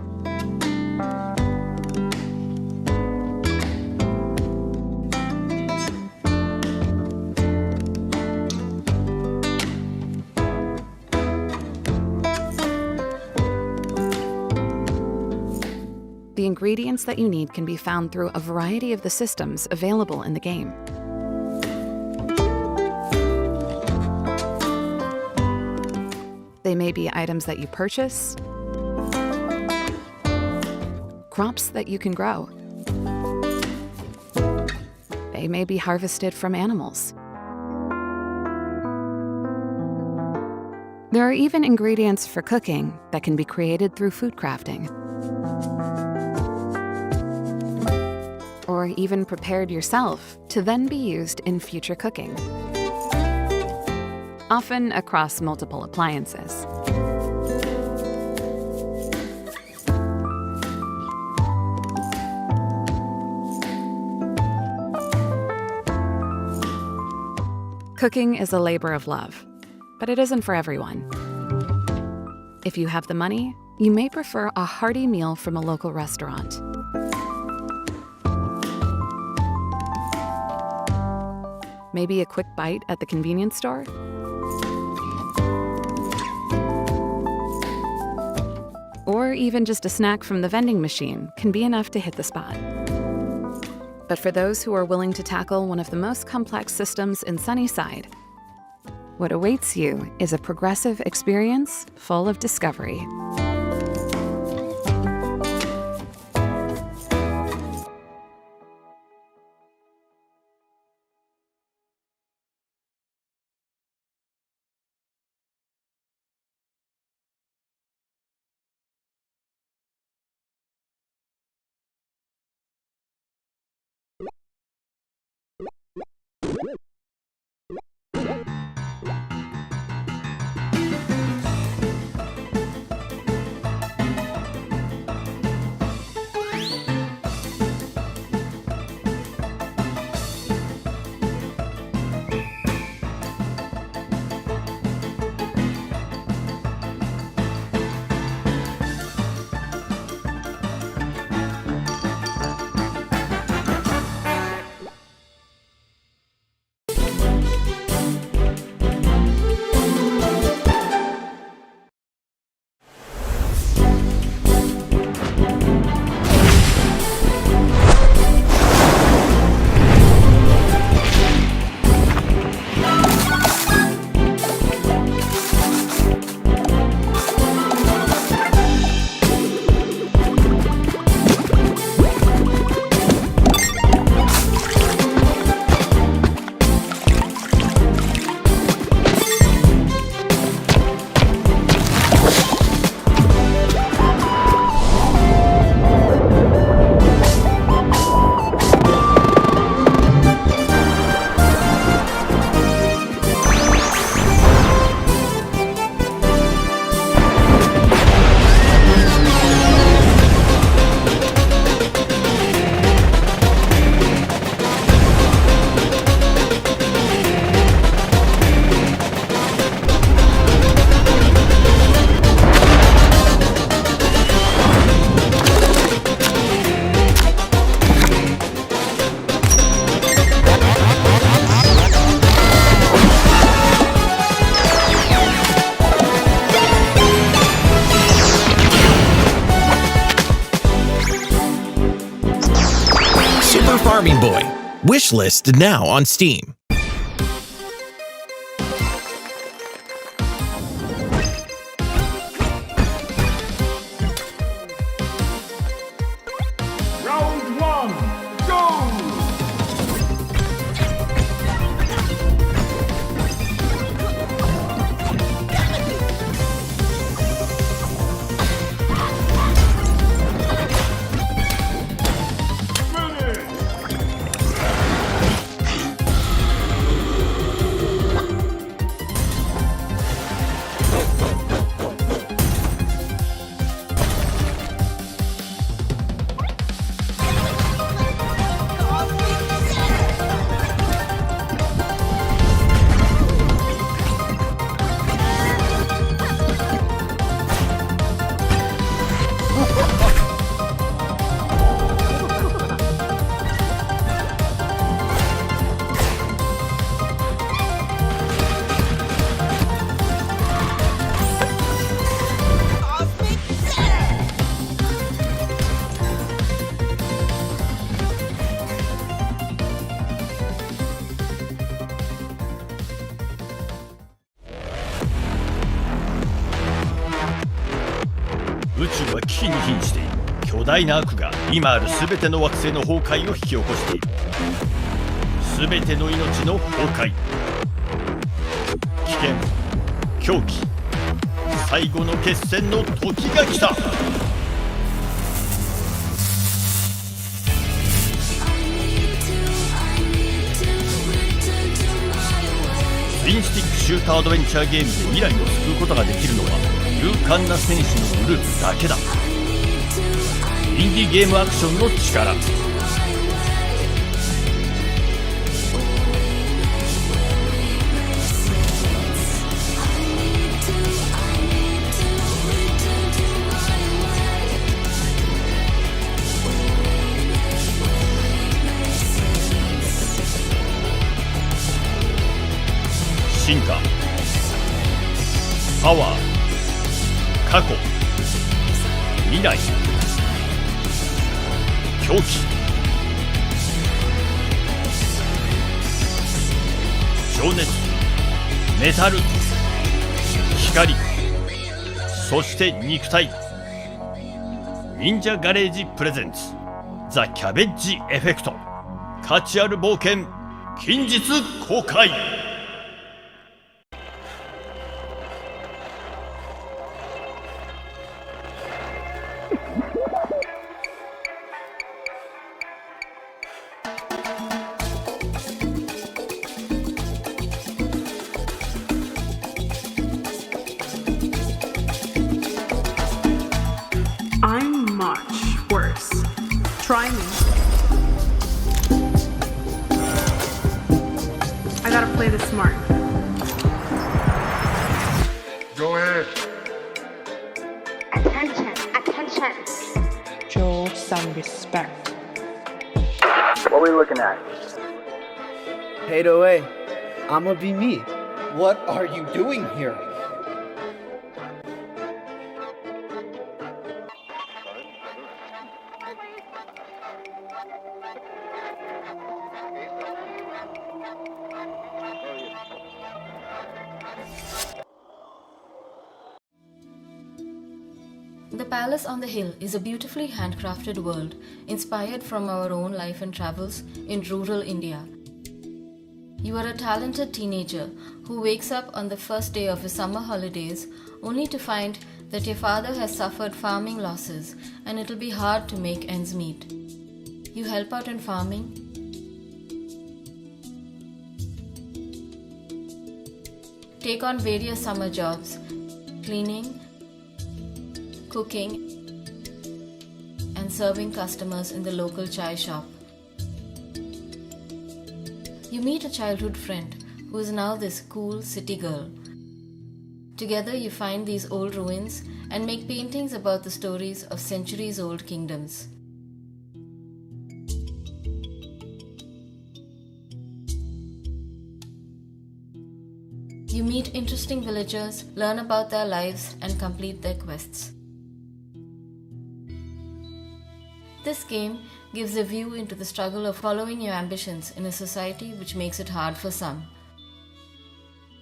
The ingredients that you need can be found through a variety of the systems available in the game. They may be items that you purchase, crops that you can grow. They may be harvested from animals. There are even ingredients for cooking that can be created through food crafting, or even prepared yourself to then be used in future cooking, often across multiple appliances. Cooking is a labor of love, but it isn't for everyone. If you have the money, you may prefer a hearty meal from a local restaurant. Maybe a quick bite at the convenience store? Or even just a snack from the vending machine can be enough to hit the spot. But for those who are willing to tackle one of the most complex systems in Sunnyside, what awaits you is a progressive experience full of discovery. Farming Boy. Wishlist now on Steam. Round one, go! に瀕している。巨大な悪が今ある全ての惑星の崩壊を引き起こしている。全ての命の崩壊、危険、狂気、最後の決戦の時が来た。ツインスティックシューターアドベンチャーゲームで未来を救うことができるのは勇敢な戦士のグループだけだ。インディーゲームアクションの力、進化、パワー、過去、未来、狂気、情熱、メタル、光、そして肉体。忍者ガレージプレゼンツザ・キャベッジエフェクト、価値ある冒険近日公開。I'm much worse. Try me. I gotta play this smart. Go ahead. Attention, attention. Show some respect. What are we looking at? 808. I'ma be me. What are you doing here? The Palace on the Hill is a beautifully handcrafted world inspired from our own life and travels in rural India. You are a talented teenager who wakes up on the first day of his summer holidays only to find that your father has suffered farming losses and it'll be hard to make ends meet. You help out in farming, take on various summer jobs, cleaning, cooking, and serving customers in the local chai shop. You meet a childhood friend who is now this cool city girl. Together you find these old ruins and make paintings about the stories of centuries-old kingdoms. You meet interesting villagers, learn about their lives, and complete their quests. This game gives a view into the struggle of following your ambitions in a society which makes it hard for some.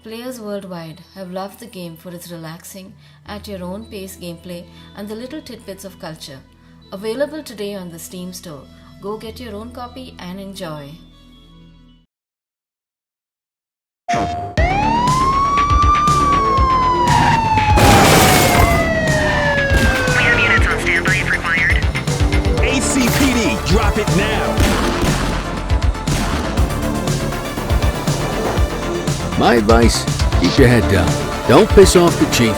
Players worldwide have loved the game for its relaxing, at your own pace gameplay and the little tidbits of culture. Available today on the Steam store. Go get your own copy and enjoy. ACPD, drop it now. My advice, keep your head down. Don't piss off the chief.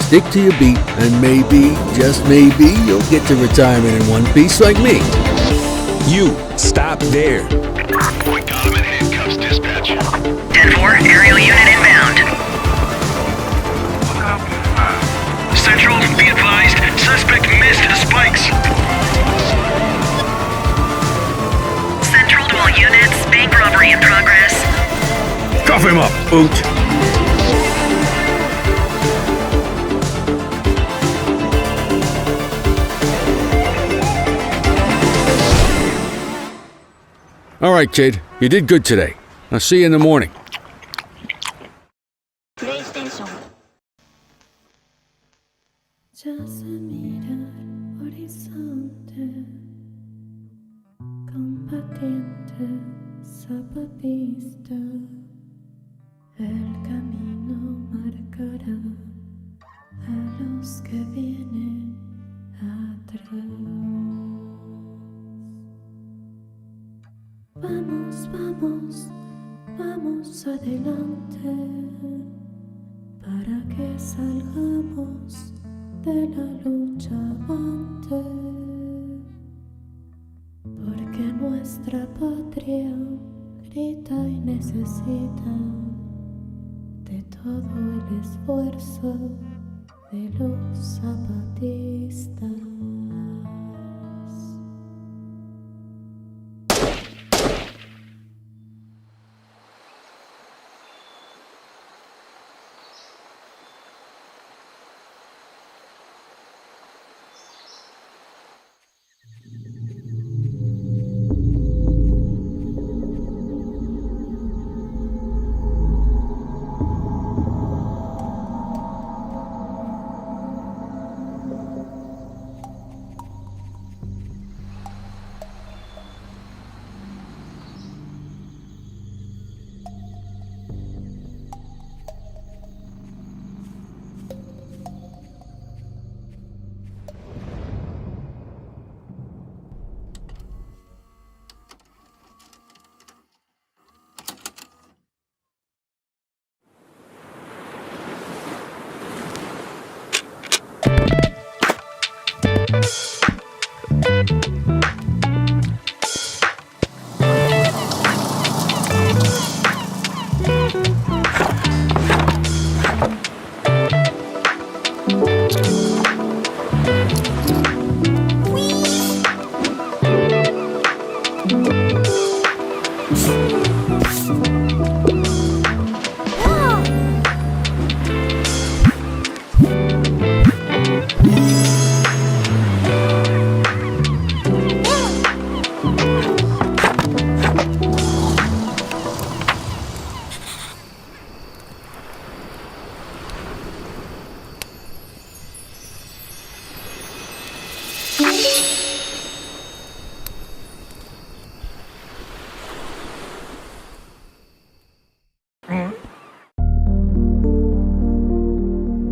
Stick to your beat, and maybe, just maybe, you'll get to retirement in one piece like me. You, stop there. We got him in handcuffs, dispatch. 10-4, aerial unit inbound. Central, be advised, suspect missed the spikes. Central to all units, bank robbery in progress. Cuff him up, boot. All right, kid. You did good today. I'll see you in the morning. PlayStation. Zapatiente, zapatista, el camino marcará a los que vienen atrás. Vamos, vamos, vamos adelante para que salgamos de la lucha avante, porque nuestra patria grita y necesita de todo el esfuerzo de los zapatistas.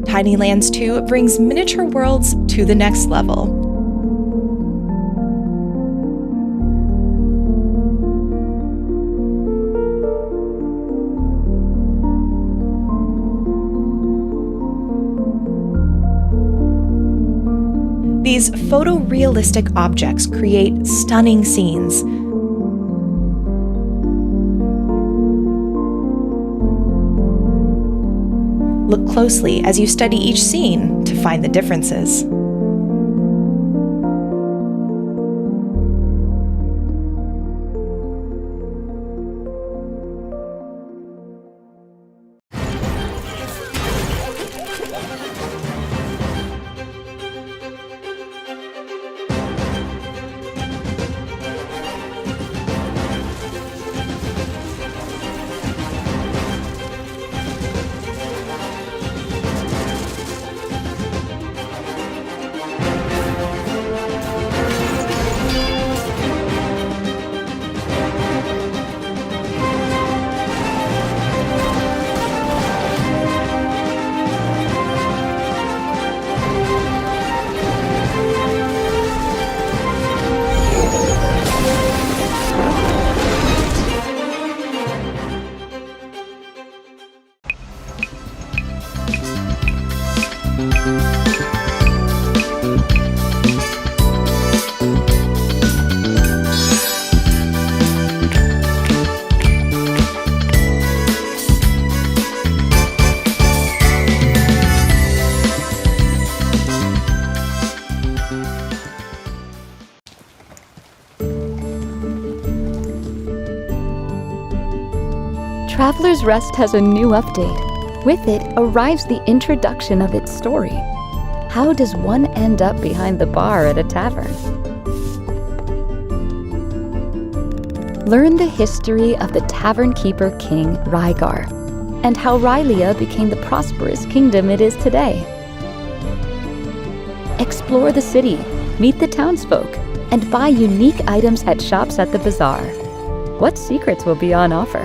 Tinylands 2 brings miniature worlds to the next level. These photorealistic objects create stunning scenes. Look closely as you study each scene to find the differences. Traveler's Rest has a new update. With it arrives the introduction of its story. How does one end up behind the bar at a tavern? Learn the history of the tavern keeper king Rygar, and how Rylia became the prosperous kingdom it is today. Explore the city, meet the townsfolk, and buy unique items at shops at the bazaar. What secrets will be on offer?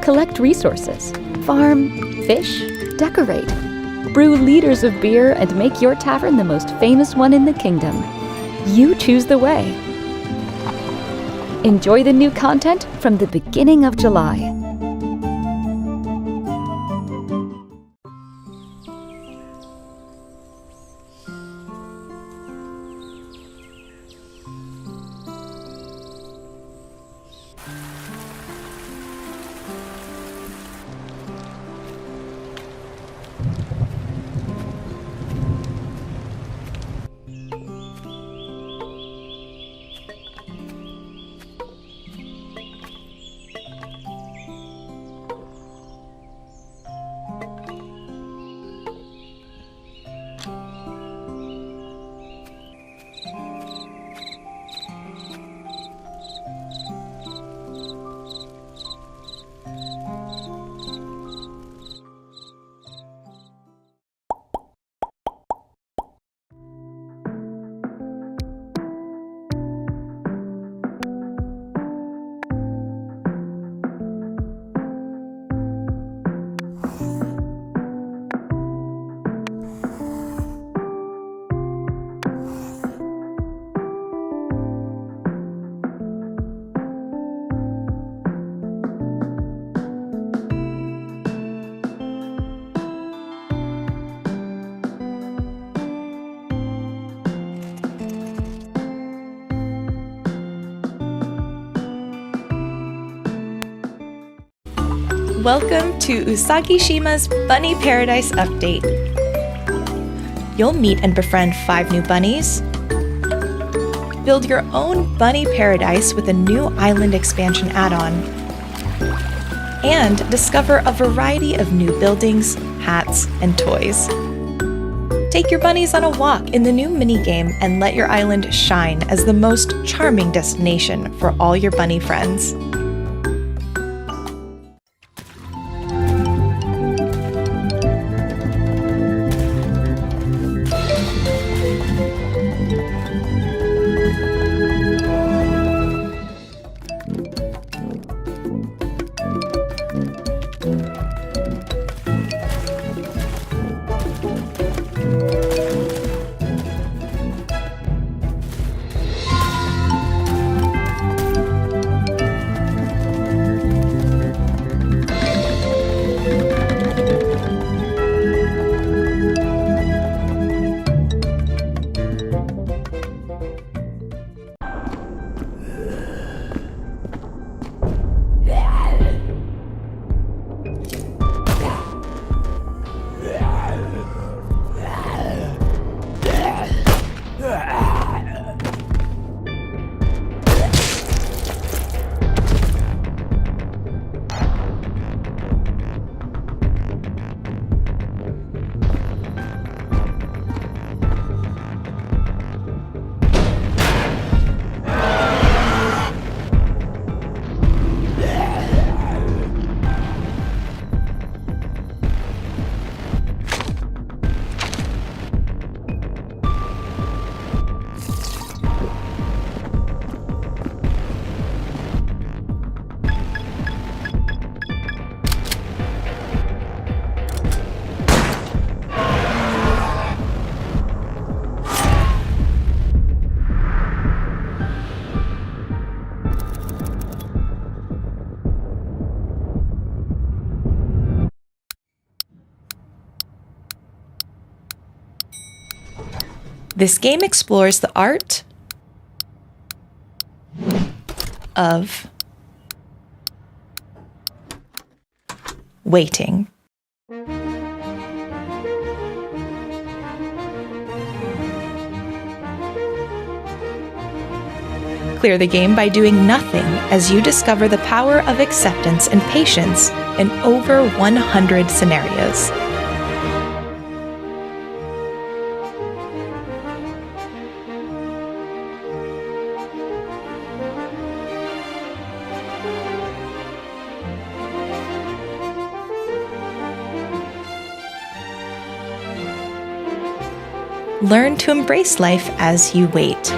Collect resources, farm, fish, decorate. Brew liters of beer and make your tavern the most famous one in the kingdom. You choose the way. Enjoy the new content from the beginning of July. Welcome to Usagi-shima's Bunny Paradise Update. You'll meet and befriend 5 new bunnies, build your own bunny paradise with a new island expansion add-on, and discover a variety of new buildings, hats, and toys. Take your bunnies on a walk in the new minigame and let your island shine as the most charming destination for all your bunny friends. This game explores the art of waiting. Clear the game by doing nothing as you discover the power of acceptance and patience in over 100 scenarios. learn to embrace life as you wait.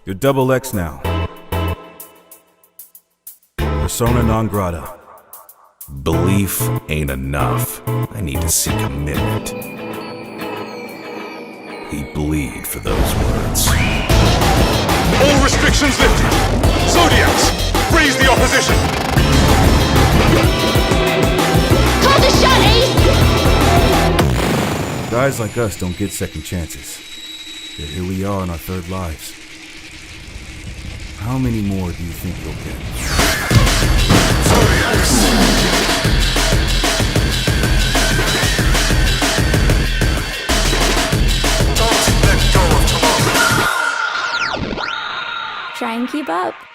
You're double X now. Persona non grata. Belief ain't enough. I need to see commitment. He'd bleed for those words. All restrictions lifted. Zodiacs, freeze the opposition. Call the shot, Ace! Guys like us don't get second chances. Yet here we are in our third lives. How many more do you think you'll get? Try and keep up.